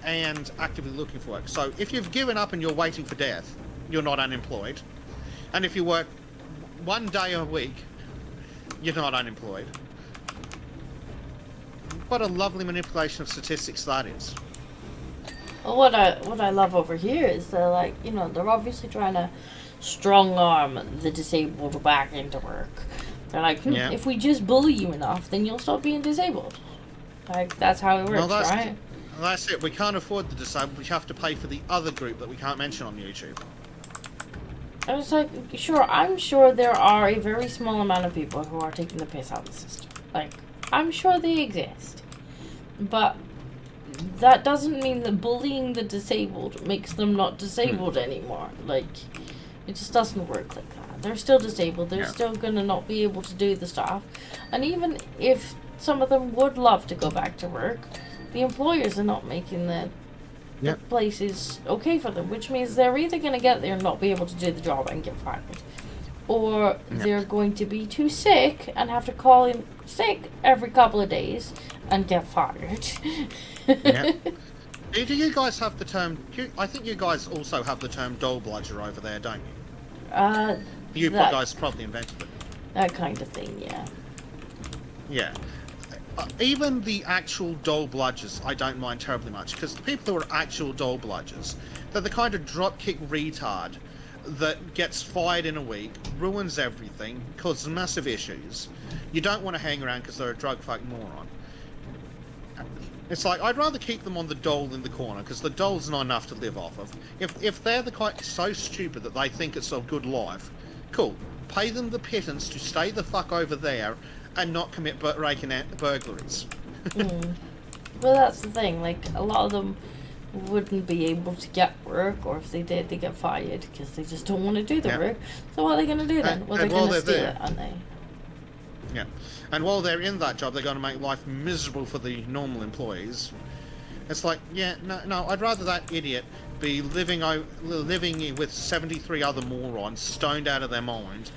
and actively looking for work. So if you've given up and you're waiting for death, you're not unemployed. And if you work 1 day a week, you're not unemployed. What a lovely manipulation of statistics that is. Well, what I love over here is they're like, you know, they're obviously trying to strong arm the disabled back into work. They're like, if we just bully you enough, then you'll stop being disabled. Like, that's how it works, right? That's it. We can't afford the disabled. We have to pay for the other group that we can't mention on YouTube. I was like, sure, I'm sure there are a very small amount of people who are taking the piss out of the system. Like, I'm sure they exist. But that doesn't mean that bullying the disabled makes them not disabled anymore. Like, it just doesn't work like that. They're still disabled. They're still going to not be able to do the stuff. And even if some of them would love to go back to work, the employers are not making the place is okay for them, which means they're either going to get there and not be able to do the job and get fired, or they're going to be too sick and have to call in sick every couple of days and get fired. Do you guys have the term? I think you guys also have the term dole bludger over there, don't you? You guys probably invented it. That kind of thing, yeah. Yeah. Even the actual dole bludgers, I don't mind terribly much, because the people who are actual dole bludgers, they're the kind of dropkick retard that gets fired in a week, ruins everything, causes massive issues. You don't want to hang around because they're a drug fuck moron. It's like, I'd rather keep them on the dole in the corner, because the dole's not enough to live off of. If they're the kind so stupid that they think it's a good life, cool. Pay them the pittance to stay the fuck over there and not commit burglaries. Well, that's the thing. Like, a lot of them wouldn't be able to get work, or if they did, they get fired because they just don't want to do the work. So what are they going to do then? Well, they're going to steal it, aren't they? Yeah. And while they're in that job, they're going to make life miserable for the normal employees. It's like, no, I'd rather that idiot be living with 73 other morons, stoned out of their mind.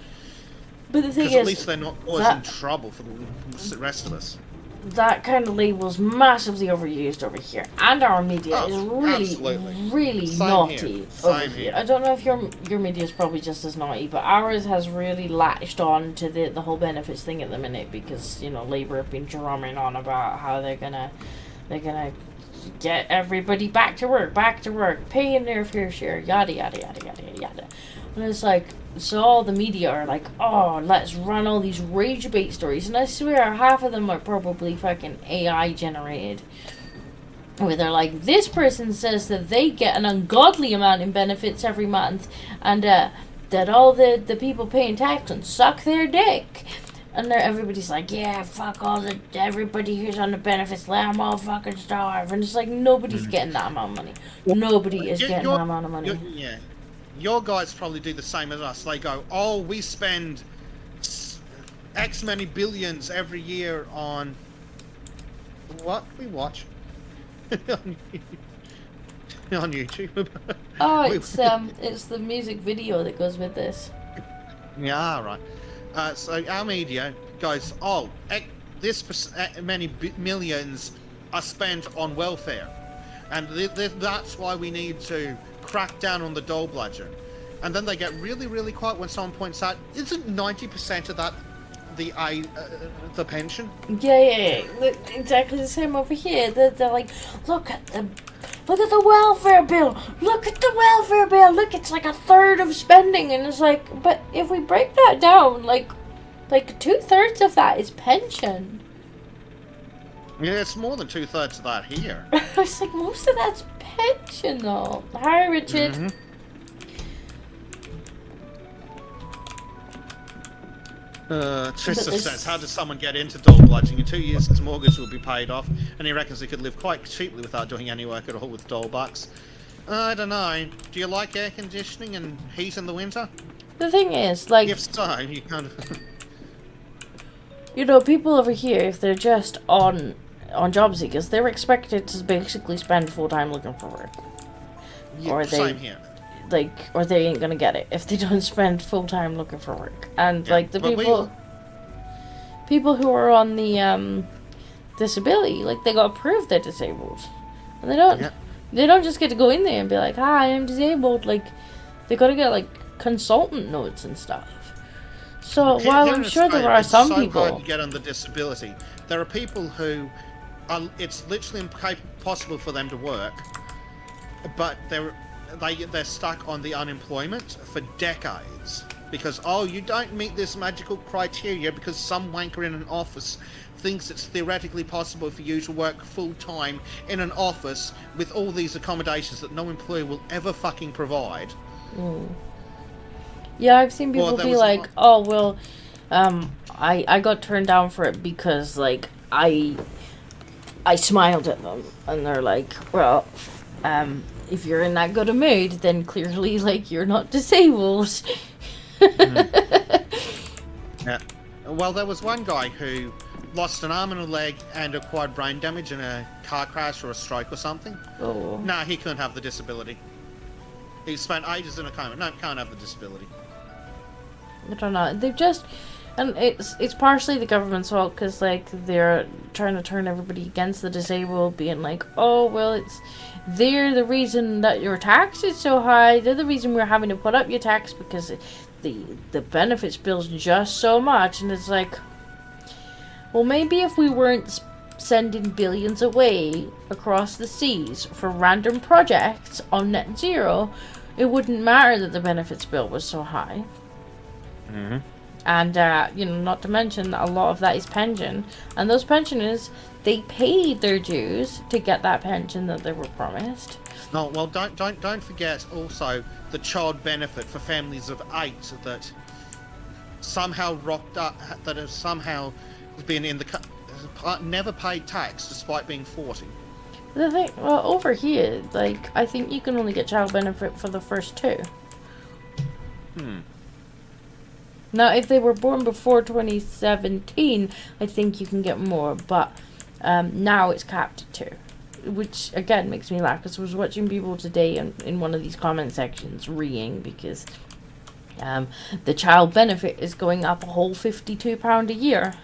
But the thing is, at least they're not causing trouble for the rest of us. that kind of label's massively overused over here, and our media is really Same naughty here. over Same here. here. I don't know if your media is probably just as naughty, but ours has really latched on to the whole benefits thing at the minute because Labour have been drumming on about how they're gonna get everybody back to work, paying their fair share, yada yada yada yada yada. And it's like, so all the media are like, oh, let's run all these rage bait stories, and I swear half of them are probably fucking AI generated. Where they're like, this person says that they get an ungodly amount in benefits every month, and that all the people paying tax can suck their dick. And everybody's like, yeah, fuck everybody who's on the benefits, let them all fucking starve. And it's like, nobody's getting that amount of money. Nobody is getting that amount of money. Yeah. Your guys probably do the same as us. They go, oh, we spend X many billions every year on... What we watch? On YouTube. Oh, it's the music video that goes with this. Yeah, right. So our media goes, oh, this many millions are spent on welfare, and that's why we need to crack down on the dole bludgeon. And then they get really, really quiet when someone points out, isn't 90% of that the pension? Yeah. Exactly the same over here. They're like, look at the welfare bill. Look, it's like a third of spending. And it's like, but if we break that down, like 2/3 of that is pension. Yeah, it's more than 2/3 of that here. It's like, most of that's pension, though. Hi, Richard. Mm-hmm. Trista says, how does someone get into dole bludgeoning? In 2 years his mortgage will be paid off, and he reckons he could live quite cheaply without doing any work at all with dole bucks. I don't know. Do you like air conditioning and heat in the winter? The thing is, like... If so, you kind of... people over here, if they're just on job seekers, they're expected to basically spend full time looking for work. Yeah, same here. Or they ain't gonna get it if they don't spend full time looking for work. And Yeah, the people who are on the disability, they got to prove they're disabled, and they don't just get to go in there and be like, hi, I'm disabled. They got to get consultant notes and stuff. So while I'm sure there are some people, it's so hard to get on the disability. There are people who it's literally impossible for them to work, but they're stuck on the unemployment for decades because, oh, you don't meet this magical criteria because some wanker in an office thinks it's theoretically possible for you to work full-time in an office with all these accommodations that no employer will ever fucking provide. Yeah, I've seen people be like, oh, well, I got turned down for it because, I smiled at them, and they're like, well, if you're in that good a mood, then clearly, you're not disabled. Yeah. Well, there was one guy who lost an arm and a leg and acquired brain damage in a car crash or a stroke or something. Oh. Nah, he couldn't have the disability. He spent ages in a coma. No, can't have the disability. I don't know. They've just... And it's partially the government's fault because, they're trying to turn everybody against the disabled, being like, oh, well, they're the reason that your tax is so high. They're the reason we're having to put up your tax because the benefits bill's just so much. And it's like, well, maybe if we weren't sending billions away across the seas for random projects on net zero, it wouldn't matter that the benefits bill was so high. Mm-hmm. And, not to mention that a lot of that is pension. And those pensioners, they paid their dues to get that pension that they were promised. No, well, don't forget also the child benefit for families of 8 that somehow rocked up, that have somehow been in the never paid tax despite being 40. The thing, well, over here, I think you can only get child benefit for the first 2. Now, if they were born before 2017, I think you can get more, but now it's capped at 2, which, again, makes me laugh, because I was watching people today in one of these comment sections reeing, because the child benefit is going up a whole £52 a year.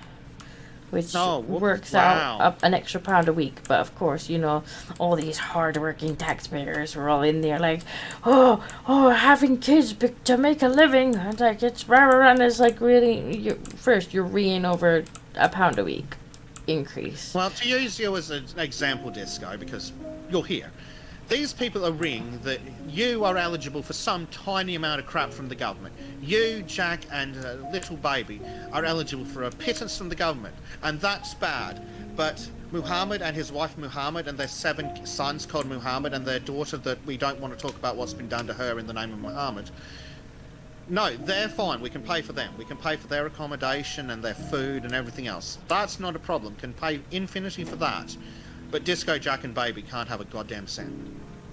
which Oh, works wow. out an extra £1 a week. But of course, you know, all these hard-working taxpayers were all in there like, having kids to make a living, and like it's rah, rah, rah, and it's like really, you're reeing over £1 a week increase. Well, to use you as an example, Disco, because you're here. These people are ringing that you are eligible for some tiny amount of crap from the government. You, Jack, and little baby are eligible for a pittance from the government, and that's bad. But Muhammad and his wife Muhammad and their 7 sons called Muhammad and their daughter that we don't want to talk about what's been done to her in the name of Muhammad. No, they're fine. We can pay for them. We can pay for their accommodation and their food and everything else. That's not a problem. Can pay infinity for that. But Disco, Jack, and Baby can't have a goddamn cent.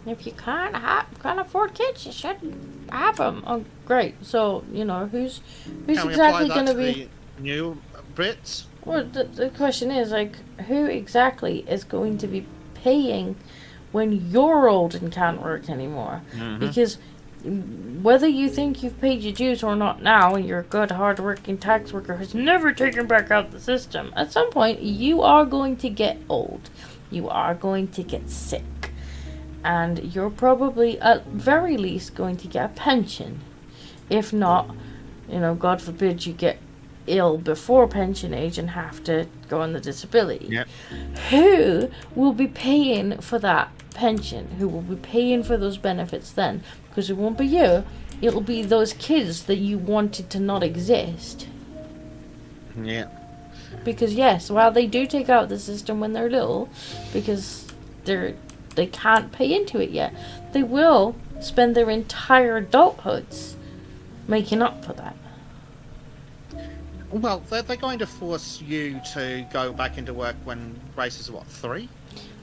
If you can't afford kids, you shouldn't have them. Oh, great. So, you know, who's exactly going to be... the new Brits? Well, the question is, like, who exactly is going to be paying when you're old and can't work anymore? Mm-hmm. Because whether you think you've paid your dues or not now, and you're a good, hard-working tax worker who's never taken back out the system, at some point, you are going to get old. You are going to get sick. And you're probably, at very least, going to get a pension. If not, you know, God forbid you get ill before pension age and have to go on the disability. Yep. Who will be paying for that pension? Who will be paying for those benefits then? Because it won't be you. It'll be those kids that you wanted to not exist. Yeah. Because yes, while they do take out the system when they're little, because they can't pay into it yet, they will spend their entire adulthoods making up for that. Well, they're going to force you to go back into work when Grace is, what, 3?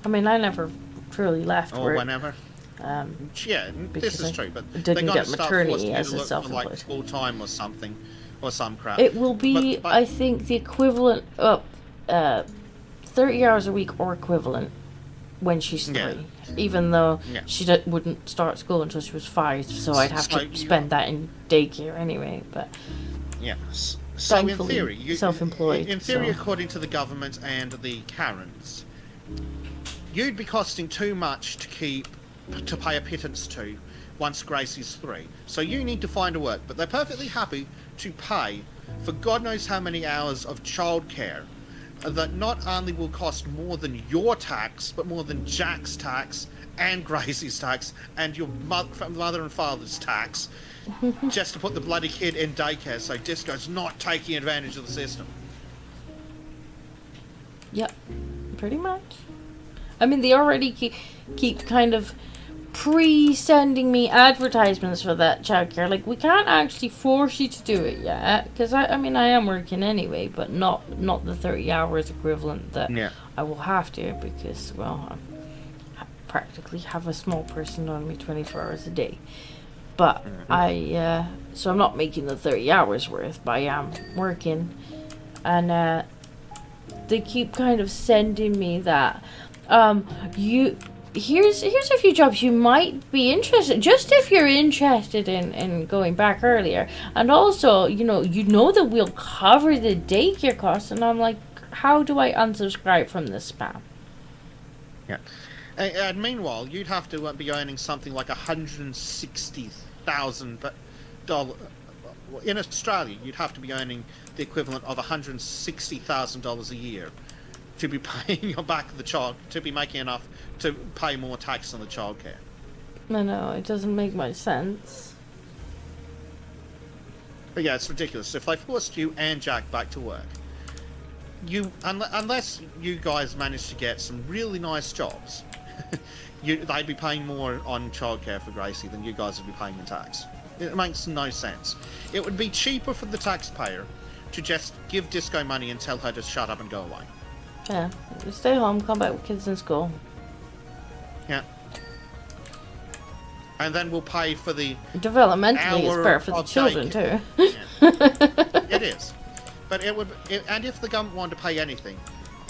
I mean, I never truly left Or work. whenever. Yeah, this is true, but they're didn't going get to start maternity forcing you as to a look for, self-employed. like, full-time or something, or some crap. It will be, But I think, the equivalent of 30 hours a week or equivalent when she's 3. Yeah. Even though Yeah. she wouldn't start school until she was 5, so I'd have So to you- spend that in daycare anyway. But Yeah. So in Thankfully, theory, self-employed, In theory, so- according to the government and the Karens, you'd be costing too much to pay a pittance to once Gracie's 3. So you need to find a work, but they're perfectly happy to pay for God knows how many hours of childcare that not only will cost more than your tax, but more than Jack's tax and Gracie's tax and your mother and father's tax, just to put the bloody kid in daycare so Disco's not taking advantage of the system. yep, pretty much. I mean, they already keep kind of pre-sending me advertisements for that childcare. Like, we can't actually force you to do it yet, because I mean, I am working anyway, but not the 30 hours equivalent that Yeah. I will have to, because, well, I practically have a small person on me 24 hours a day. But so I'm not making the 30 hours worth, but I am working, and they keep kind of sending me that. Here's a few jobs you might be interested, just if you're interested in going back earlier. And also, you know that we'll cover the daycare costs. And I'm like, how do I unsubscribe from this spam? Yeah. And meanwhile, you'd have to be earning something like $160,000 in Australia. You'd have to be earning the equivalent of $160,000 a year to be paying your back the child, to be making enough to pay more tax on the childcare. I know, it doesn't make much sense. But yeah, it's ridiculous. If they forced you and Jack back to work, unless you guys manage to get some really nice jobs, they'd be paying more on childcare for Gracie than you guys would be paying in tax. It makes no sense. It would be cheaper for the taxpayer to just give Disco money and tell her to shut up and go away. Yeah, stay home, come back with kids in school. Yeah. And then we'll pay for the Developmentally, it's better for the of children daycare. too. It is. But and if the government wanted to pay anything,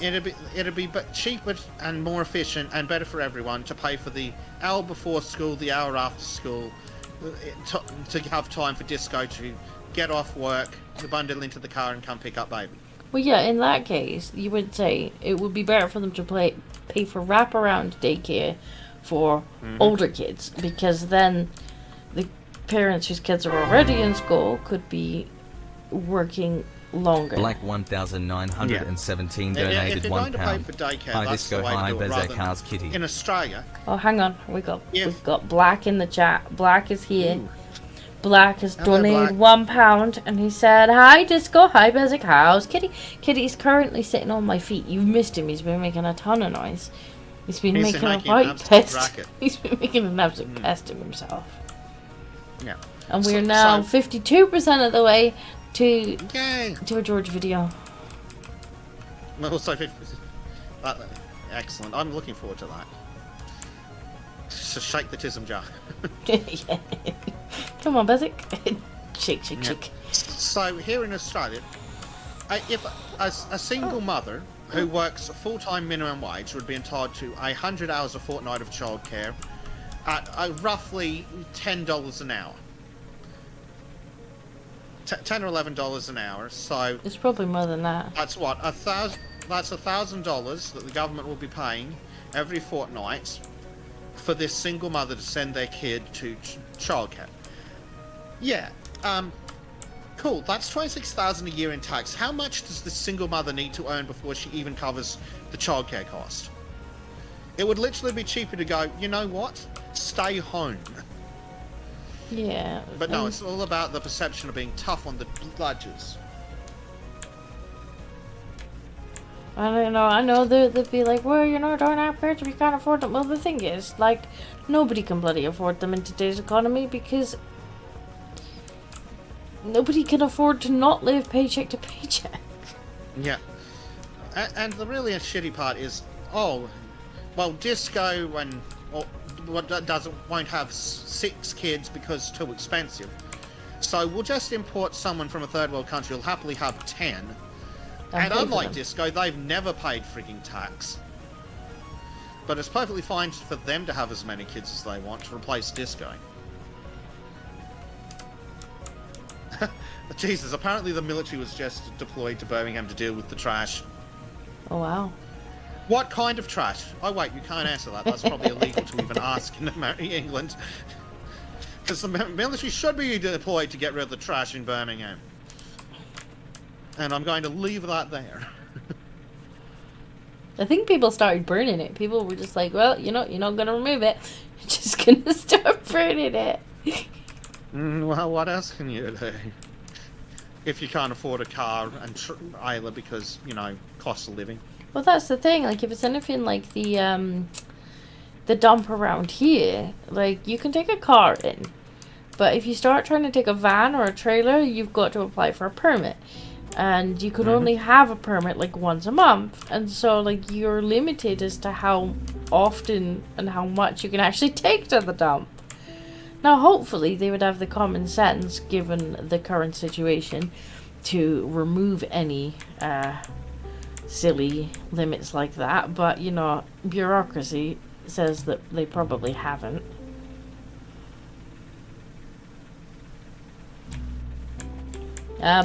it'd be cheaper and more efficient and better for everyone to pay for the hour before school, the hour after school, to have time for Disco to get off work, to bundle into the car and come pick up baby. Well, yeah, in that case, you would say it would be better for them to pay for wraparound daycare for older kids, because then the parents whose kids are already in school could be working longer. Black 1917 donated If you're going to pay £1. for daycare, Hi that's the Disco, way to hi do it, rather Bezek, than- how's Kitty? In Australia, Oh, hang on. We've If- got Black in the chat. Black is here. Ooh. Black has Hello, donated Black. £1, and he said, "Hi Disco, hi Bezek, how's Kitty?" Kitty's currently sitting on my feet. You've missed him. He's been making a ton of noise. He's been He's making a making an right absolute pest. racket. He's been making an absolute pest of himself. yeah. And we're So- now so- 52% of the way to Yay! a George video. Also, excellent. I'm looking forward to that. So shake the tism jar. Yeah. Come on, Bezek. Shake, shake, Yeah. shake. So here in Australia, if a single mother who works full-time minimum wage would be entitled to 100 hours a fortnight of childcare at roughly $10 an hour. 10 or $11 an hour. So It's probably more than that. that's what That's $1,000 that the government will be paying every fortnight for this single mother to send their kid to childcare. Yeah, cool. That's $26,000 a year in tax. How much does this single mother need to earn before she even covers the childcare cost? It would literally be cheaper to go, you know what? Stay home. Yeah. But no, it's all about the perception of being tough on the bludgers. I don't know. I know they'd be like, well, you know, don't have parents, we can't afford them. Well, the thing is, like, nobody can bloody afford them in today's economy, because nobody can afford to not live paycheck to paycheck. Yeah. And the really shitty part is, oh, well, Disco won't have 6 kids because it's too expensive. So we'll just import someone from a third world country who'll happily have 10. And pay for unlike them. Disco, they've never paid freaking tax. But it's perfectly fine for them to have as many kids as they want to replace Disco. Jesus, apparently the military was just deployed to Birmingham to deal with the trash. Oh, wow. What kind of trash? Oh wait, you can't answer that. That's probably illegal to even ask in England. Because the military should be deployed to get rid of the trash in Birmingham. And I'm going to leave that there. I think people started burning it. People were just like, well, you know, you're not going to remove it. You're just going to start burning it. Well, what else can you do? If you can't afford a car and either because, you know, cost of living. Well, that's the thing. Like, if it's anything like the dump around here, like, you can take a car in. But if you start trying to take a van or a trailer, you've got to apply for a permit. And you could only have a permit, like, once a month. And so, like, you're limited as to how often and how much you can actually take to the dump. Now, hopefully, they would have the common sense, given the current situation, to remove any silly limits like that. But, you know, bureaucracy says that they probably haven't.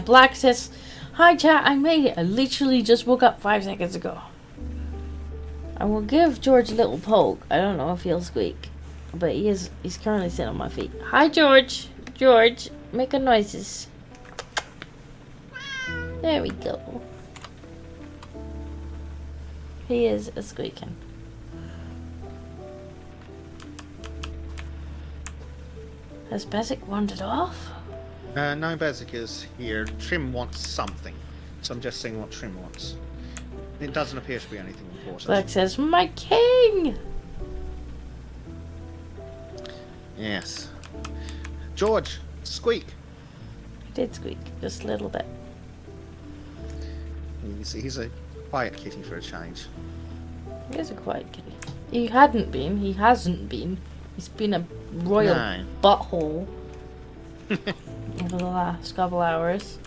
Black says, "Hi chat, I made it. I literally just woke up 5 seconds ago." I will give George a little poke. I don't know if he'll squeak, but he's currently sitting on my feet. Hi George. George, make a noises. There we go. He is a squeaking. Has Bezek wandered off? No, Bezek is here. Trim wants something. So I'm just saying what Trim wants. It doesn't appear to be anything important. Black says, "My king!" Yes. George, squeak. He did squeak, just a little bit. He's a quiet kitty for a change. He is a quiet kitty. He hasn't been. He's been a royal No. butthole over the last couple hours.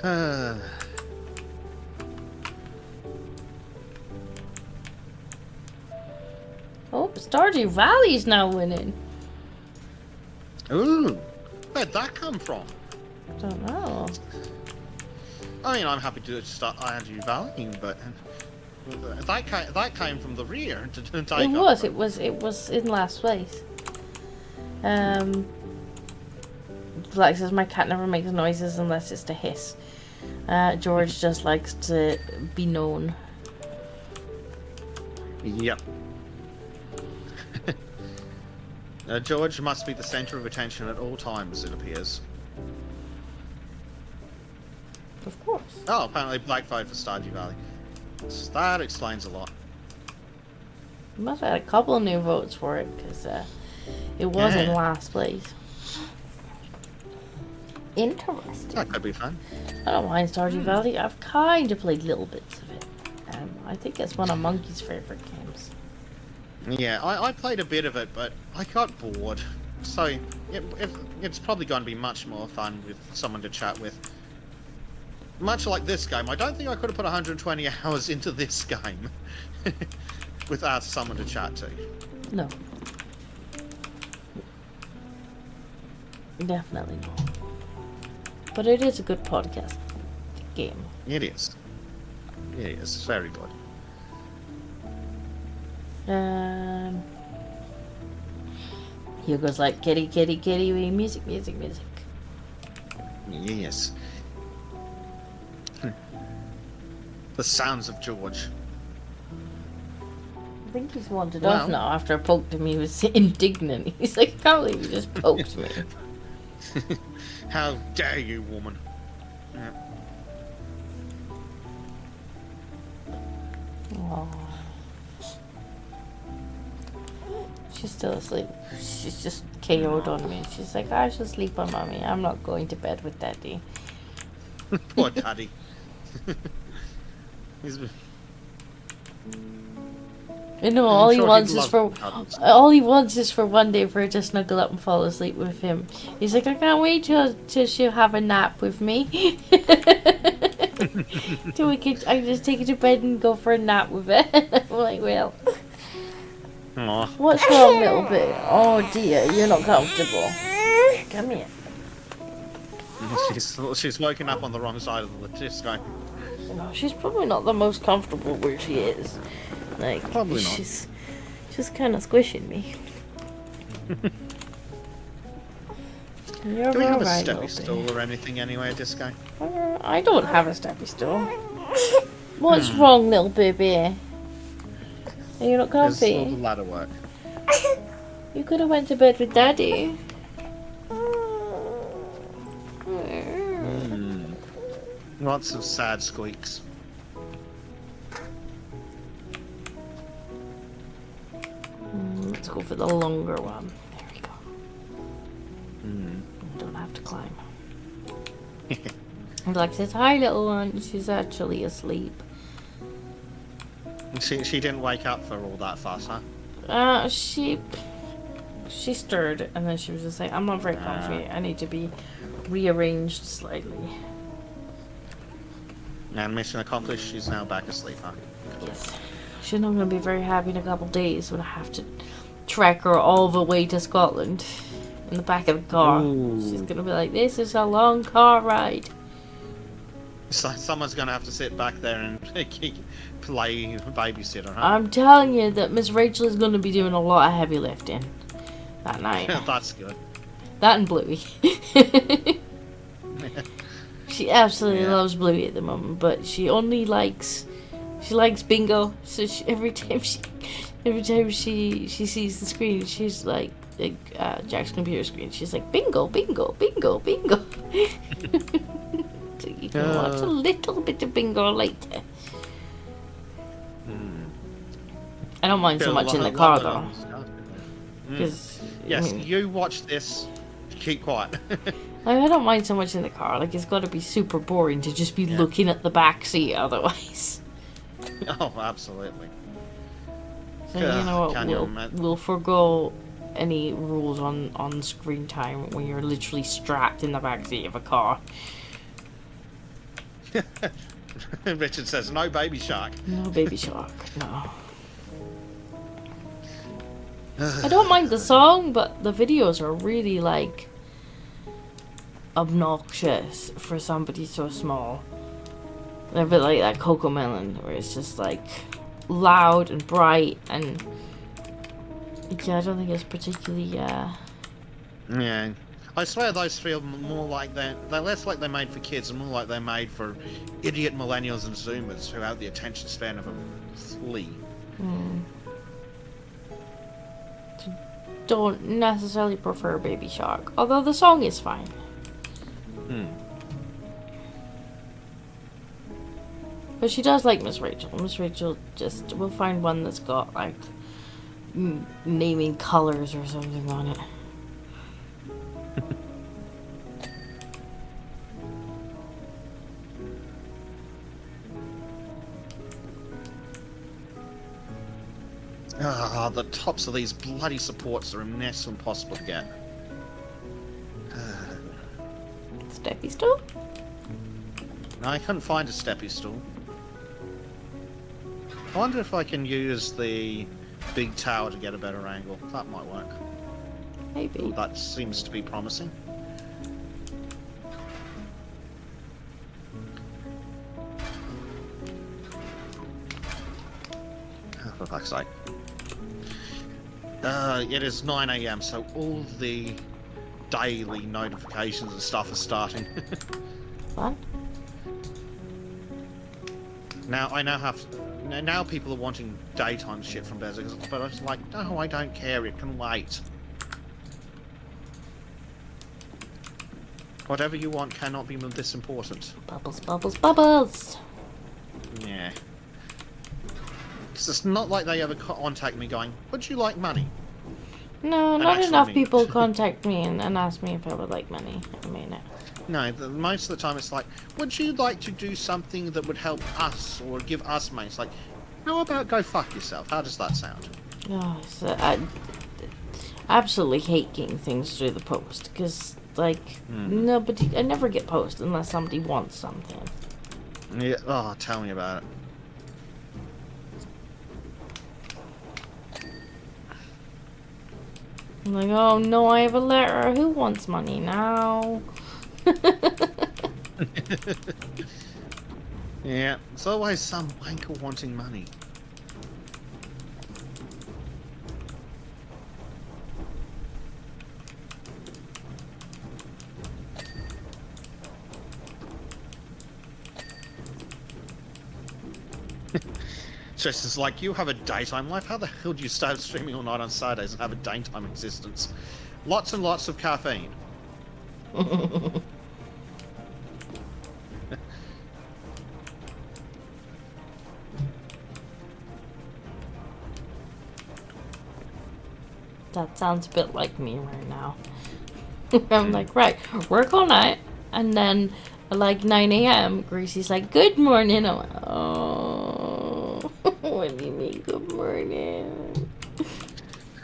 Oh, Stardew Valley's now winning. Ooh. Where'd that come from? Don't know. I mean, I'm happy to start Stardew Valley, but that came from the rear to take It off. was in last place. Like says, my cat never makes noises unless it's to hiss. George just likes to be known. Yep. George must be the centre of attention at all times, it appears. Of course. Oh, apparently black vote for Stardew Valley. So that explains a lot. We must have had a couple of new votes for it, because it was in Yeah. last place. Interesting. That could be fun. I don't mind Stardew Valley. I've kind of played little bits of it. I think it's one of Monkey's favourite games. Yeah, I played a bit of it, but I got bored. So it's probably going to be much more fun with someone to chat with. Much like this game, I don't think I could have put 120 hours into this game without someone to chat to. No. Definitely not. But it is a good podcast game. It is. It is. Very good. Hugo's like, kitty, kitty, kitty, music, music, music. Yes. The sounds of George. I think he's wanted off now after I poked him. He was indignant. He's like, I can't believe you just poked me. How dare you, woman? Yeah. Aww. She's still asleep. She's just KO'd on me. She's like, I should sleep on mommy. I'm not going to bed with daddy. Poor daddy. He's... You know, I'm all he sure wants he'd is for love cuddles. all he wants is for one day for her to snuggle up and fall asleep with him. He's like, I can't wait till she'll have a nap with me. Till I can just take her to bed and go for a nap with her. I'm like, well, Aw. what's wrong, little bit? Oh dear, you're not comfortable. Come here. She's woken up on the wrong side of the disco. No, she's probably not the most comfortable where she is. Like, Probably not. She's just kind of squishing me. You're Do we have a alright, steppy little stool or anything anywhere, disco? I don't have a steppy stool. What's wrong, little baby? Are you not Does all the comfy? ladder work? You could have went to bed with daddy. Lots of sad squeaks. Let's go for the longer one. There we go. Mm. You don't have to climb. And like says, hi little one. She's actually asleep. She didn't wake up for all that fuss, huh? She stirred and then she was just like, I'm not very comfy. I need to be rearranged slightly. And mission accomplished, she's now back asleep, huh? Yes. She's not going to be very happy in a couple of days when I have to trek her all the way to Scotland in the back of the car. Ooh. She's going to be like, this is a long car ride. So someone's gonna have to sit back there and play babysitter, huh? I'm telling you that Miss Rachel is going to be doing a lot of heavy lifting that night. That's good. That and Bluey. She absolutely Yeah. loves Bluey at the moment, but she only likes bingo. So every time she sees the screen, she's like Jack's computer screen. She's like bingo, bingo, bingo, bingo. So you can watch a little bit of bingo later. I don't mind so much in the car though, because Yes, you watch this. Keep quiet. I don't mind so much in the car. Like, it's got to be super boring to just be looking at the back seat otherwise. Oh, absolutely. So, you know Can you what, imagine? we'll forgo any rules on screen time when you're literally strapped in the back seat of a car. Richard says, no baby shark. No baby shark, no. I don't mind the song, but the videos are really like obnoxious for somebody so small. They're a bit like that Coco Melon, where it's just like loud and bright, and yeah, I don't think it's particularly Yeah. I swear those feel more like they're less like they're made for kids and more like they're made for idiot millennials and zoomers who have the attention span of a flea. Don't necessarily prefer Baby Shark, although the song is fine. But she does like Miss Rachel. Miss Rachel just will find one that's got like naming colors or something on it. Ah, the tops of these bloody supports are next to impossible to get. Steppy stool? No, I couldn't find a steppy stool. I wonder if I can use the big tower to get a better angle. That might work. Maybe. That seems to be promising. Oh, for fuck's sake. It is 9 AM, so all the daily notifications and stuff are starting. Fun. Now I now have to, now people are wanting daytime shit from Bezek, but I was like, no, I don't care. It can wait. Whatever you want cannot be this important. Bubbles, bubbles, bubbles. Yeah. Because it's not like they ever contact me going, would you like money? No, And not actually enough me. people contact me and ask me if I would like money. I mean it. No, most of the time it's like, would you like to do something that would help us or give us money? It's like, how about go fuck yourself? How does that sound? Oh, so I absolutely hate getting things through the post because, like, nobody. I never get post unless somebody wants something. Yeah. Oh, tell me about it. I'm like, oh no, I have a letter. Who wants money now? Yeah, it's always some wanker wanting money. Just as like, you have a daytime life? How the hell do you start streaming all night on Saturdays and have a daytime existence? Lots and lots of caffeine. That sounds a bit like me right now. I'm like, right, work all night, and then at like 9 a.m., Gracie's like, good morning. I'm like, oh, what do you mean, good morning?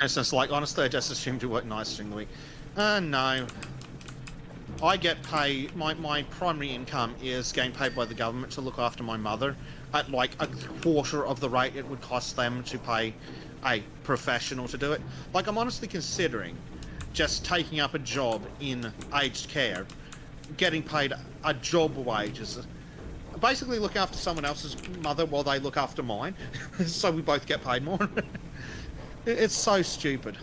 It's just like, honestly, I just assumed you work nights during the week. No. I get paid, my primary income is getting paid by the government to look after my mother at like a quarter of the rate it would cost them to pay a professional to do it. Like, I'm honestly considering just taking up a job in aged care, getting paid a job wages, basically look after someone else's mother while they look after mine, so we both get paid more. It's so stupid.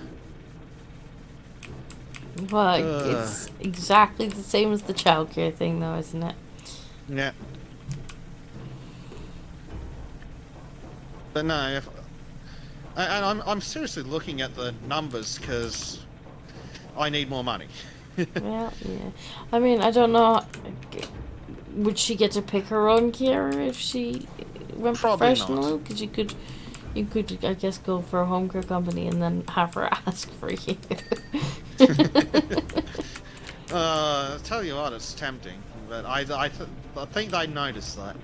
Well, it's exactly the same as the childcare thing, though, isn't it? Yeah. But no, and I'm seriously looking at the numbers because I need more money. Well, yeah. I mean, I don't know. Would she get to pick her own care if she went Probably professional? not. Because you could, I guess, go for a home care company and then have her ask for you. I'll tell you what, it's tempting, but I think they noticed that.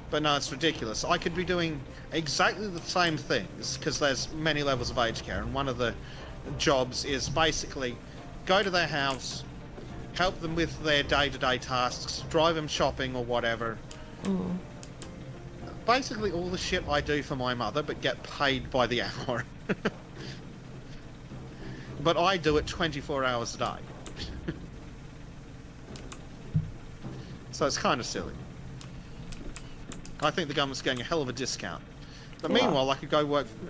But no, it's ridiculous. I could be doing exactly the same things, because there's many levels of aged care, and one of the jobs is basically go to their house, help them with their day-to-day tasks, drive them shopping or whatever. Mm. Basically all the shit I do for my mother, but get paid by the hour. But I do it 24 hours a day. So it's kind of silly. I think the government's getting a hell of a discount. But Yeah. meanwhile, I could go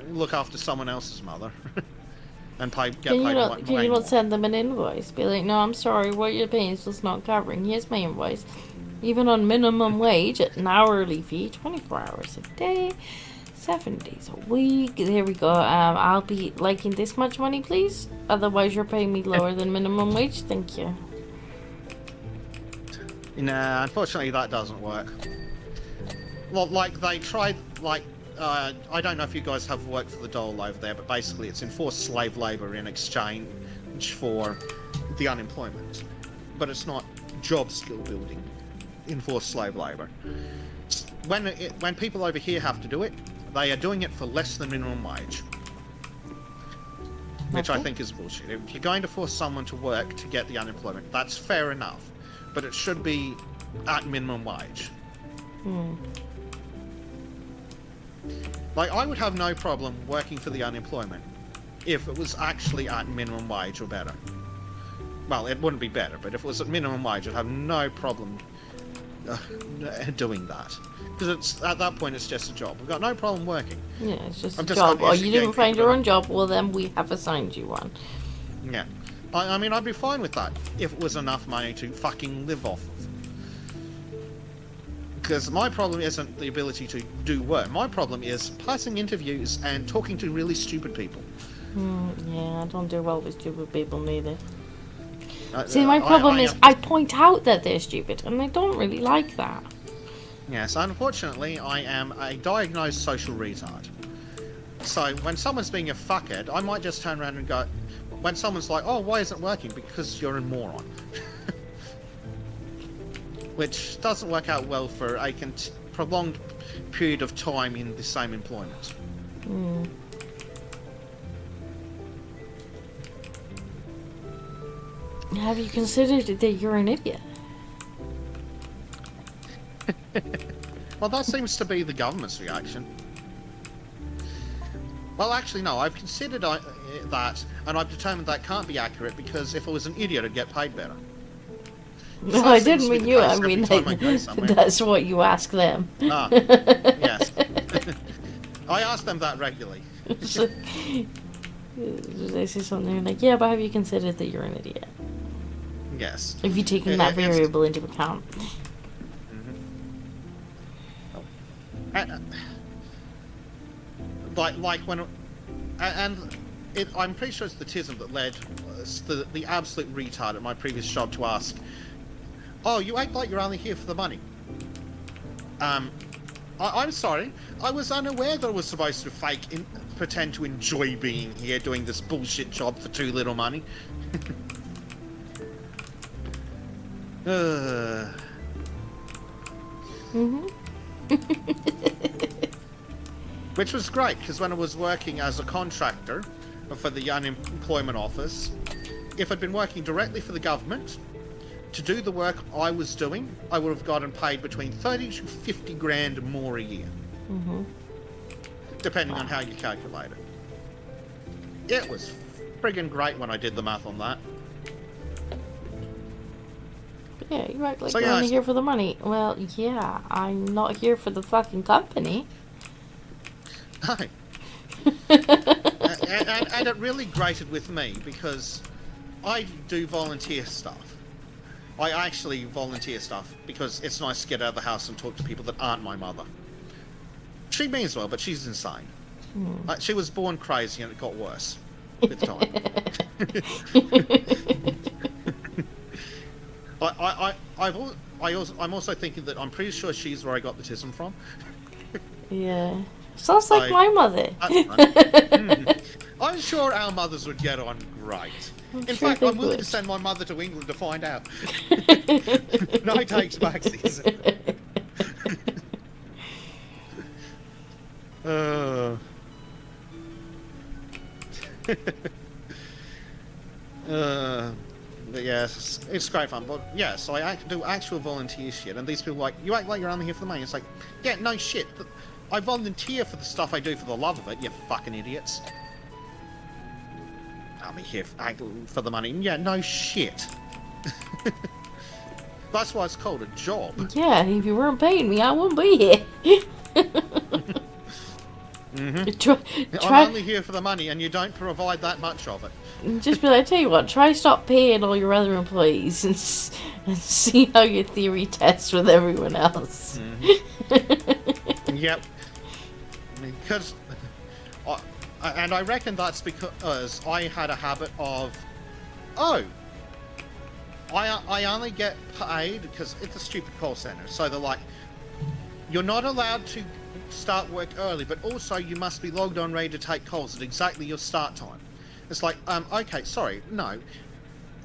look after someone else's mother. And get Can you paid not, way can you more. not send them an invoice? Be like, no, I'm sorry, what you're paying is just not covering. Here's my invoice. Even on minimum wage, at an hourly fee, 24 hours a day, 7 days a week. There we go. I'll be liking this much money, please. Otherwise, you're paying me lower than minimum wage. Thank you. Nah, unfortunately that doesn't work. Well, like, they tried, like, I don't know if you guys have worked for the dole over there, but basically it's enforced slave labour in exchange for the unemployment. But it's not job skill building, enforced slave labour. When people over here have to do it, they are doing it for less than minimum wage. Which I Okay. think is bullshit. If you're going to force someone to work to get the unemployment, that's fair enough. But it should be at minimum wage. Like, I would have no problem working for the unemployment if it was actually at minimum wage or better. Well, it wouldn't be better, but if it was at minimum wage, I'd have no problem doing that. Because it's at that point, it's just a job. We've got no problem working. Yeah, it's just I'm a just job. not Oh, used you to didn't getting find people your to- own job? Well, then we have assigned you one. Yeah. I mean, I'd be fine with that if it was enough money to fucking live off of. Because my problem isn't the ability to do work. My problem is passing interviews and talking to really stupid people. Yeah, I don't do well with stupid people neither. Uh, See, my I- problem I is have- I point out that they're stupid, and I don't really like that. Yes, unfortunately, I am a diagnosed social retard. So when someone's being a fuckhead, I might just turn around and go, when someone's like, oh, why isn't it working? Because you're a moron. Which doesn't work out well for a prolonged period of time in the same employment. Have you considered that you're an idiot? Well, that seems to be the government's reaction. Well, actually, no, I've considered that, and I've determined that can't be accurate because if I was an idiot, I'd get paid better. No, that I seems didn't to be mean the you. case I every mean, time I go somewhere. that's what you ask them. Ah, yes. I ask them that regularly. So, they say something like, yeah, but have you considered that you're an idiot? Yes. Have you taken It- that it's- variable into account? Like when, and I'm pretty sure it's the TISM that led the absolute retard at my previous job to ask, "Oh, you act like you're only here for the money." I'm sorry, I was unaware that I was supposed to pretend to enjoy being here doing this bullshit job for too little money. Which was great, because when I was working as a contractor for the unemployment office, if I'd been working directly for the government, to do the work I was doing, I would have gotten paid between 30 to 50 grand more a year. Depending on how you calculate it. It was friggin' great when I did the math on that. Yeah, you act like So, you're yeah, only I- here for the money. Well, yeah, I'm not here for the fucking company. Hi. And it really grated with me because I do volunteer stuff. I actually volunteer stuff because it's nice to get out of the house and talk to people that aren't my mother. She means well, but she's insane. She was born crazy and it got worse with time. I'm also thinking that I'm pretty sure she's where I got the tism from. Yeah. Sounds like So- my mother. I'm sure our mothers would get on great. In sure fact, they I'm willing to would. send my mother to England to find out. No takes backsies. But yes, it's great fun. But yeah, so I do actual volunteer shit, and these people are like, you act like you're only here for the money. It's like, yeah, no shit. I volunteer for the stuff I do for the love of it, you fucking idiots. I'm here for the money. Yeah, no shit. That's why it's called a job. Yeah, if you weren't paying me, I wouldn't be here. I'm only here for the money, and you don't provide that much of it. Just be like, I tell you what, try stop paying all your other employees and see how your theory tests with everyone else. Yep. Because, and I reckon that's because I had a habit of, I only get paid because it's a stupid call center. So they're like, you're not allowed to start work early, but also you must be logged on ready to take calls at exactly your start time. It's like, okay, sorry, no.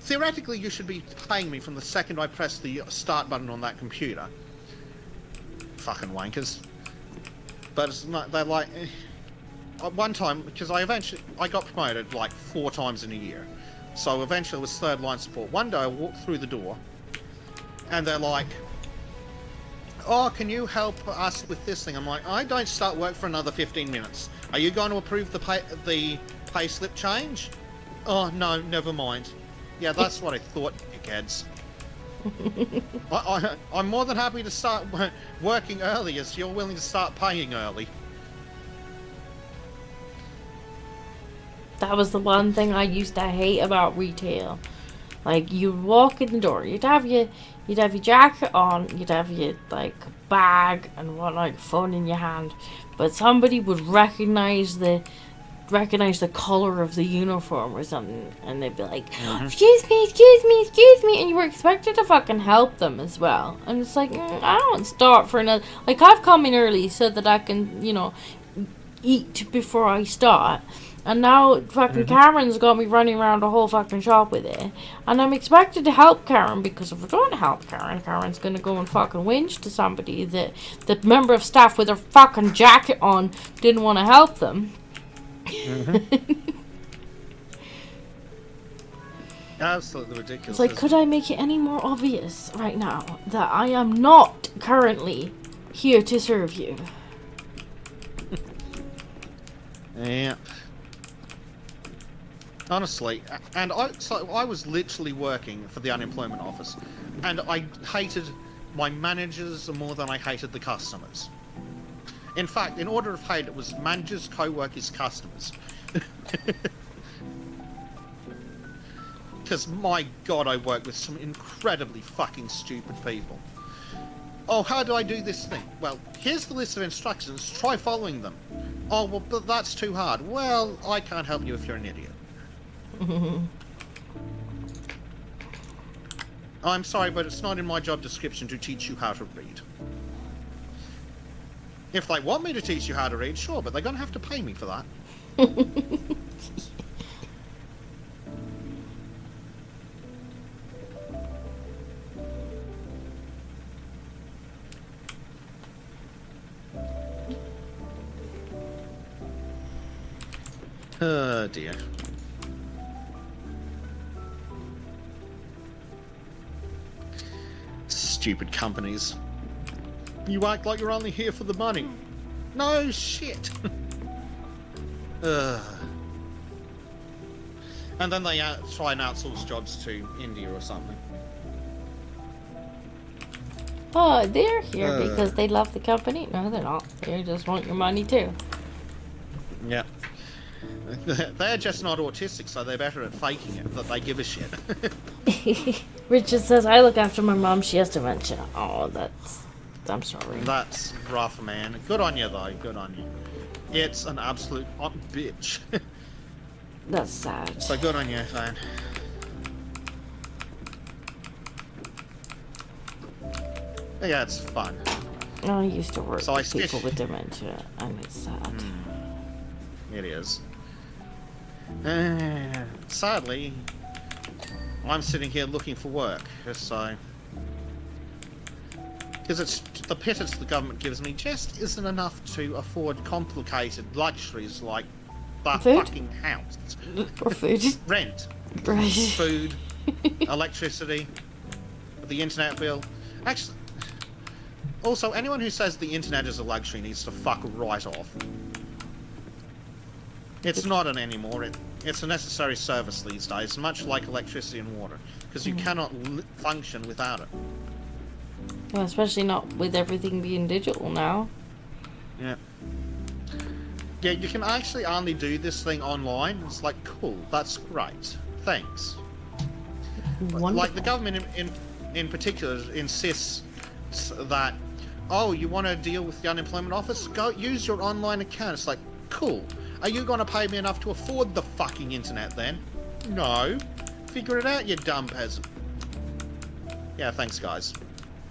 Theoretically, you should be paying me from the second I press the start button on that computer. Fucking wankers. But it's not, they're like... one time, because I got promoted like 4 times in a year. So eventually it was third line support. One day I walked through the door, and they're like, oh, can you help us with this thing? I'm like, I don't start work for another 15 minutes. Are you going to approve the pay slip change? Oh, no, never mind. Yeah, that's what I thought, dickheads. I'm more than happy to start working early as you're willing to start paying early. That was the one thing I used to hate about retail. Like, you'd walk in the door, you'd have your jacket on, you'd have your like bag and whatnot, phone in your hand, but somebody would recognize the color of the uniform or something, and they'd be like, excuse me, and you were expected to fucking help them as well. And it's like, I don't start for another, like, I've come in early so that I can, eat before I start. And now fucking Karen's got me running around the whole fucking shop with it. And I'm expected to help Karen, because if I don't help Karen, Karen's gonna go and fucking whinge to somebody that the member of staff with their fucking jacket on didn't want to help them. Absolutely ridiculous. It's like, could I make it any more obvious right now that I am not currently here to serve you? Yeah. Honestly, and I was literally working for the unemployment office, and I hated my managers more than I hated the customers. In fact, in order of hate, it was managers, co-workers, customers. Because, my god, I work with some incredibly fucking stupid people. Oh, how do I do this thing? Well, here's the list of instructions, try following them. Oh, well, but that's too hard. Well, I can't help you if you're an idiot. I'm sorry, but it's not in my job description to teach you how to read. If they want me to teach you how to read, sure, but they're going to have to pay me for that. Oh dear. Stupid companies. You act like you're only here for the money. No shit. And then they try and outsource jobs to India or something. Oh, they're here because they love the company? No, they're not. They just want your money too. Yeah. They're just not autistic, so they're better at faking it, that they give a shit. Richard says, I look after my mom, she has dementia. Oh, I'm sorry. That's rough, man. Good on you, though. Good on you. It's an absolute bitch. That's sad. So good on you, man. Yeah, it's fun. I used to work with people with dementia, and it's sad. It is. Sadly, I'm sitting here looking for work, so... Because the pittance the government gives me just isn't enough to afford complicated luxuries like the fucking house. Or food. Rent. Right. Food. Electricity. The internet bill. Actually... Also, anyone who says the internet is a luxury needs to fuck right off. It's not an anymore. It's a necessary service these days, much like electricity and water, because you cannot function without it. Well, especially not with everything being digital now. Yeah. Yeah, you can actually only do this thing online. It's like, cool, that's great. Thanks. Wonderful. Like, the government in particular insists that, oh, you want to deal with the unemployment office? Go use your online account. It's like, cool. Are you going to pay me enough to afford the fucking internet then? No. Figure it out, you dumb peasant. Yeah, thanks, guys.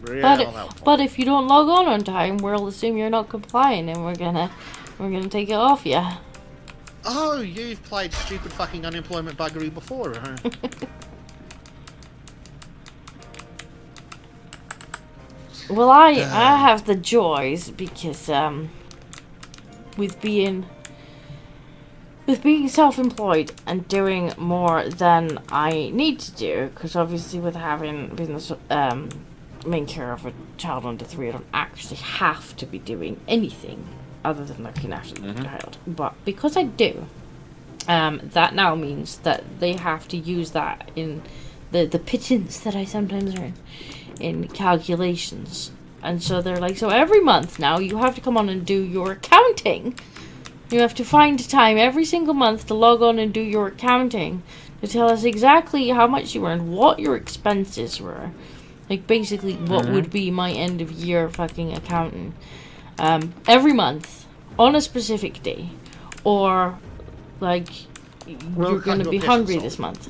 Real helpful. But if you don't log on time, we'll assume you're not complying, and we're gonna take it off you. Oh, you've played stupid fucking unemployment buggery before, huh? Well, I have the joys because with being self-employed and doing more than I need to do, because obviously with having business main care of a child under 3, I don't actually have to be doing anything other than looking after the child. But because I do, that now means that they have to use that in the pittance that I sometimes earn in calculations. And so they're like, so every month now you have to come on and do your accounting. You have to find time every single month to log on and do your accounting to tell us exactly how much you earned, what your expenses were. Like, basically, what would be my end of year fucking accounting. Every month, on a specific day. Or, like, you're going to be hungry this month.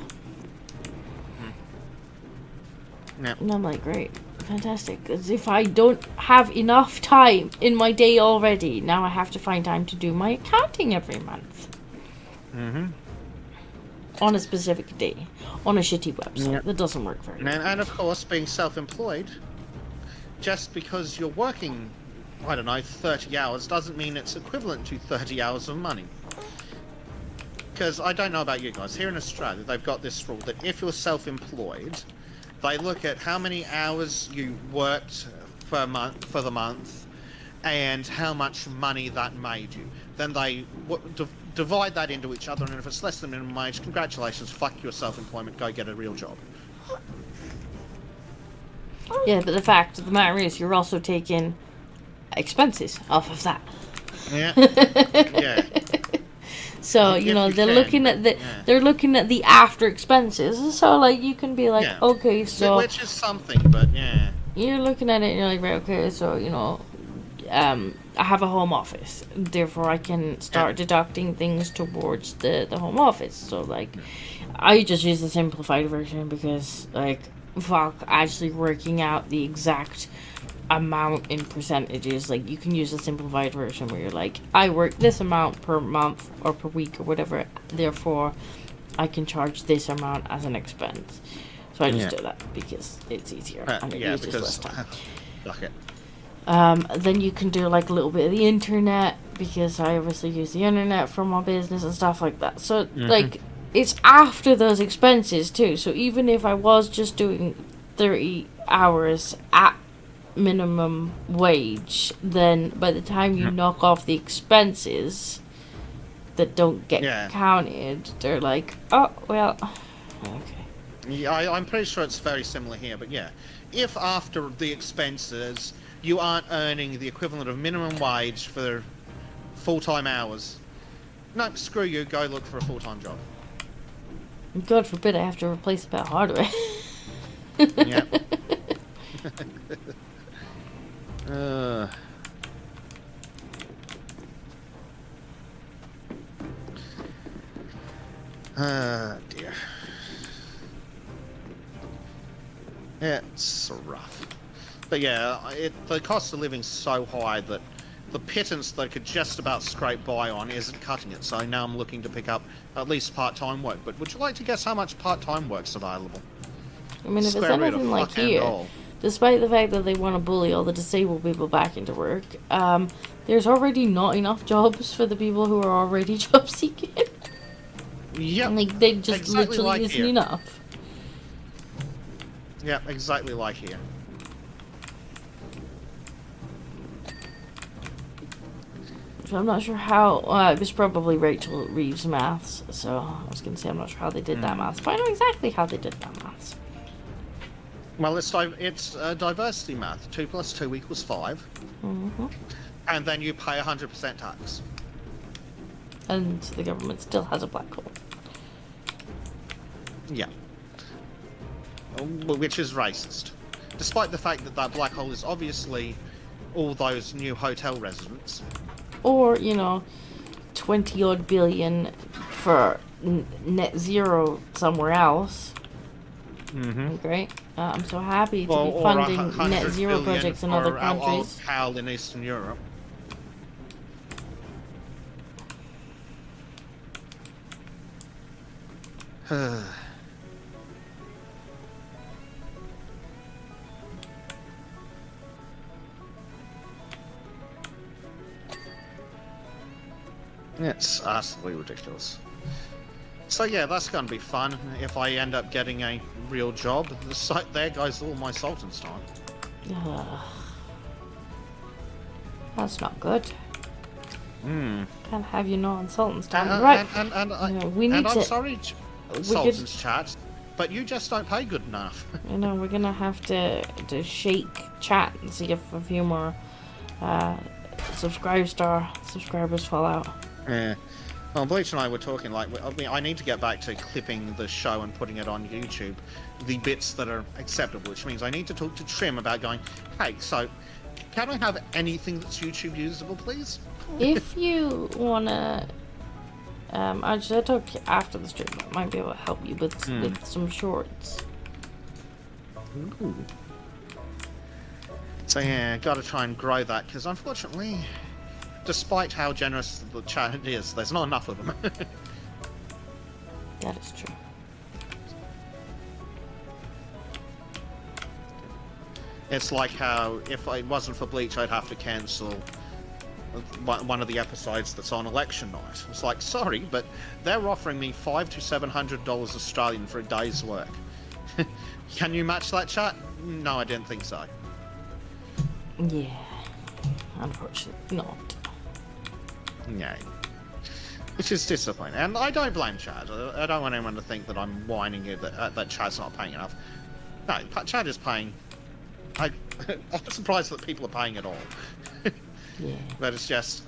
Yeah. And I'm like, great. Fantastic. As if I don't have enough time in my day already, now I have to find time to do my accounting every month. On a specific day. On a shitty website. That doesn't work very well. And of course, being self-employed, just because you're working, I don't know, 30 hours, doesn't mean it's equivalent to 30 hours of money. Because I don't know about you guys, here in Australia, they've got this rule that if you're self-employed, they look at how many hours you worked for the month, and how much money that made you. Then they divide that into each other, and if it's less than minimum wage, congratulations, fuck your self-employment, go get a real job. Yeah, but the fact of the matter is, you're also taking expenses off of that. Yeah. Yeah. So you know they're looking at the after expenses. So like you can be like, okay, so which is something, but yeah. You're looking at it and you're like, right, okay, so you know, I have a home office, therefore I can start deducting things towards the home office. So like, I just use the simplified version because like, fuck, actually working out the exact amount in percentages, like you can use a simplified version where you're like, I work this amount per month or per week or whatever, therefore I can charge this amount as an expense. So I just do that because it's easier and it uses less time. Okay. Then you can do like a little bit of the internet because I obviously use the internet for my business and stuff like that. So like it's after those expenses too. So even if I was just doing 30 hours at minimum wage, then by the time you knock off the expenses that don't get counted, they're like, oh well, okay. Yeah, I'm pretty sure it's very similar here, but yeah, if after the expenses you aren't earning the equivalent of minimum wage for full-time hours, no, screw you, go look for a full-time job. God forbid I have to replace a bit of hardware. Yeah. Dear. It's rough. But yeah, the cost of living's so high that the pittance that I could just about scrape by on isn't cutting it, so now I'm looking to pick up at least part-time work. But would you like to guess how much part-time work's available? I mean, if it's anything like here, despite the fact that they want to bully all the disabled people back into work, there's already not enough jobs for the people who are already job seeking. Yep. Like, they just literally isn't enough. Yeah, exactly like here. So I'm not sure how, it was probably Rachel Reeves' maths, so I was going to say I'm not sure how they did that maths, but I know exactly how they did that maths. Well, it's diversity math. 2 plus 2 equals 5. Mm-hmm. And then you pay 100% tax. And the government still has a black hole. Yeah. Which is racist. Despite the fact that that black hole is obviously all those new hotel residents. Or, 20 odd billion for net zero somewhere else. Mm-hmm. Great. I'm so happy to Or be funding 100 net zero billion projects in other for our countries. pal in Eastern Europe. It's absolutely ridiculous. So yeah, that's gonna be fun if I end up getting a real job. There goes all my Sultan's time. Ugh. That's not good. Can't have you not on Sultan's time. Right. We need I'm to. sorry, Sultan's chat, but you just don't pay good enough. We're gonna have to shake chat and see if a few more subscribers fall out. Yeah. Well, Bleach and I were talking I need to get back to clipping the show and putting it on YouTube, the bits that are acceptable, which means I need to talk to Trim about going, hey, so can I have anything that's YouTube usable, please? If you wanna, actually, I'll talk to you after the stream. I might be able to help you with some shorts. Ooh. So yeah, gotta try and grow that, because unfortunately, despite how generous the chat is, there's not enough of them. That is true. It's like how, if it wasn't for Bleach, I'd have to cancel one of the episodes that's on election night. It's like, sorry, but they're offering me $500 to $700 Australian for a day's work. Can you match that, chat? No, I didn't think so. Yeah, unfortunately not. Yeah. Which is disappointing. And I don't blame Chad. I don't want anyone to think that I'm whining here that Chad's not paying enough. No, Chad is paying. I'm surprised that people are paying at all. Yeah. But it's just...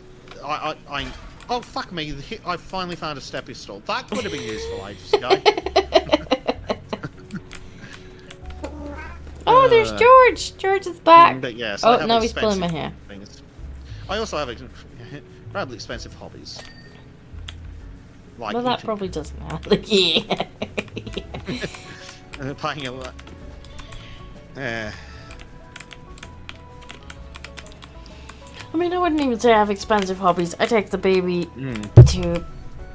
Oh, fuck me. I finally found a steppy stool. That could have been useful ages ago. Oh, there's George! George is back! But yes, oh, now he's pulling my hair. Things. I also have incredibly expensive hobbies. Like Well, that eating. probably doesn't happen. Yeah. Paying a lot. I mean, I wouldn't even say I have expensive hobbies. I take the baby to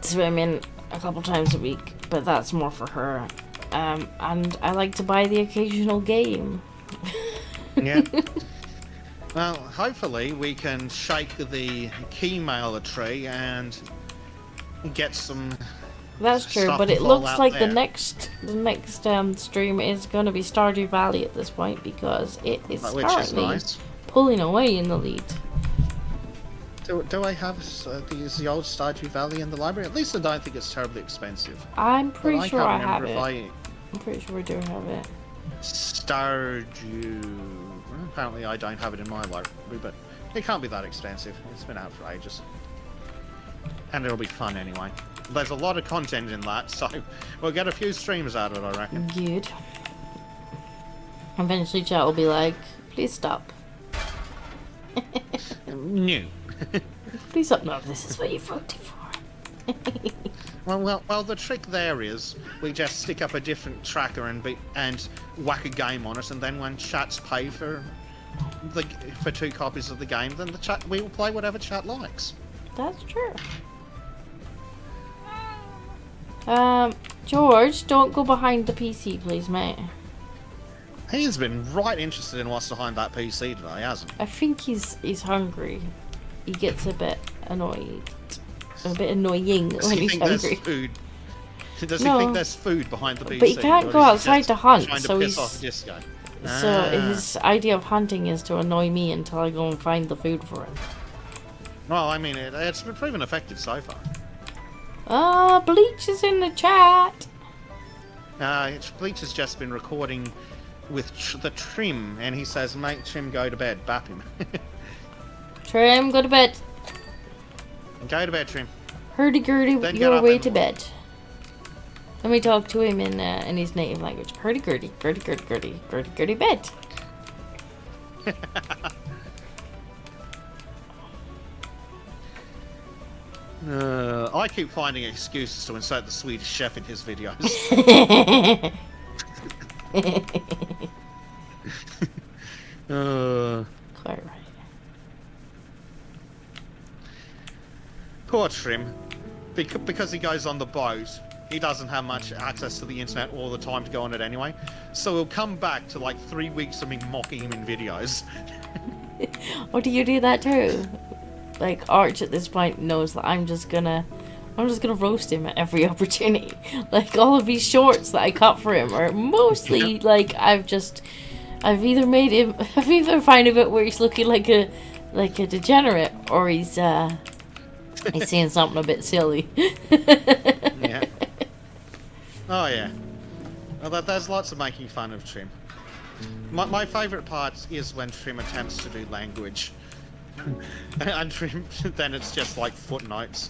swimming a couple times a week, but that's more for her. And I like to buy the occasional game. Yeah. Well, hopefully we can shake the keymailer tree and get some. That's true, stuff but to it fall looks out like there. the next stream is going to be Stardew Valley at this point because it is Which is currently nice. pulling away in the lead. Do I have the old Stardew Valley in the library? At least I don't think it's terribly expensive. I'm But pretty sure can't I have remember it. I'm pretty sure I do have it. Stardew. Well, apparently I don't have it in my library, but it can't be that expensive. It's been out for ages. And it'll be fun anyway. There's a lot of content in that, so we'll get a few streams out of it, I reckon. Good. Eventually chat will be like, please stop. New. Please stop. No, this is what you voted for. Well, the trick there is we just stick up a different tracker and whack a game on it, and then when chats pay for 2 copies of the game, then we will play whatever chat likes. That's true. George, don't go behind the PC, please, mate. He's been right interested in what's behind that PC today, hasn't he? I think he's hungry. He gets a bit annoyed. A bit annoying Does when he he's think hungry. there's food? Does No. he think there's food behind the PC? But he can't or go is he outside just to hunt, trying to so piss he's- off Disco? So his idea of hunting is to annoy me until I go and find the food for him. Well, I mean, it's been proven effective so far. Bleach is in the chat. Bleach has just been recording with the Trim, and he says, "Make Trim go to bed." Bap him. Trim, go to bed. Go to bed, Trim. Hurdy-gurdy, Then get your up way and to walk. bed. Let me talk to him in his native language. Hurdy-gurdy, gurdy-gurdy-gurdy, gurdy-gurdy bed. I keep finding excuses to insert the Swedish chef in his videos. Quite right. Poor Trim. Because he goes on the boat, he doesn't have much access to the internet all the time to go on it anyway. So he'll come back to like 3 weeks of me mocking him in videos. Or do you do that too? Like Arch at this point knows that I'm just gonna roast him at every opportunity. Like all of these shorts that I cut for him are mostly like I've either found a bit where he's looking like a degenerate, or he's saying something a bit silly. Yeah. Oh yeah. Well, there's lots of making fun of Trim. My favourite part is when Trim attempts to do language. And Trim, then it's just like footnotes.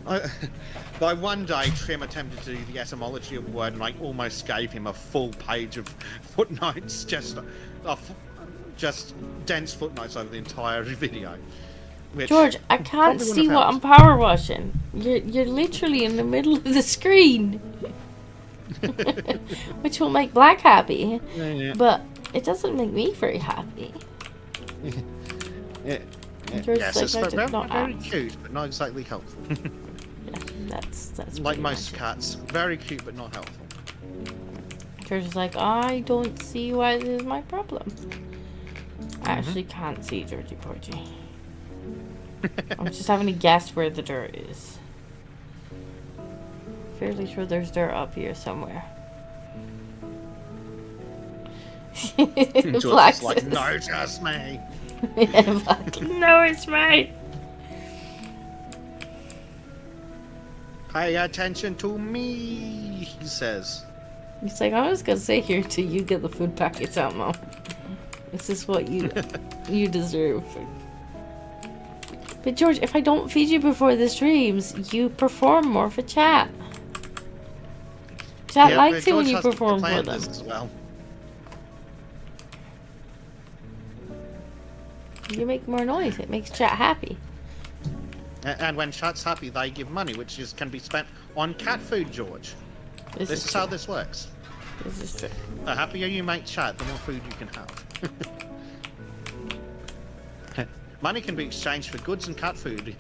Like one day, Trim attempted to do the etymology of a word, and I almost gave him a full page of footnotes, just dense footnotes over the entire video. Which George, I can't probably see wouldn't what have I'm power washing. You're literally in the middle of the screen. Which will make Black happy. Yeah. But it doesn't make me very happy. Yeah. George's Yes, like, it's I did very, not very ask. cute, but not exactly helpful. Yeah, that's Like pretty most much it. cats, very cute but not helpful. George is like, I don't see why this is my problem. I actually can't see Georgie Porgy. I'm just having to guess where the dirt is. Fairly sure there's dirt up here somewhere. George Black is like, says- no, just me. Yeah, Black. No, it's me. Pay attention to me, he says. He's like, I'm just gonna sit here till you get the food packets out, Mom. This is what you deserve. But George, if I don't feed you before the streams, you perform more for chat. Chat Yeah, likes but it when George you has to perform for plan them. this as well. You make more noise. It makes chat happy. And when chat's happy, they give money, which can be spent on cat food, George. This is how this works. This is true. The happier you make chat, the more food you can have. Money can be exchanged for goods and cat food.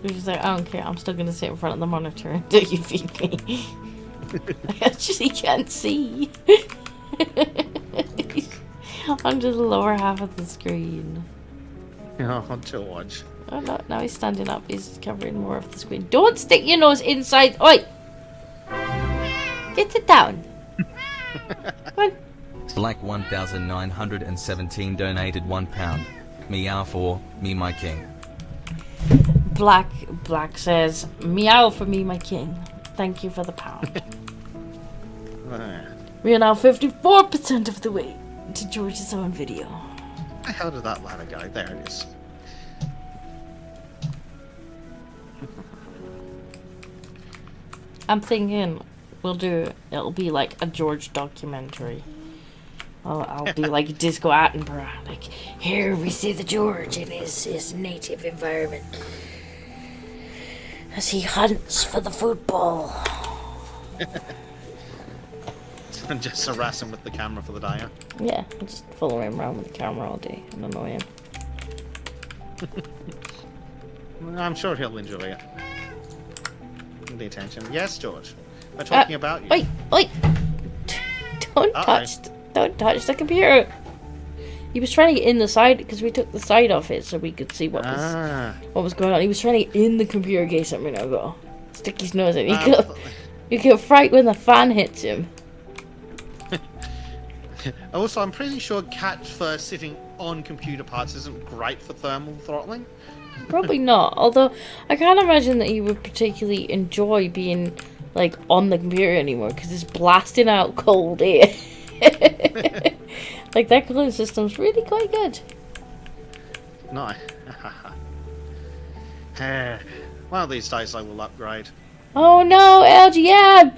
You're just like, I don't care. I'm still gonna sit in front of the monitor until you feed me. I actually can't see. I'm just the lower half of the screen. Oh, George. Oh no, now he's standing up. He's covering more of the screen. Don't stick your nose inside. Oi! Get it down. Come on. Black 1917 donated £1. Meow for me, my king. Black says, meow for me, my king. Thank you for the pound. We are now 54% of the way to George's own video. Where the hell did that ladder go? There it is. I'm thinking it'll be like a George documentary. I'll be like Disco Attenborough. Like, here we see the George in his native environment as he hunts for the football. And just harass him with the camera for the day, huh? Yeah, I'll just follow him around with the camera all day and annoy him. I'm sure he'll enjoy it. The attention. Yes, George. We're talking about you. Oi! Don't touch the computer. He was trying to get in the side because we took the side off it so we could see what was going on. He was trying to get in the computer in case something would go. Stick his nose in. You get fright when the fan hits him. Also, I'm pretty sure cat fur sitting on computer parts isn't great for thermal throttling. Probably not. Although I can't imagine that he would particularly enjoy being like on the computer anymore because it's blasting out cold air. Like that cooling system's really quite good. No. One of these days I will upgrade. Oh no, LGM!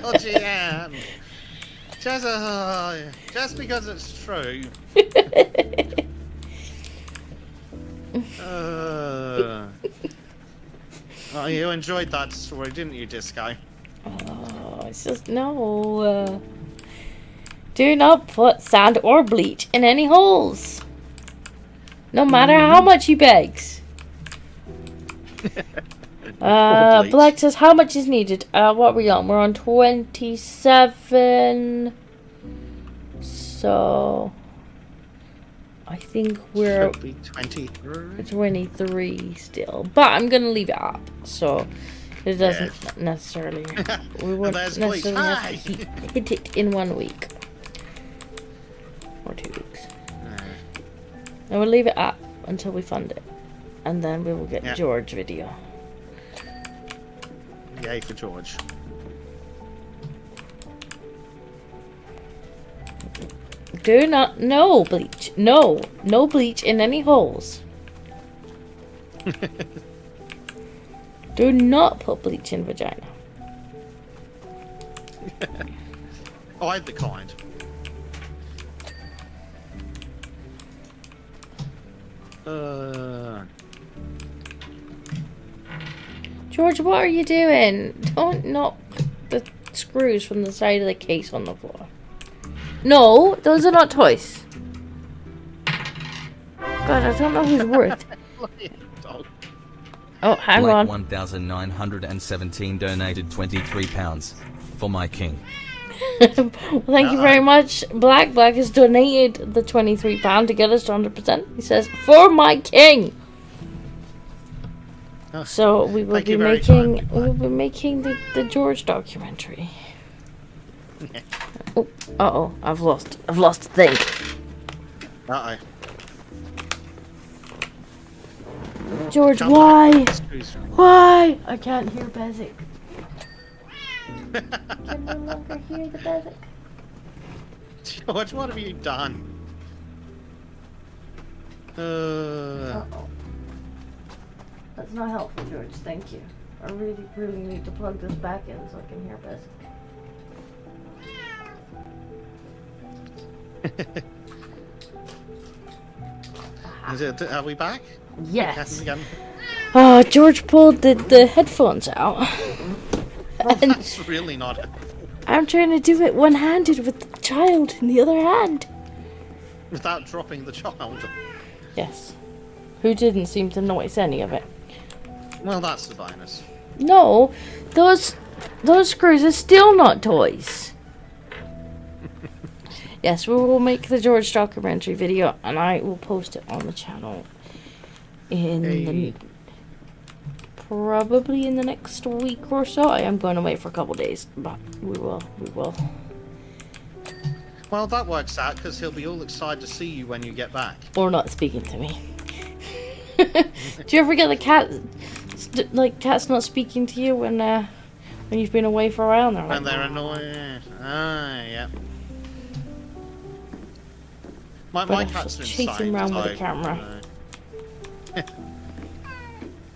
LGN! Just because it's true. Oh, you enjoyed that story, didn't you, Disco? Oh, it's just no. Do not put sand or bleach in any holes. No matter how much he begs. Bleach. Black says how much is needed. What are we on? We're on 27. So I think we're Should be 23. 23 still. But I'm gonna leave it up. So it doesn't necessarily we won't There's necessarily have to bleach. hit it in 1 week. Or 2 weeks. And we'll leave it up until we fund it. And then we will get George video. Yay for George. Do not, no bleach. No bleach in any holes. Do not put bleach in vagina. I declined. George, what are you doing? Don't knock the screws from the side of the case on the floor. No, those are not toys. God, I don't know whose word. Oh, hang Black on. 1917 donated £23 for my king. Well, thank you very much. Black has donated the £23 to get us to 100%. He says, for my king. Oh, so we will be making the George documentary. Oh, uh-oh, I've lost a thing. Uh-oh. George, Come why? on. Why? I can't hear Bezek. Can no longer hear the Bezek. George, what have you done? Uh-oh. That's not helpful, George. Thank you. I really need to plug this back in so I can hear Bezek. Are we back? Yes. Oh, George pulled the headphones out. That's really not helpful. I'm trying to do it one-handed with the child in the other hand. Without dropping the child. Yes. Who didn't seem to notice any of it. Well, that's the bonus. No, those screws are still not toys. Yes, we will make the George documentary video, and I will post it on the channel probably in the next week or so. I am going to wait for a couple days, but we will. Well, that works out because he'll be all excited to see you when you get back. Or not speaking to me. Do you ever get the cat, cats not speaking to you when you've been away for a while? And When they're annoying. Ah, yeah. My cats are chasing insane. around with the camera.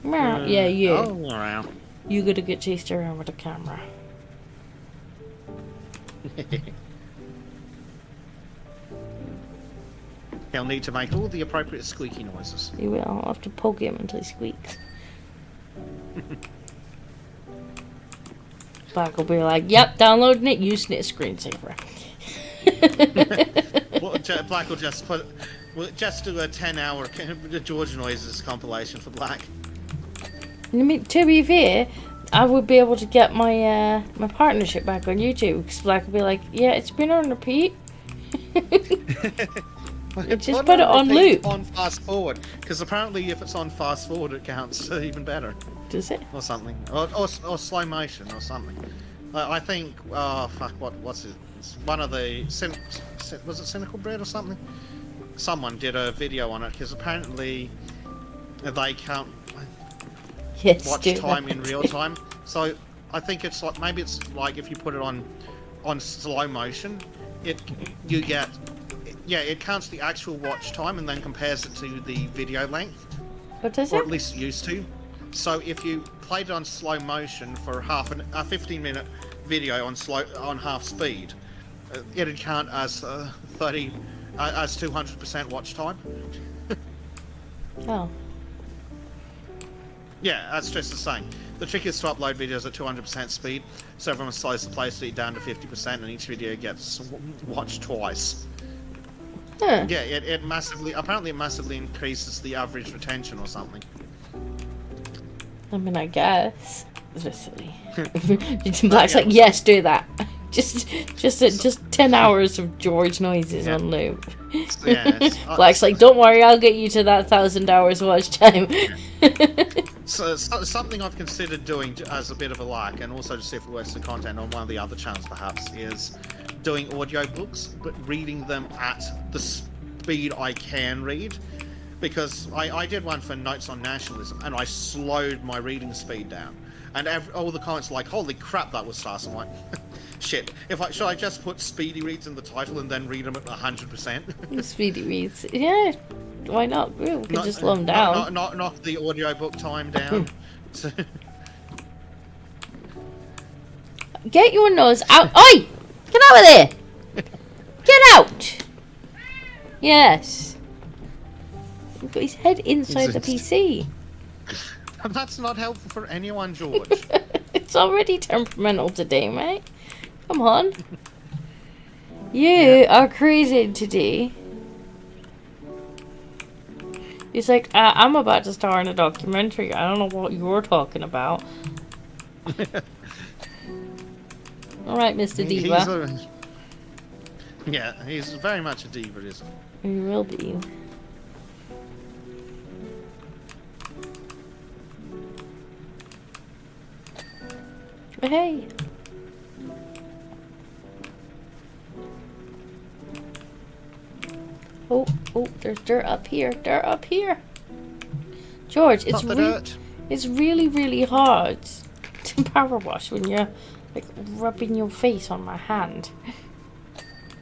Meow. Yeah, you. Oh, wow. You gotta get chased around with a camera. He'll need to make all the appropriate squeaky noises. You will. I'll have to poke him until he squeaks. Black will be like, yep, downloading it, using it as screensaver. Black will just do a 10-hour George noises compilation for Black. To be fair, I would be able to get my my partnership back on YouTube, because Black will be like, yeah, it's been on repeat. Just put it on loop. On fast forward, because apparently if it's on fast forward it counts even better. Does it? Or something, or slow motion or something. I think. Oh fuck! What's it? It's one of the was it Cynical Bread or something? Someone did a video on it because apparently they count. Yes, watch do time that. in real time. So I think it's like, maybe it's like if you put it on slow motion, you get, yeah, it counts the actual watch time and then compares it to the video length, What does or it? at least it used to. So if you played it on slow motion for a 15-minute video on half speed, it'd count as 200% watch time. Oh. Yeah, that's just the same. The trick is to upload videos at 200% speed, so everyone slows the play speed down to 50%, and each video gets watched twice. Huh. Yeah, it massively increases the average retention or something. I mean, I guess. Obviously. Black's like, yes, do that. Just 10 hours of George noises on loop. Black's like, don't worry, I'll get you to that 1,000 hours watch time. So something I've considered doing as a bit of a lark, and also to see if it works the content on one of the other channels perhaps, is doing audio books, but reading them at the speed I can read. Because I did one for Notes on Nationalism, and I slowed my reading speed down. And all the comments were like, holy crap, that was fast. I'm like, shit. Should I just put Speedy Reads in the title and then read them at 100%? Speedy reads. Yeah, why not? We could just slow them down. Knock the audiobook time down. Get your nose out. Oi! Get out of there! Get out! Yes. He's got his head inside the PC. That's not helpful for anyone, George. It's already temperamental today, mate. Come on. You are crazy today. He's like, I'm about to star in a documentary. I don't know what you're talking about. Alright, Mr. Diva. Yeah, he's very much a diva, isn't he? He will be. Hey. Oh, there's dirt up here. Dirt up here. George, it's really, really hard to power wash when you're like rubbing your face on my hand.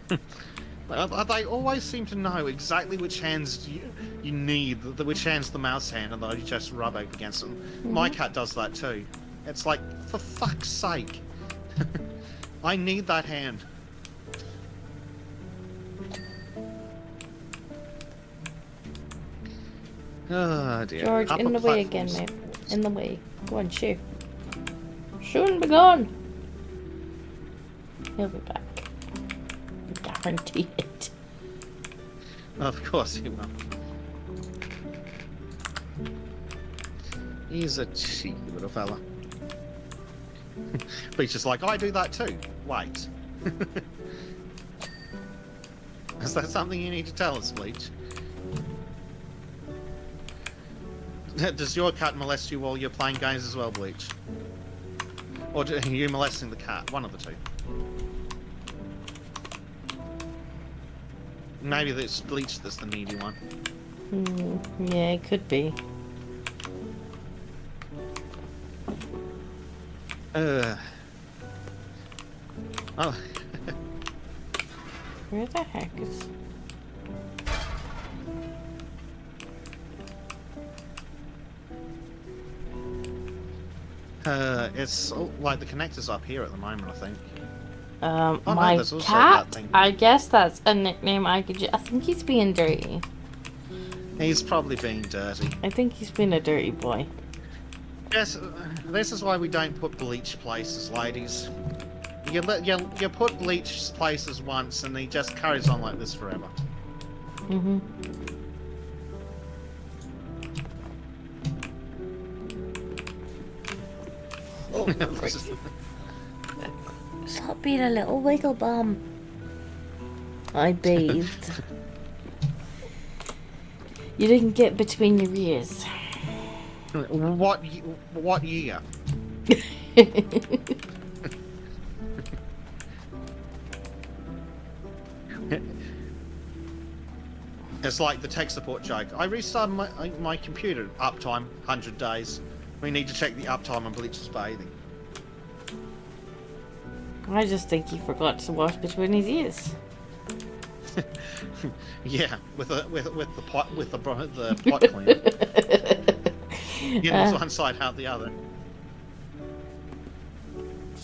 They always seem to know exactly which hands you need, which hand's the mouse hand, and they just rub up against them. My cat does that too. It's like, for fuck's sake. I need that hand. Oh dear. George, in the way again, mate. In the way. Go on, shoo. Shoo and be gone. He'll be back. Guarantee it. Of course he will. He's a cheeky little fella. Bleach is like, I do that too. Wait. Is that something you need to tell us, Bleach? Does your cat molest you while you're playing games as well, Bleach? Or are you molesting the cat? One of the two. Maybe it's Bleach that's the needy one. Yeah, it could be. Oh. Where the heck is... It's like the connector's up here at the moment, I think. My there's also cat? that thing. I guess that's a nickname I could I think he's being dirty. He's probably being dirty. I think he's been a dirty boy. Yes, this is why we don't put bleach places, ladies. You put bleach places once and he just carries on like this forever. Mm-hmm. Stop being a little wiggle bum. I bathed. You didn't get between your ears. What year? It's like the tech support joke. I restarted my computer, uptime 100 days. We need to check the uptime on Bleach's bathing. I just think he forgot to wash between his ears. Yeah, with the pot cleaner. In one side, out the other.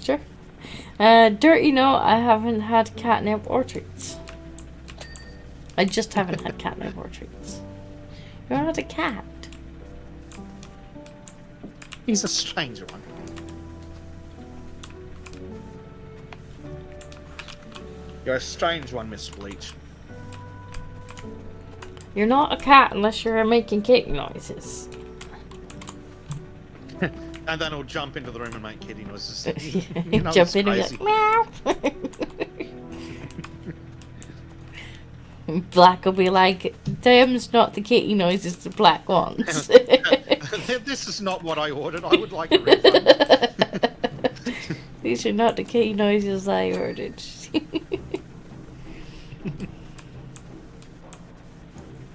Sure. Dirty no, I haven't had catnip or treats. I just haven't had catnip or treats. You're not a cat. He's a stranger one. You're a strange one, Miss Bleach. You're not a cat unless you're making kitty noises. And then he'll jump into the room and make kitty noises. Jump in and crazy. be like, meow. Black will be like, them's not the kitty noises the black wants. This is not what I ordered. I would like a refund. These are not the kitty noises I ordered.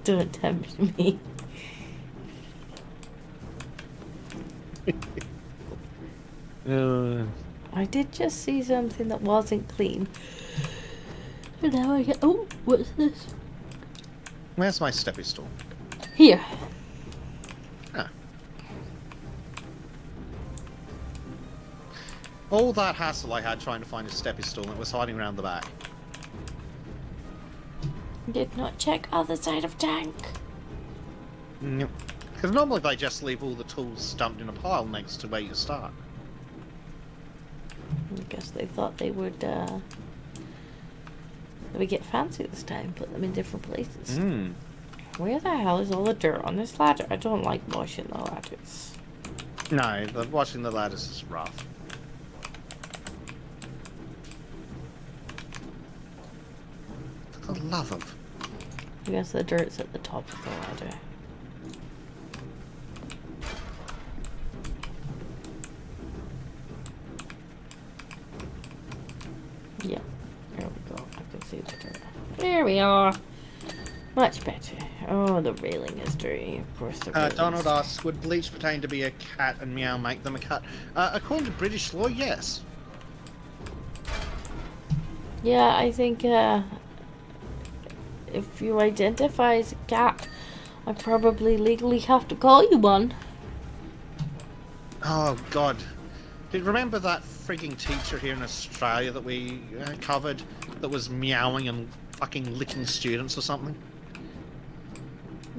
Don't tempt me. I did just see something that wasn't clean. And now I get. Oh, what's this? Where's my steppy stool? Here. Ah. All that hassle I had trying to find a steppy stool, and it was hiding around the back. Did not check other side of tank. Because normally they just leave all the tools dumped in a pile next to where you start. I guess they thought they would get fancy this time, put them in different places. Where the hell is all the dirt on this ladder? I don't like washing the ladders. No, washing the ladders is rough. For the love of... I guess the dirt's at the top of the ladder. Yeah, there we go. I can see the dirt. There we are. Much better. Oh, the railing is dirty. Of course the railing Donald asks, would Bleach pertain to be a cat and Meow make them a cat? According to British law, yes. Yeah, I think if you identify as a cat, I probably legally have to call you one. Oh, God. Remember that frigging teacher here in Australia that we covered that was meowing and fucking licking students or something?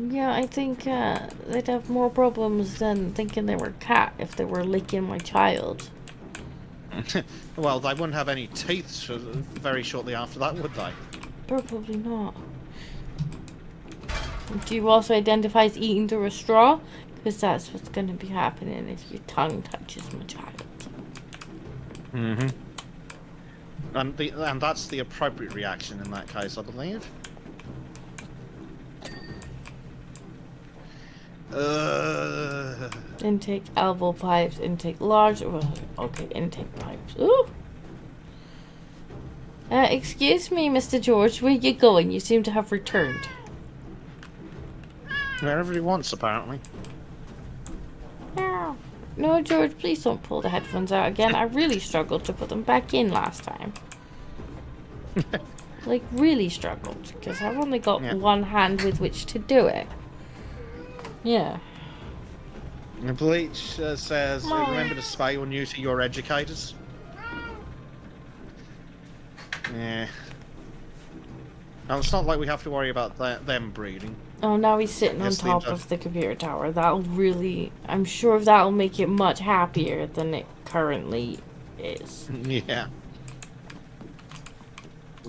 Yeah, I think they'd have more problems than thinking they were a cat if they were licking my child. Well, they wouldn't have any teeth very shortly after that, would they? Probably not. Do you also identify as eating through a straw? Because that's what's going to be happening if your tongue touches my child. Mm-hmm. And that's the appropriate reaction in that case, I believe. Intake elbow pipes, intake large. Well, okay, intake pipes. Ooh. Excuse me, Mr. George, where are you going? You seem to have returned. Wherever he wants, apparently. No. No, George, please don't pull the headphones out again. I really struggled to put them back in last time. Like, really struggled. Because I've only got one hand with which to do it. Yeah. Bleach says, remember to spay or neuter your educators. Yeah. Now, it's not like we have to worry about them breeding. Oh, now he's sitting on top of the computer tower. That'll really... I'm sure that'll make it much happier than it currently is. Yeah.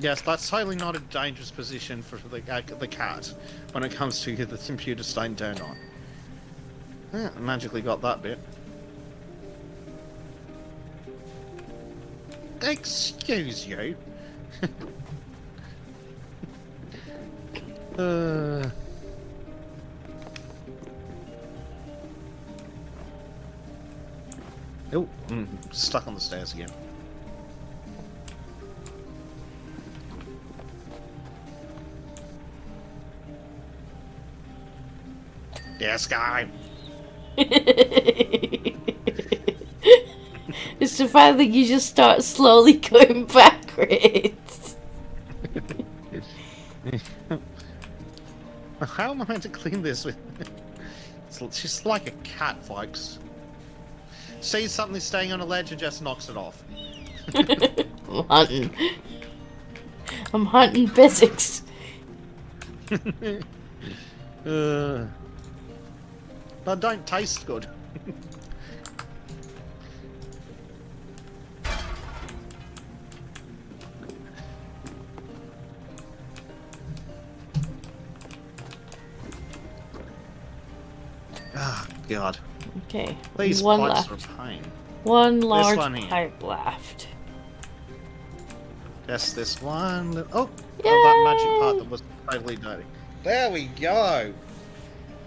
Yes, that's totally not a dangerous position for the cat when it comes to the computer staying turned on. Yeah, I magically got that bit. Excuse you. Oh, stuck on the stairs again. Yes, guy. It's the fact that you just start slowly going backwards. How am I meant to clean this with? It's just like a cat, folks. Sees something staying on a ledge and just knocks it off. I'm hunting. I'm hunting Bezeks. But don't taste good. Ah, God. Okay. These one pipes left. are a pain. One large one here. pipe left. Just this one. Oh, that magic part that was totally dirty. There we go.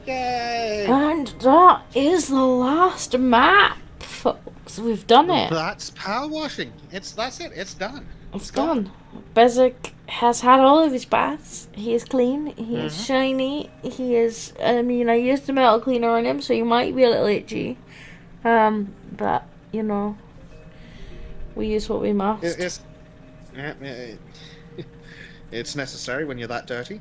Yay! And that is the last map, folks. We've done it. That's power washing. That's it. It's done. It's done. Bezek has had all of his baths. He is clean. He is shiny. He is. I mean, I used the metal cleaner on him, so he might be a little itchy. But you know, we use what we must. It's necessary when you're that dirty.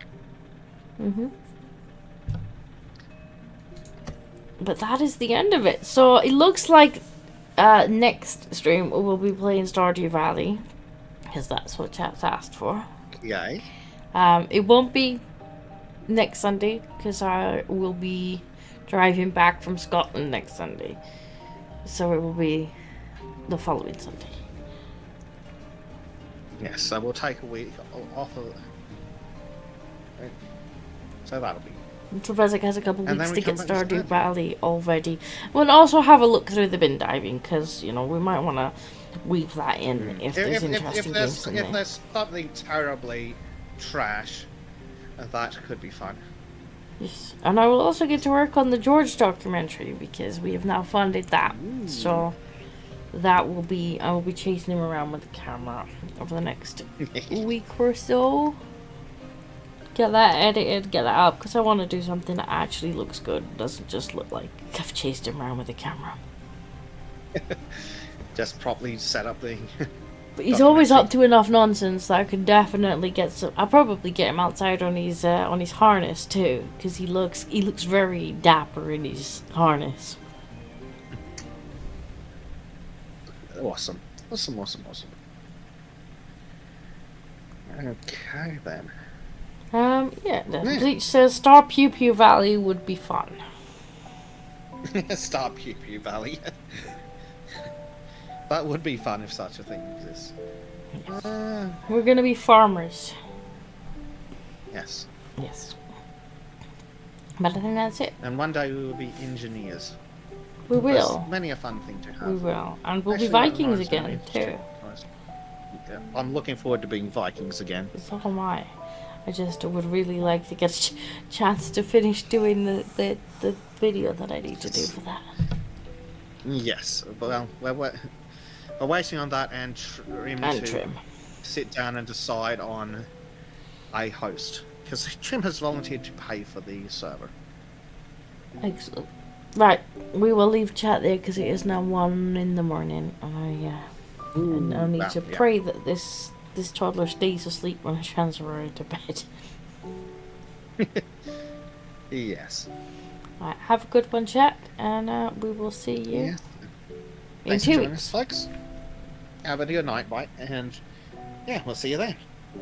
But that is the end of it. So it looks like next stream we will be playing Stardew Valley, because that's what chat's asked for. Yay. It won't be next Sunday because I will be driving back from Scotland next Sunday. So it will be the following Sunday. Yes, so we'll take a week off of. So that'll be. Bezek has a couple And weeks then we to get come back to Stardew Stardew. Valley already. We'll also have a look through the bin diving because, you know, we might want to weave that in if there's interesting games in if there. there's something terribly trash, that could be fun. Yes. And I will also get to work on the George documentary because we have now funded that. So that will be, I will be chasing him around with the camera over the next week or so. Get that edited, get that up, because I want to do something that actually looks good. It doesn't just look like I've chased him around with a camera. Just properly set up the. But he's always up to enough nonsense that I could definitely get some. I'll probably get him outside on his harness too, because he looks very dapper in his harness. Awesome. Okay then. Yeah. The Bleach says Star Pew Pew Valley would be fun. Star Pew Pew Valley. That would be fun if such a thing exists. We're gonna be farmers. Yes. Yes. But I think that's it. And one day we will be engineers. We will. That's many a fun thing to have. We will. And we'll be Actually, Vikings Lawrence, I again need to too. check. Yeah, I'm looking forward to being Vikings again. So am I. I just would really like to get a chance to finish doing the video that I need to do for that. Yes. Well, we're waiting on that and Trim to sit down and decide on a host. Because Trim has volunteered to pay for the server. Excellent. Right, we will leave chat there because it is now 1 in the morning, and I need to pray that this toddler stays asleep when I transfer her into bed. Yes. Right, have a good one, chat, and we will see you in Thanks 2 for joining weeks. us, folks. Have a good night, bye, and yeah, we'll see you then.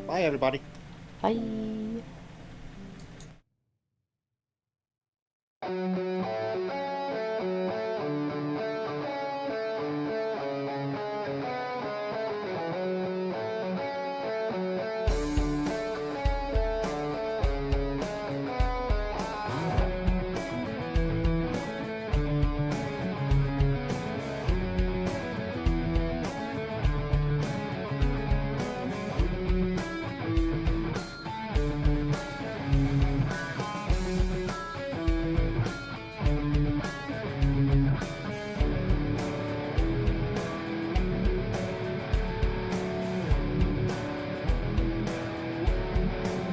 Bye, everybody. Bye.